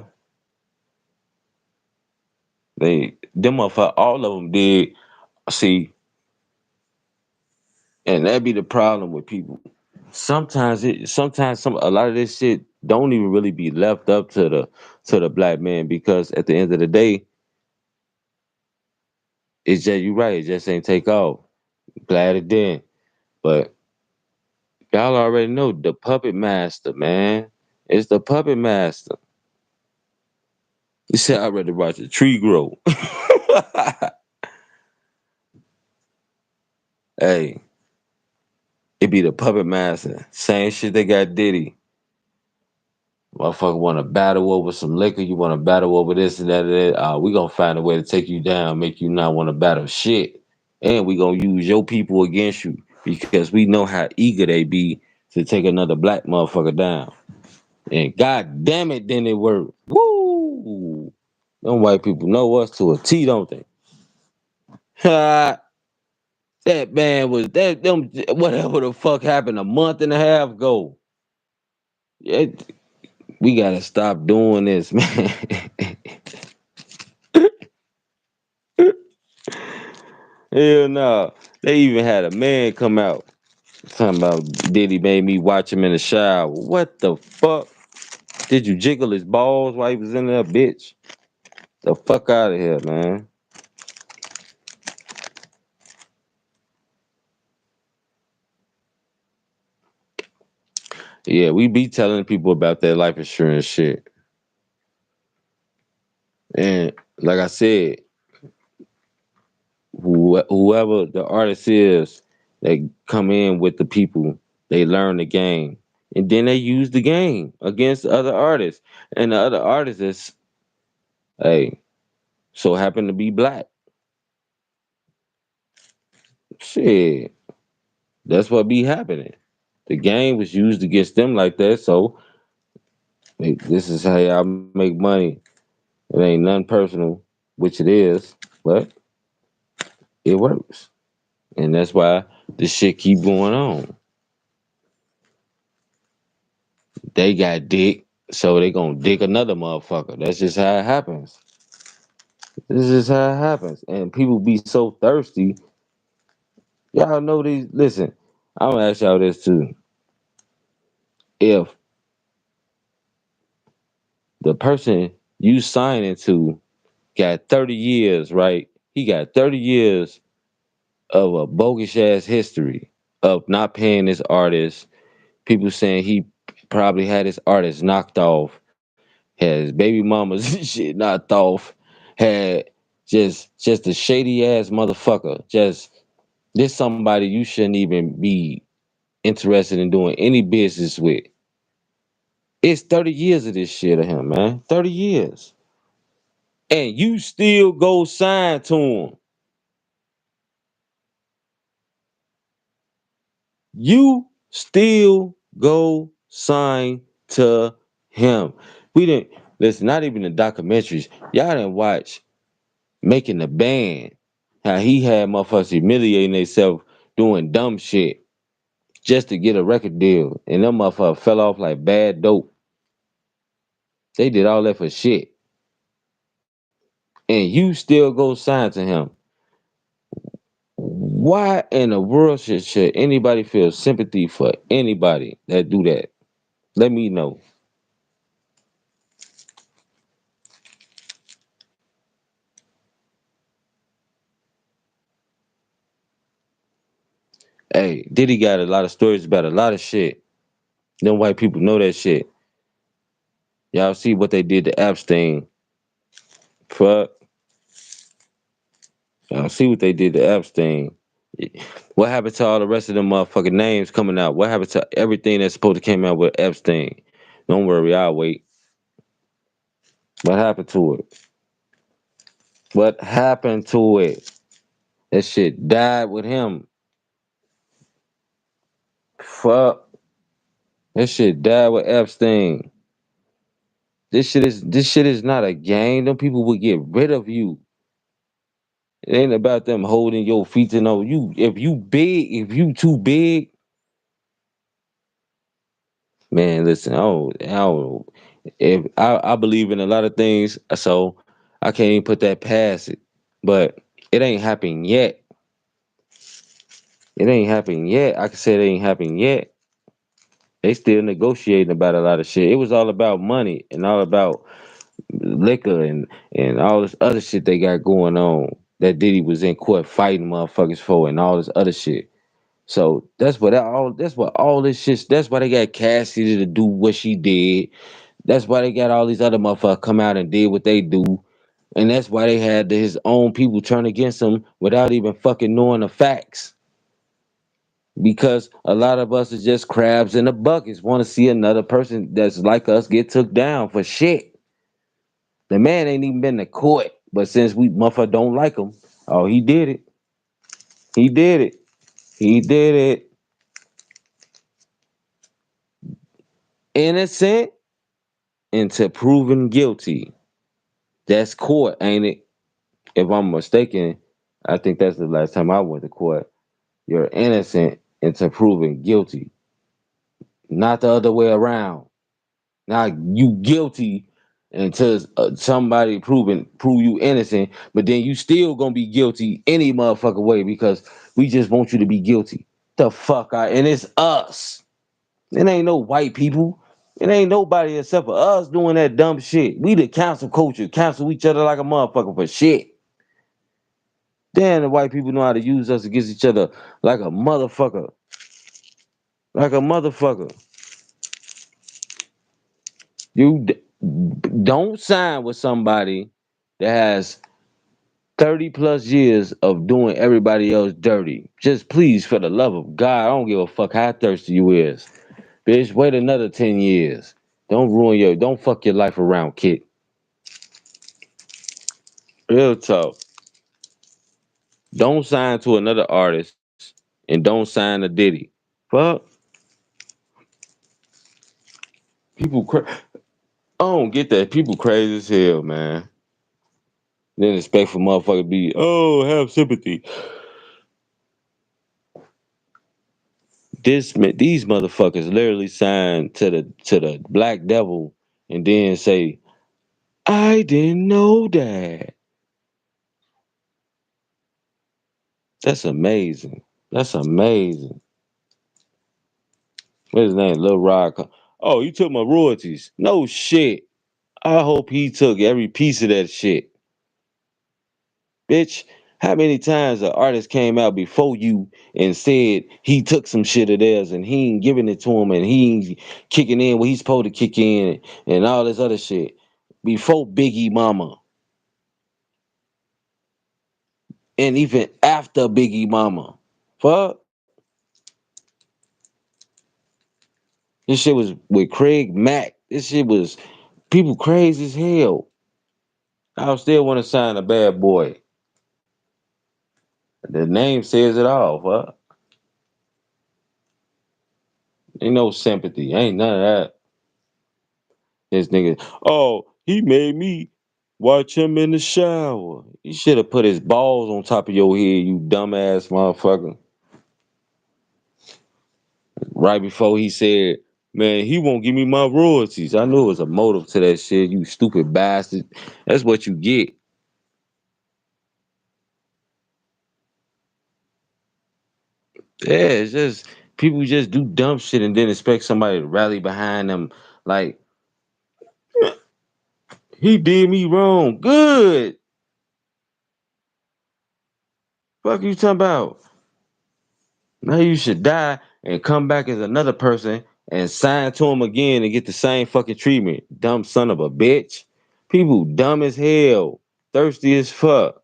them motherfuckers, all of them did. See, and that be the problem with people. Sometimes a lot of this shit don't even really be left up to the black man, because at the end of the day, it's just you right. It just ain't take off. Glad it did, but y'all already know the puppet master, man. It's the puppet master. You said I'd rather watch a tree grow. Hey, it be the puppet master. Same shit they got Diddy. Motherfucker want to battle over some liquor. You want to battle over this and that. And that. We gonna find a way to take you down, make you not want to battle shit, and we gonna use your people against you because we know how eager they be to take another black motherfucker down. And god damn it, then it worked. Woo! Them white people know us to a T, don't they? Ha! That man was that them whatever the fuck happened a month and a half ago. It, we gotta stop doing this, man. Hell no. They even had a man come out talking about Diddy made me watch him in the shower. What the fuck? Did you jiggle his balls while he was in there, bitch? The fuck out of here, man. Yeah, we be telling people about that life insurance shit. And like I said, whoever the artist is, they come in with the people, they learn the game. And then they use the game against other artists. And the other artists is, hey, so happen to be black. Shit. That's what be happening. The game was used against them like that, so hey, this is how y'all make money. It ain't nothing personal, which it is, but it works. And that's why this shit keep going on. They got dick, so they gonna dick another motherfucker. That's just how it happens. This is how it happens. And people be so thirsty. Y'all know these. Listen, I'm gonna ask y'all this too. If the person you sign into got 30 years, right? He got 30 years of a bogus ass history of not paying this artist. People saying he probably had his artist knocked off, had his baby mama's shit knocked off, had just a shady ass motherfucker. Just this somebody you shouldn't even be interested in doing any business with. It's 30 years of this shit of him, man. 30 years. And you still go sign to him. You still go sign to him. We didn't listen, not even the documentaries. Y'all didn't watch Making the Band. How he had motherfuckers humiliating themselves doing dumb shit just to get a record deal. And them motherfuckers fell off like bad dope. They did all that for shit. And you still go sign to him. Why in the world should anybody feel sympathy for anybody that do that? Let me know. Hey, Diddy got a lot of stories about a lot of shit. Them white people know that shit. Y'all see what they did to Epstein. Fuck. I see what they did to Epstein. What happened to all the rest of them motherfucking names coming out? What happened to everything that's supposed to came out with Epstein? Don't worry, I'll wait. What happened to it? What happened to it? That shit died with him. Fuck. That shit died with Epstein. This shit is not a game. Them people will get rid of you. It ain't about them holding your feet to know you. If you too big, man, listen, I don't if I believe in a lot of things, so I can't even put that past it. But it ain't happened yet. It ain't happened yet. I can say it ain't happened yet. They still negotiating about a lot of shit. It was all about money and all about liquor and all this other shit they got going on. That Diddy was in court fighting motherfuckers for and all this other shit. So that's what all this shit. That's why they got Cassidy to do what she did. That's why they got all these other motherfuckers come out and did what they do. And that's why they had his own people turn against him without even fucking knowing the facts. Because a lot of us is just crabs in the buckets, want to see another person that's like us get took down for shit. The man ain't even been to court, but since we motherfucker don't like him, oh, he did it. He did it. He did it. Innocent until proven guilty. That's court, ain't it? If I'm mistaken, I think that's the last time I went to court. You're innocent until proven guilty, not the other way around. Now you guilty until somebody prove you innocent, but then you still gonna be guilty any motherfucker way because we just want you to be guilty. The fuck out, and it's us. It ain't no white people. It ain't nobody except for us doing that dumb shit. We the cancel culture, cancel each other like a motherfucker for shit. Damn, the white people know how to use us against each other like a motherfucker. Like a motherfucker. You don't sign with somebody that has 30 plus years of doing everybody else dirty. Just please, for the love of God, I don't give a fuck how thirsty you is. Bitch, wait another 10 years. Don't fuck your life around, kid. Real talk. Don't sign to another artist and don't sign to Diddy. Fuck. People I don't get that. People crazy as hell, man. Then expect for motherfucker to be, oh, have sympathy. These motherfuckers literally signed to the Black Devil and then say, I didn't know that. That's amazing. That's amazing. What's his name? Lil Rod. Oh, you took my royalties. No shit. I hope he took every piece of that shit. Bitch, how many times an artist came out before you and said he took some shit of theirs and he ain't giving it to him and he ain't kicking in what he's supposed to kick in and all this other shit before Biggie Mama and even after Biggie Mama. Fuck. This shit was with Craig Mack. This shit was people crazy as hell. I still want to sign a bad boy. The name says it all. Fuck. Ain't no sympathy. Ain't none of that. This nigga, oh, he made me watch him in the shower. He should have put his balls on top of your head, you dumbass motherfucker. Right before he said, man, he won't give me my royalties. I knew it was a motive to that shit, you stupid bastard. That's what you get. Yeah, it's just people just do dumb shit and then expect somebody to rally behind them. Like, he did me wrong. Good. Fuck you talking about? Now you should die and come back as another person and sign to him again and get the same fucking treatment. Dumb son of a bitch. People dumb as hell. Thirsty as fuck.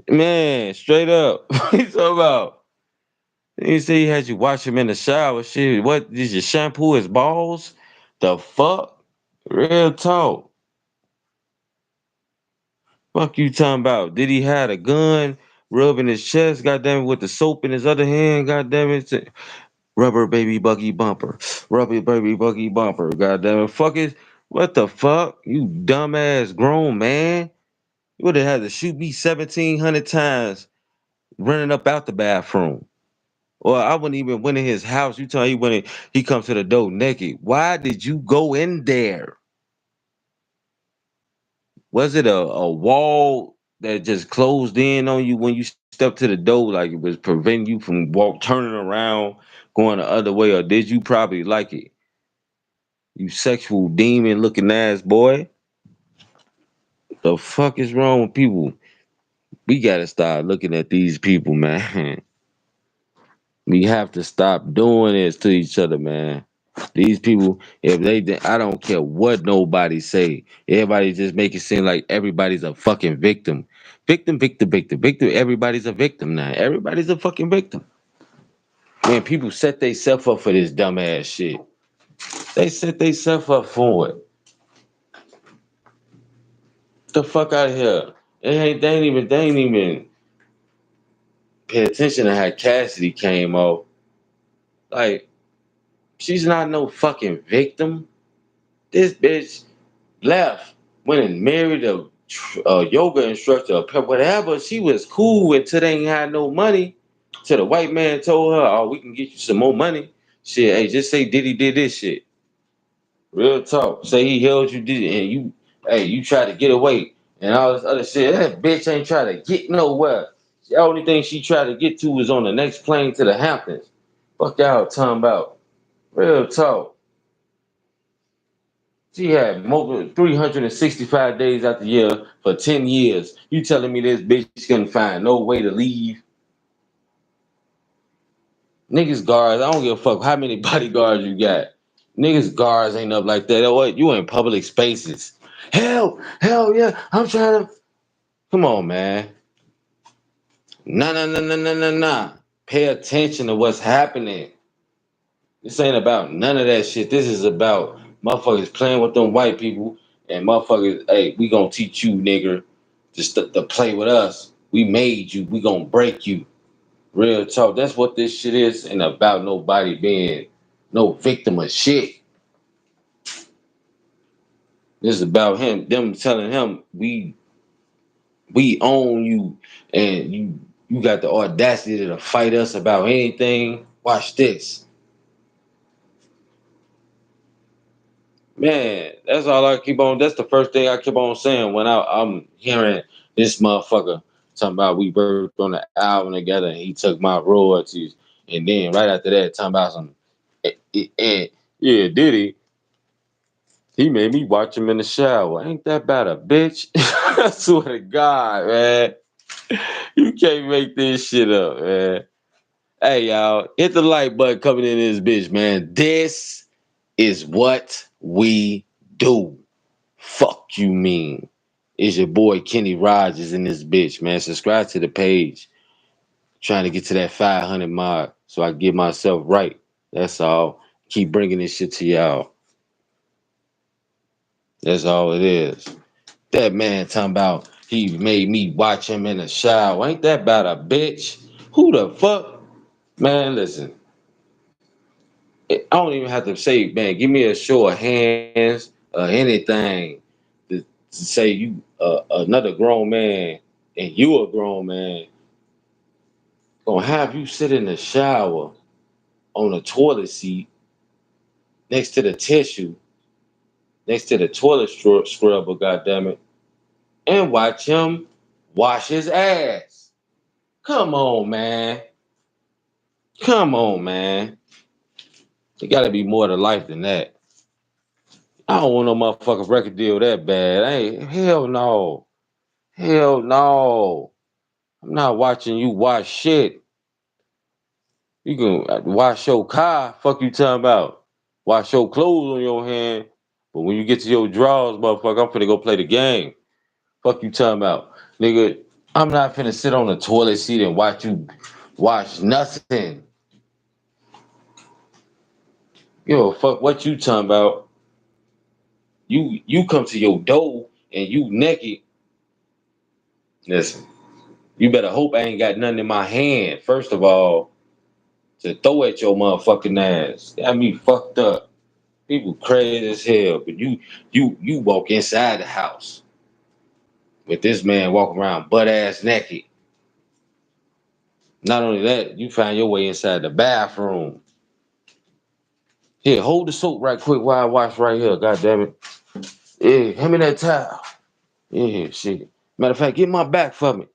Man, straight up. What you talking about? He said he had you wash him in the shower. Shit, what did you shampoo his balls? The fuck? Real talk. Fuck you talking about? Did he have a gun rubbing his chest, goddamn it, with the soap in his other hand, goddamn it? Rubber baby buggy bumper. Rubber baby buggy bumper, goddamn it. Fuck it. What the fuck? You dumbass grown man. You would have had to shoot me 1,700 times running up out the bathroom. Or I wouldn't even went in his house. You tell me he comes to the door naked. Why did you go in there? Was it a wall that just closed in on you when you stepped to the door, like it was preventing you from turning around, going the other way, or did you probably like it? You sexual demon looking ass boy. The fuck is wrong with people? We gotta start looking at these people, man. We have to stop doing this to each other, man. These people, if I don't care what nobody say. Everybody just make it seem like everybody's a fucking victim. Victim, victim, victim, victim. Everybody's a victim now. Everybody's a fucking victim. Man, people set themselves up for this dumbass shit. They set themselves up for it. The fuck out of here. They ain't even pay attention to how Cassidy came off. Like, she's not no fucking victim. This bitch left, went and married a yoga instructor, whatever. She was cool until they ain't had no money. Till the white man told her, "Oh, we can get you some more money." Shit, hey, just say Diddy did this shit. Real talk. Say he held you, did it, and you tried to get away and all this other shit. That bitch ain't trying to get nowhere. The only thing she tried to get to was on the next plane to the Hamptons. Fuck y'all talking about. Real talk. She had more 365 days out the year for 10 years. You telling me this bitch couldn't find no way to leave? Niggas guards, I don't give a fuck how many bodyguards you got. Niggas guards ain't up like that. What? You in public spaces. Hell yeah, I'm trying to. Come on, man. Nah, nah, nah, nah, nah, nah, nah. Pay attention to what's happening. This ain't about none of that shit. This is about motherfuckers playing with them white people and motherfuckers, hey, we gonna teach you, nigga, just to play with us. We made you. We gonna break you. Real talk. That's what this shit is, and about nobody being no victim of shit. This is about them telling him we own you, and you got the audacity to fight us about anything. Watch this. Man, that's all I keep on. That's the first thing I keep on saying when I'm hearing this motherfucker talking about we worked on the album together and he took my royalties. And then right after that, talking about some, yeah, Diddy, he made me watch him in the shower. Ain't that about a bitch? I swear to God, man. You can't make this shit up, man. Hey, y'all, hit the like button coming in this bitch, man. This is what we do. Fuck you mean? It's your boy Kenny Rogers in this bitch, man. Subscribe to the page. Trying to get to that 500 mark so I get myself right. That's all. Keep bringing this shit to y'all. That's all it is. That man talking about he made me watch him in the shower. Ain't that about a bitch? Who the fuck? Man, listen. I don't even have to say, man, give me a show of hands or anything to say you another grown man and you a grown man gonna have you sit in the shower on a toilet seat next to the tissue, next to the toilet scrubber, goddammit, and watch him wash his ass. Come on, man. Come on, man. It gotta be more to life than that. I don't want no motherfucking record deal that bad. Hey, hell no. Hell no. I'm not watching you wash shit. You can wash your car. Fuck you talking about. Wash your clothes on your hand. But when you get to your drawers, motherfucker, I'm finna go play the game. Fuck you talking about. Nigga, I'm not finna sit on the toilet seat and watch you watch nothing. Yo, fuck what you talking about. You come to your door and you naked. Listen, you better hope I ain't got nothing in my hand, first of all, to throw at your motherfucking ass. Got me fucked up. People crazy as hell, but you walk inside the house with this man walking around butt ass naked. Not only that, you find your way inside the bathroom. Here, hold the soap right quick while I wash right here. God damn it. Yeah, hand me that towel. Yeah, shit. Matter of fact, get my back for me.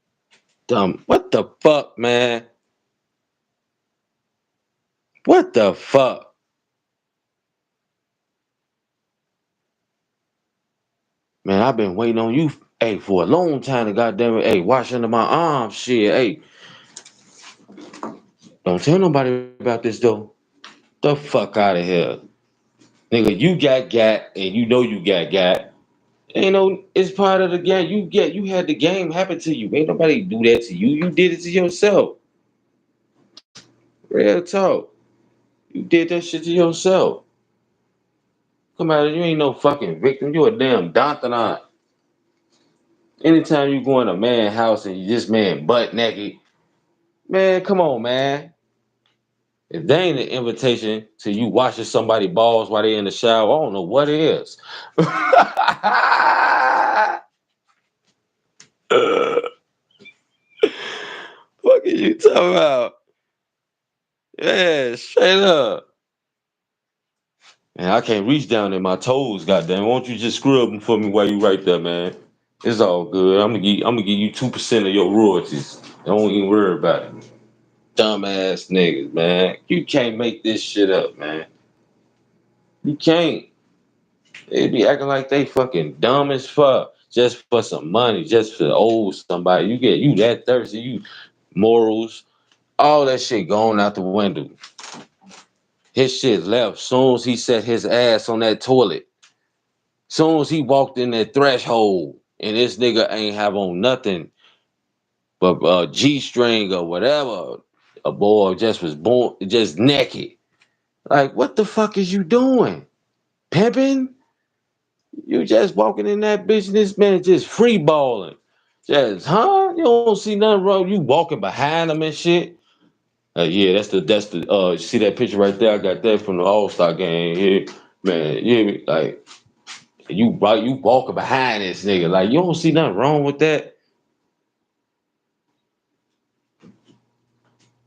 Dumb. What the fuck, man? What the fuck? Man, I've been waiting on you, hey, for a long time to goddamn it, hey, wash under my arms, shit, hey. Don't tell nobody about this though. The fuck out of here. Nigga, you got, and you know you got. Ain't no, it's part of the game. You had the game happen to you. Ain't nobody do that to you. You did it to yourself. Real talk. You did that shit to yourself. Come on, you ain't no fucking victim. You a damn Dantanot. Anytime you go in a man's house and you this man butt naked, man, come on, man. If they ain't an invitation to you washing somebody balls while they in the shower, I don't know what it is. What are you talking about? Yeah, straight up. Man, I can't reach down in my toes, goddamn. Won't you just scrub them for me while you right there, man? It's all good. I'm gonna give you 2% of your royalties. Don't even worry about it. Dumbass niggas, man. You can't make this shit up, man. You can't. They be acting like they fucking dumb as fuck just for some money, just to owe somebody. You that thirsty, you morals, all that shit gone out the window. His shit left soon as he set his ass on that toilet. Soon as he walked in that threshold, and this nigga ain't have on nothing but G-string or whatever. A boy just was born just naked. Like, what the fuck is you doing? Pimping? You just walking in that business, man, just free balling. Just, huh? You don't see nothing wrong. You walking behind them and shit. Yeah, you see that picture right there? I got that from the All-Star game here. Man, yeah, like, you walking behind this nigga. Like, you don't see nothing wrong with that.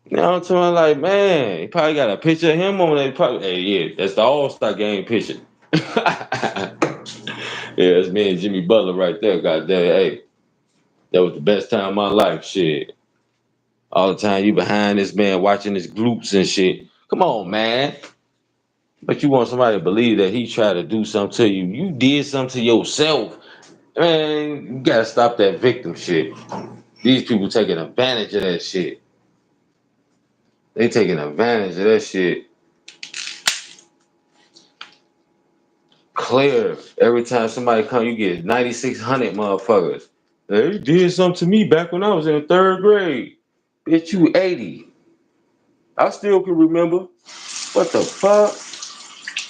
You know what I'm talking like, man, he probably got a picture of him on that. Probably, hey, yeah, that's the All-Star game picture. Yeah, that's me and Jimmy Butler right there. Goddamn, hey, that was the best time of my life. Shit, all the time you behind this man watching his glutes and shit. Come on, man. But you want somebody to believe that he tried to do something to you. You did something to yourself. Man, you gotta stop that victim shit. These people taking advantage of that shit. They taking advantage of that shit. Clear. Every time somebody come, you get 9,600 motherfuckers. They did something to me back when I was in third grade. Bitch, you 80. I still can remember. What the fuck?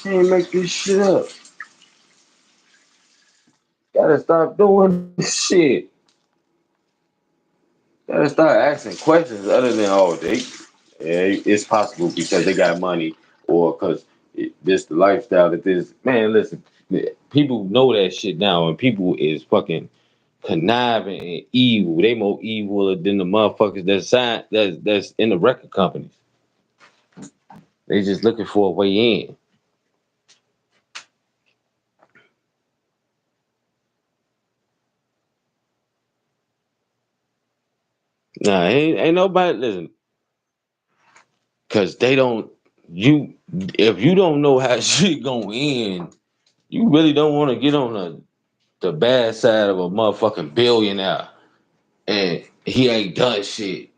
Can't make this shit up. Gotta stop doing this shit. Gotta start asking questions other than, oh, it's possible because they got money or because this the lifestyle that this. Man, listen, people know that shit now and people is fucking conniving and evil. They more evil than the motherfuckers that's in the record companies. They just looking for a way in. Nah, ain't nobody listen. Cause they don't you if you don't know how shit gonna end, you really don't want to get on the bad side of a motherfucking billionaire and he ain't done shit.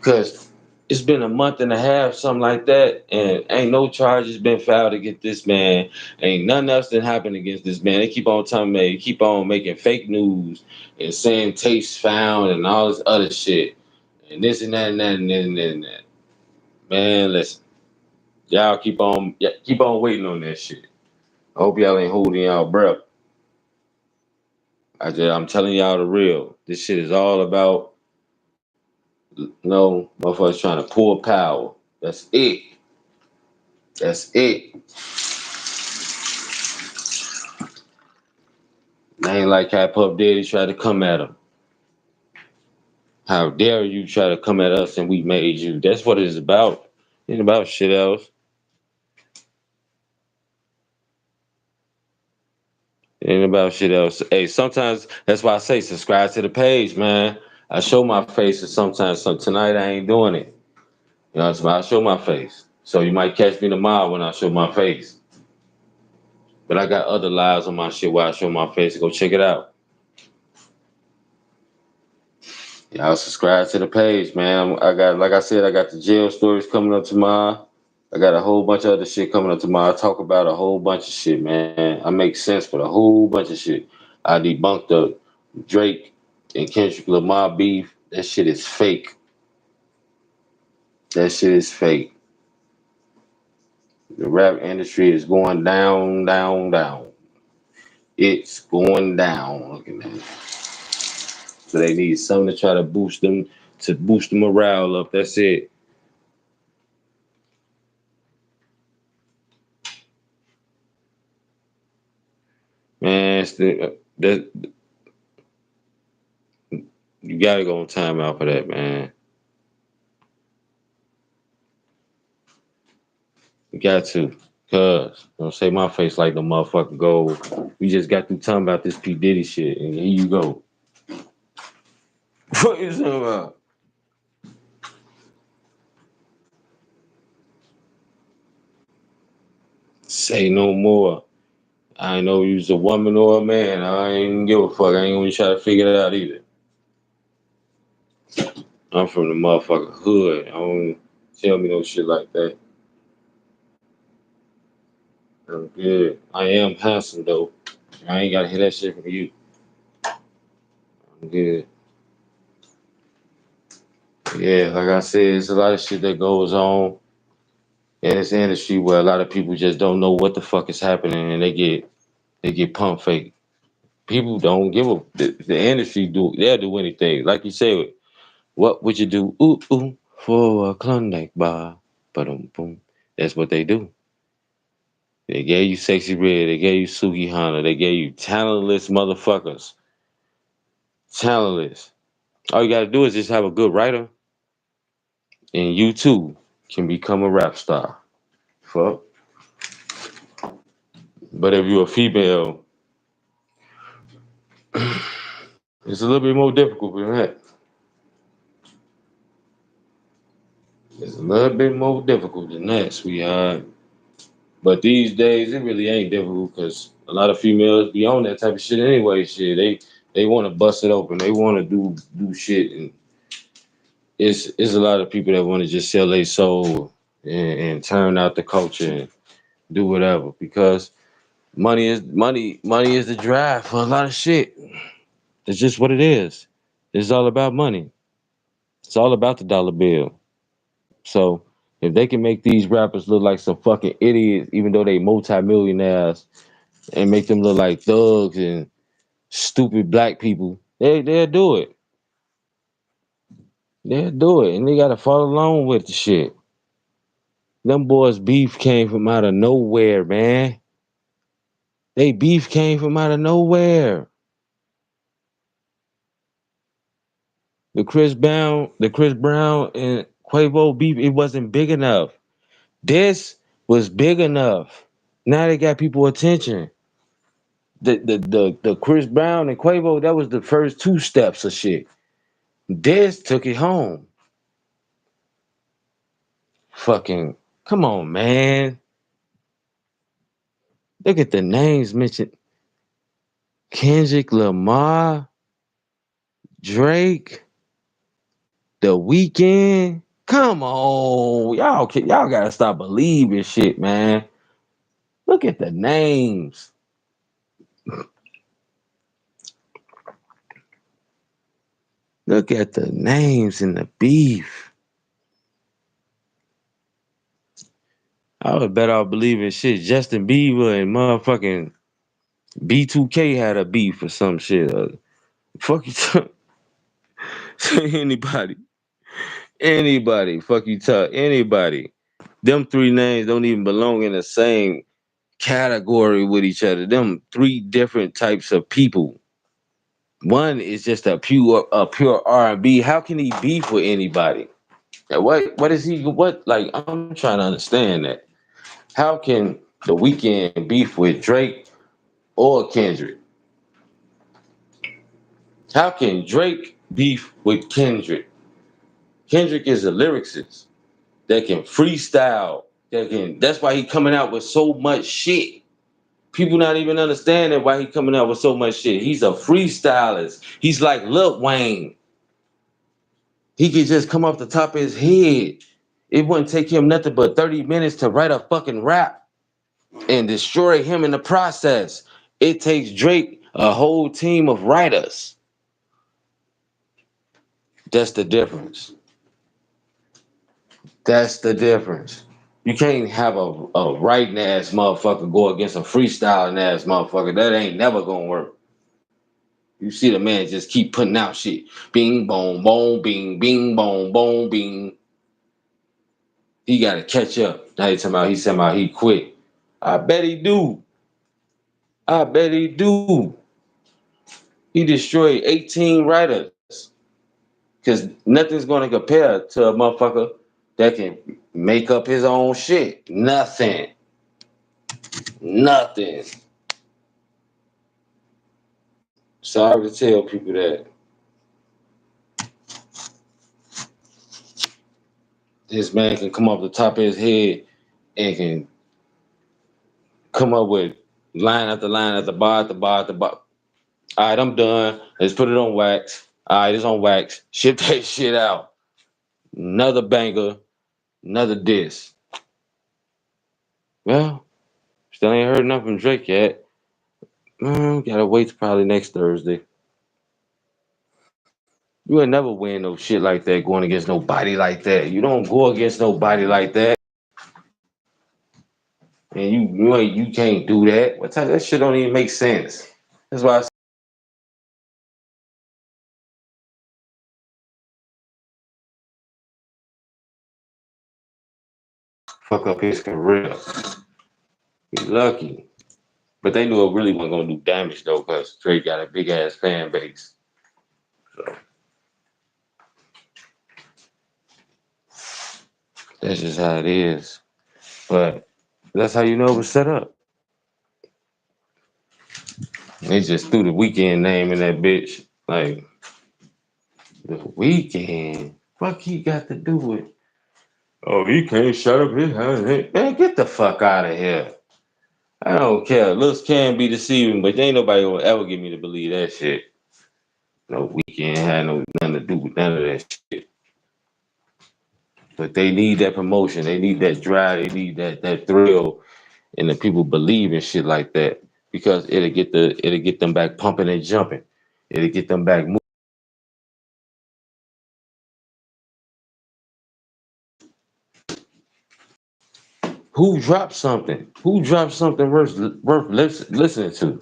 Cause It's been a month and a half, something like that, and ain't no charges been filed against this man. Ain't nothing else that happened against this man. They keep on telling me, they keep on making fake news and saying tapes found and all this other shit. And this and that and that and that and that. Man, listen. Y'all keep on waiting on that shit. I hope y'all ain't holding y'all breath. I'm telling y'all the real. This shit is all about motherfuckers trying to pull power. That's it. That's it. Ain't like how Puff Daddy tried to come at him. How dare you try to come at us and we made you? That's what it's about. It ain't about shit else. It ain't about shit else. Hey, sometimes that's why I say subscribe to the page, man. I show my face and sometimes tonight I ain't doing it. You know, so I show my face. So you might catch me tomorrow when I show my face. But I got other lives on my shit where I show my face. Go check it out. Y'all subscribe to the page, man. I got, like I said, I got the jail stories coming up tomorrow. I got a whole bunch of other shit coming up tomorrow. I talk about a whole bunch of shit, man. I make sense with a whole bunch of shit. I debunked the Drake and Kendrick Lamar beef. That shit is fake. That shit is fake. The rap industry is going down, down, down. It's going down. Look at that. So they need something to try to boost the morale up. That's it. Man, that you gotta go on timeout for that, man. You got to. Cause don't say my face like the motherfucking gold. We just got through talking about this P. Diddy shit, and here you go. What you talking about? Say no more. I ain't know you was a woman or a man. I ain't give a fuck. I ain't gonna try to figure it out either. I'm from the motherfucking hood. I don't tell me no shit like that. I'm good. I am handsome though. I ain't gotta hear that shit from you. I'm good. Yeah, like I said, it's a lot of shit that goes on in this industry where a lot of people just don't know what the fuck is happening and they get pump fake. People don't give a the industry they'll do anything. Like you said, what would you do? Ooh ooh for a Klondike bar. Boom boom. That's what they do. They gave you Sexy Red, they gave you Suki Hana, they gave you talentless motherfuckers. Talentless. All you gotta do is just have a good writer and you too can become a rap star. Fuck. But if you're a female, it's a little bit more difficult than that. It's a little bit more difficult than that, sweetheart. But these days, it really ain't difficult because a lot of females be on that type of shit anyway. Shit, they want to bust it open. They want to do shit, and it's a lot of people that want to just sell their soul and turn out the culture and do whatever because money is the drive for a lot of shit. It's just what it is. It's all about money. It's all about the dollar bill. So if they can make these rappers look like some fucking idiots, even though they multimillionaires, and make them look like thugs and stupid black people, they'll do it. They'll do it, and they gotta follow along with the shit. Them boys' beef came from out of nowhere, man. They beef came from out of nowhere. The Chris Brown and Quavo beef, it wasn't big enough. This was big enough. Now they got people attention. The Chris Brown and Quavo, that was the first two steps of shit. This took it home. Fucking come on, man. Look at the names mentioned. Kendrick Lamar, Drake, The Weeknd. Come on, y'all gotta stop believing shit, man. Look at the names. Look at the names in the beef. I would bet I'll believe in shit. Justin Bieber and motherfucking B2K had a beef or some shit. Fuck you, anybody, anybody. Fuck you, anybody. Them three names don't even belong in the same category with each other. Them three different types of people. One is just a pure R&B. How can he beef with anybody? What is he? What, like, I'm trying to understand that. How can the Weeknd beef with Drake or Kendrick? How can Drake beef with Kendrick? Kendrick is a lyricist that can freestyle. That's why he coming out with so much shit. People not even understanding why he coming out with so much shit. He's a freestylist. He's like Lil Wayne. He could just come off the top of his head. It wouldn't take him nothing but 30 minutes to write a fucking rap and destroy him in the process. It takes Drake a whole team of writers. That's the difference. That's the difference. You can't have a writing ass motherfucker go against a freestyling ass motherfucker. That ain't never gonna work. You see the man just keep putting out shit. Bing, boom, boom, bing, bing, boom, boom, bing. He gotta catch up. Now he talking about he quit. I bet he do. I bet he do. He destroyed 18 writers. Cause nothing's gonna compare to a motherfucker that can make up his own shit. Nothing. Nothing. Sorry to tell people that this man can come off the top of his head and can come up with line after line at the bar, at the bar, at the bar. All right, I'm done. Let's put it on wax. All right, it's on wax. Ship that shit out. Another banger, another diss. Well, still ain't heard nothing from Drake yet. Gotta wait till probably next Thursday. You would never win no shit like that going against nobody like that. You don't go against nobody like that. And you can't do that. That shit don't even make sense. That's why I fuck up his career. He's lucky. But they knew it really wasn't gonna do damage though, because Drake got a big ass fan base. So that's just how it is. But that's how you know it was set up. They just threw the Weekend name in that bitch. Like, the Weekend. Fuck he got to do with. Oh, he can't shut up his house. Man, get the fuck out of here. I don't care. Looks can be deceiving, but ain't nobody gonna ever get me to believe that shit. No Weekend had nothing to do with none of that shit. But they need that promotion. They need that drive. They need that thrill, and the people believe in shit like that because it'll get them back pumping and jumping. It'll get them back moving. Who dropped something? Who dropped something worth listening to?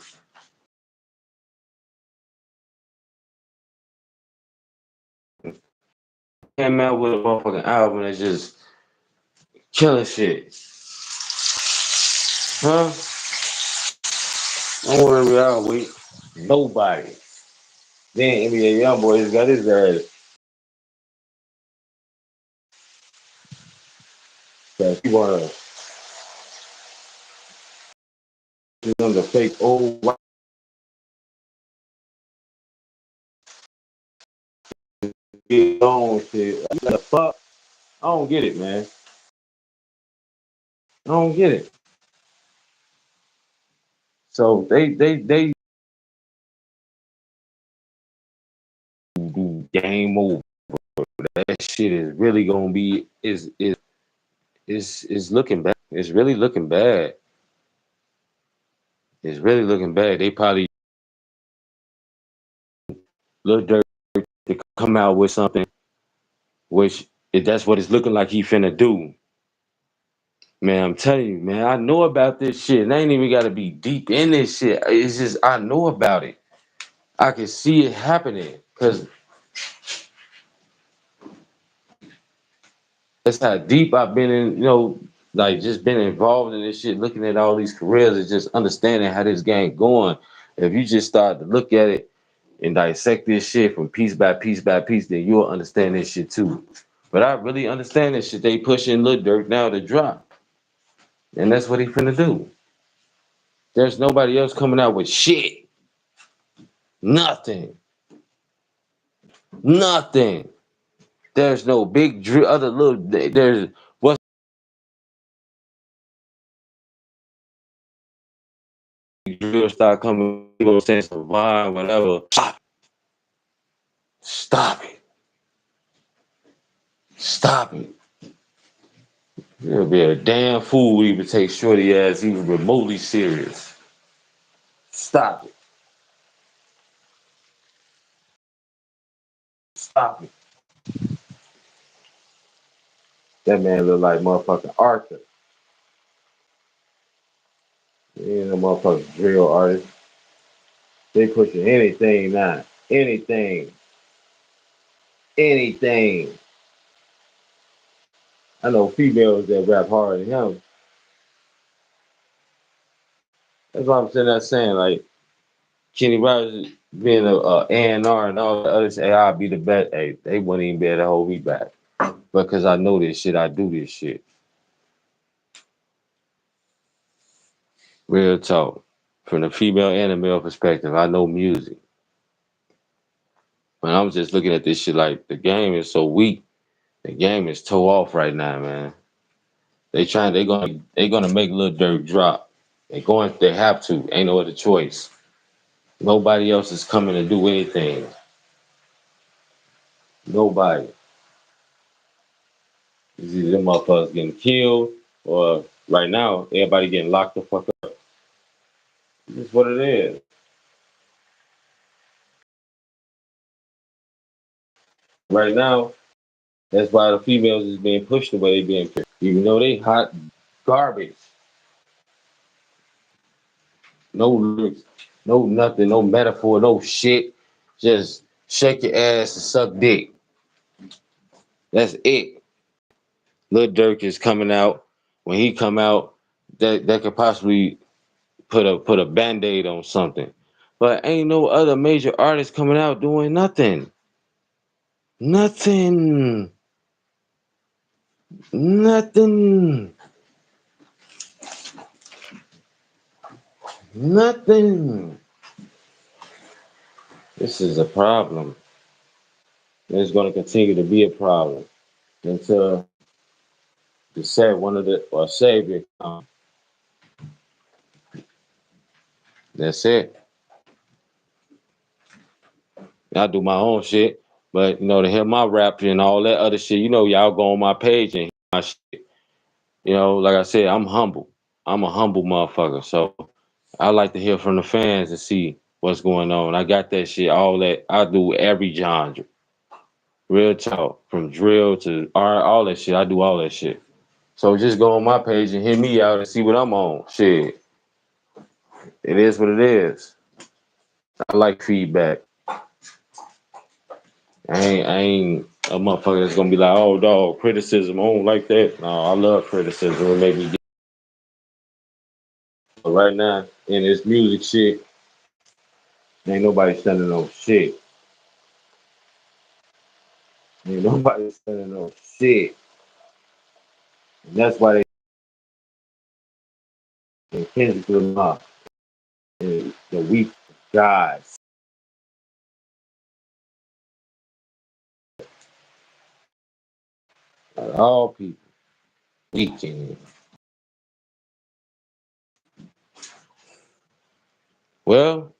Came out with a motherfucking album that's just killing shit. Huh? Don't worry out with nobody. Then NBA YoungBoy got his ass. That he wanna do them the fake old white on shit. What the fuck? I don't get it, man. I don't get it. So they do game over. that shit is really gonna be is looking bad. It's really looking bad. It's really looking bad. They probably Lil Durk to come out with something, which if that's what it's looking like he finna do. Man, I'm telling you, man, I know about this shit. And I ain't even gotta be deep in this shit. It's just I know about it. I can see it happening. Cause that's how deep I've been in, like just been involved in this shit, looking at all these careers and just understanding how this game going. If you just start to look at it and dissect this shit from piece by piece by piece, then you'll understand this shit too. But I really understand this shit. They pushing Lil Durk now to drop. And that's what he finna do. There's nobody else coming out with shit. Nothing. Nothing. There's no big drill, other little, there's, what's drill start coming, people saying some vibe, whatever. Stop it. Stop it. You'll be a damn fool to even take shorty ass even remotely serious. Stop it. Stop it. That man look like motherfucking Arthur. He ain't no motherfucking drill artist. They pushing anything now. Anything. Anything. I know females that rap harder than him. That's why I'm sitting there saying, like, Kenny Rogers being a A&R and all the others, hey, I'll be the best. Hey, they wouldn't even be able to hold me back. Because I know this shit, I do this shit. Real talk. From the female and the male perspective, I know music. But I'm just looking at this shit like the game is so weak. The game is toe off right now, man. They gonna make Lil Durk drop. They have to. Ain't no other choice. Nobody else is coming to do anything. Nobody. It's either them motherfuckers getting killed or right now everybody getting locked the fuck up. It's what it is. Right now, that's why the females is being pushed the way they being pushed. Even though they hot garbage. No lyrics, no nothing, no metaphor, no shit. Just shake your ass and suck dick. That's it. Lil Durk is coming out. When he come out, that could possibly put a band-aid on something. But ain't no other major artist coming out doing nothing. Nothing. Nothing. Nothing. This is a problem. It's going to continue to be a problem until the said one of the or savior comes. That's it. I do my own shit, but to hear my rap and all that other shit, y'all go on my page and hear my shit. Like I said, I'm humble. I'm a humble motherfucker, so I like to hear from the fans and see what's going on. I got that shit, all that. I do every genre. Real talk. From drill to art, all that shit. I do all that shit. So just go on my page and hit me out and see what I'm on. Shit. It is what it is. I like feedback. I ain't a motherfucker that's gonna be like, oh dog, criticism. I don't like that. No, I love criticism. It make me get but right now in this music shit, ain't nobody standing on shit. Ain't nobody standing on shit. And that's why they Kendrick Lamar and the weak guys. All people weak. Well,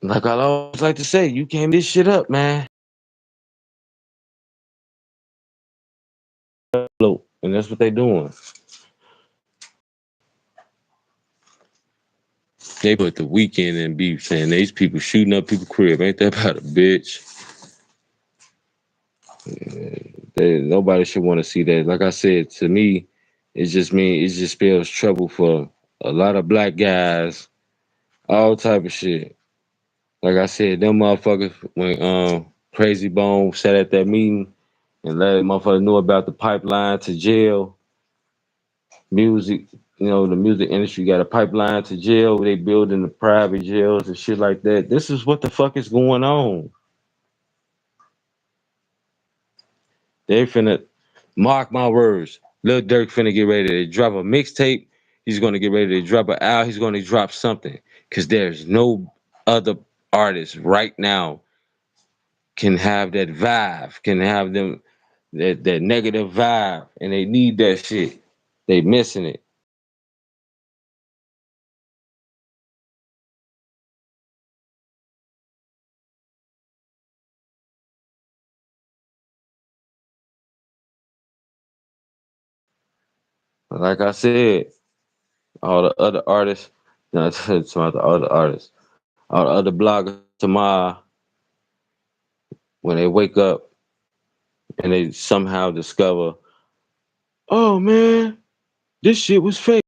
like I always like to say, you came this shit up, man. And that's what they doing. They put the weekend in beef saying these people shooting up people's crib. Ain't that about a bitch? Nobody should want to see that. Like I said, to me, it just spells trouble for a lot of black guys, all type of shit. Like I said, them motherfuckers when Crazy Bone sat at that meeting and let motherfuckers know about the pipeline to jail, music, the music industry got a pipeline to jail. They building the private jails and shit like that. This is what the fuck is going on. They finna mark my words. Lil Durk finna get ready to drop a mixtape. He's gonna get ready to drop an album. He's gonna drop something. Cause there's no other artist right now can have that vibe, can have them that negative vibe, and they need that shit. They missing it. Like I said, all the other artists, not talking about the other artists, all the other bloggers tomorrow, when they wake up and they somehow discover, oh man, this shit was fake.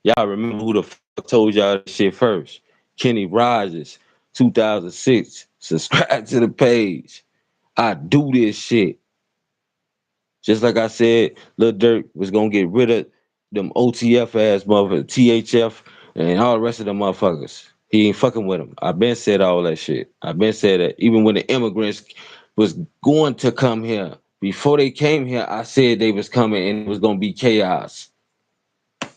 Y'all remember who the fuck told y'all this shit first? Kenny Rogers, 2006. Subscribe to the page. I do this shit. Just like I said, Lil Durk was gonna get rid of them OTF ass motherfuckers, THF, and all the rest of them motherfuckers. He ain't fucking with them. I been said all that shit. I been said that even when the immigrants was going to come here, before they came here, I said they was coming and it was gonna be chaos. I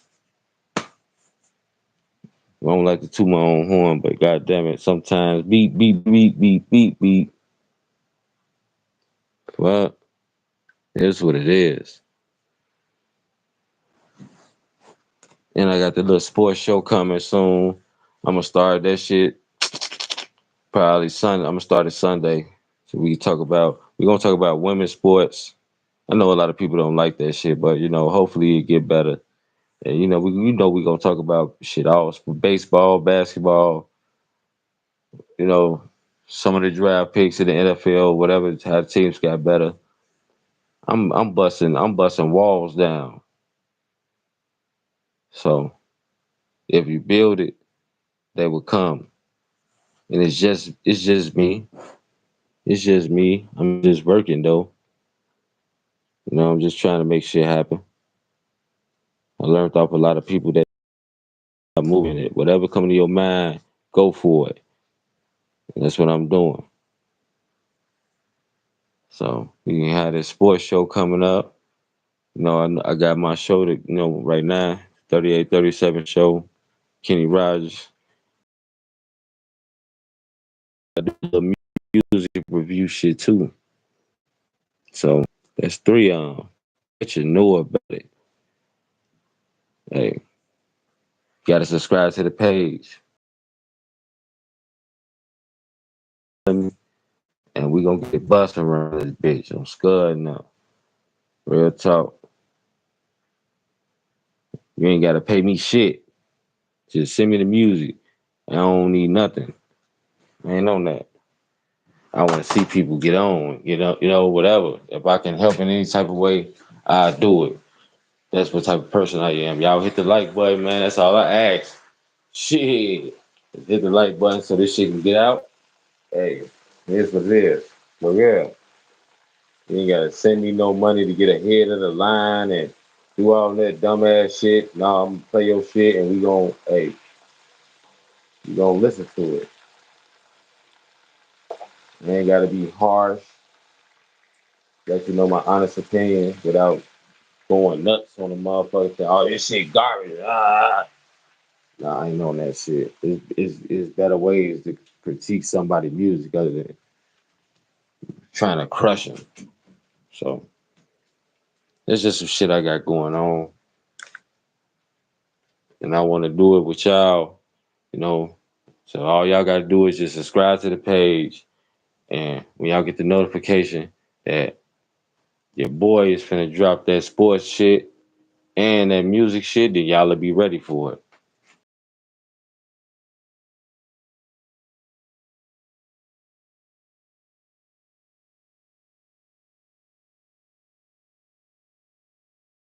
don't like to toot my own horn, but goddamn it, sometimes beep beep beep beep beep beep. Well, it's what it is. And I got the little sports show coming soon. I'm gonna start that shit probably Sunday. I'm gonna start it Sunday. So we're gonna talk about women's sports. I know a lot of people don't like that shit, but hopefully it get better. And we're gonna talk about shit all baseball, basketball, you know, some of the draft picks in the NFL, whatever, how the teams got better. I'm busting walls down. So if you build it, they will come. And it's just me. It's just me. I'm just working though. I'm just trying to make shit happen. I learned off a lot of people that are moving it. Whatever come to your mind, go for it. And that's what I'm doing. So we can have this sports show coming up. I got my show that, right now, 38, 37 show, Kenny Rogers. I do a little music review shit too. So that's three let you know about it. Hey, gotta subscribe to the page. And we gonna get busting around this bitch. I'm scared now. Real talk. You ain't gotta pay me shit. Just send me the music. I don't need nothing. I ain't on that. I want to see people get on, whatever. If I can help in any type of way, I do it. That's what type of person I am. Y'all hit the like button, man. That's all I ask. Shit. Hit the like button so this shit can get out. Hey, here's what it is. But yeah, you ain't gotta send me no money to get ahead of the line and do all that dumbass shit. No, I'm gonna play your shit and we gonna listen to it. You ain't gotta be harsh. Let you know my honest opinion without going nuts on the motherfucker. Say, oh, this shit garbage. Ah. Nah, I ain't on that shit. It's better ways to critique somebody's music other than trying to crush them. So there's just some shit I got going on, and I want to do it with y'all. You know, so all y'all got to do is just subscribe to the page, and when y'all get the notification that your boy is finna drop that sports shit and that music shit, then y'all will be ready for it.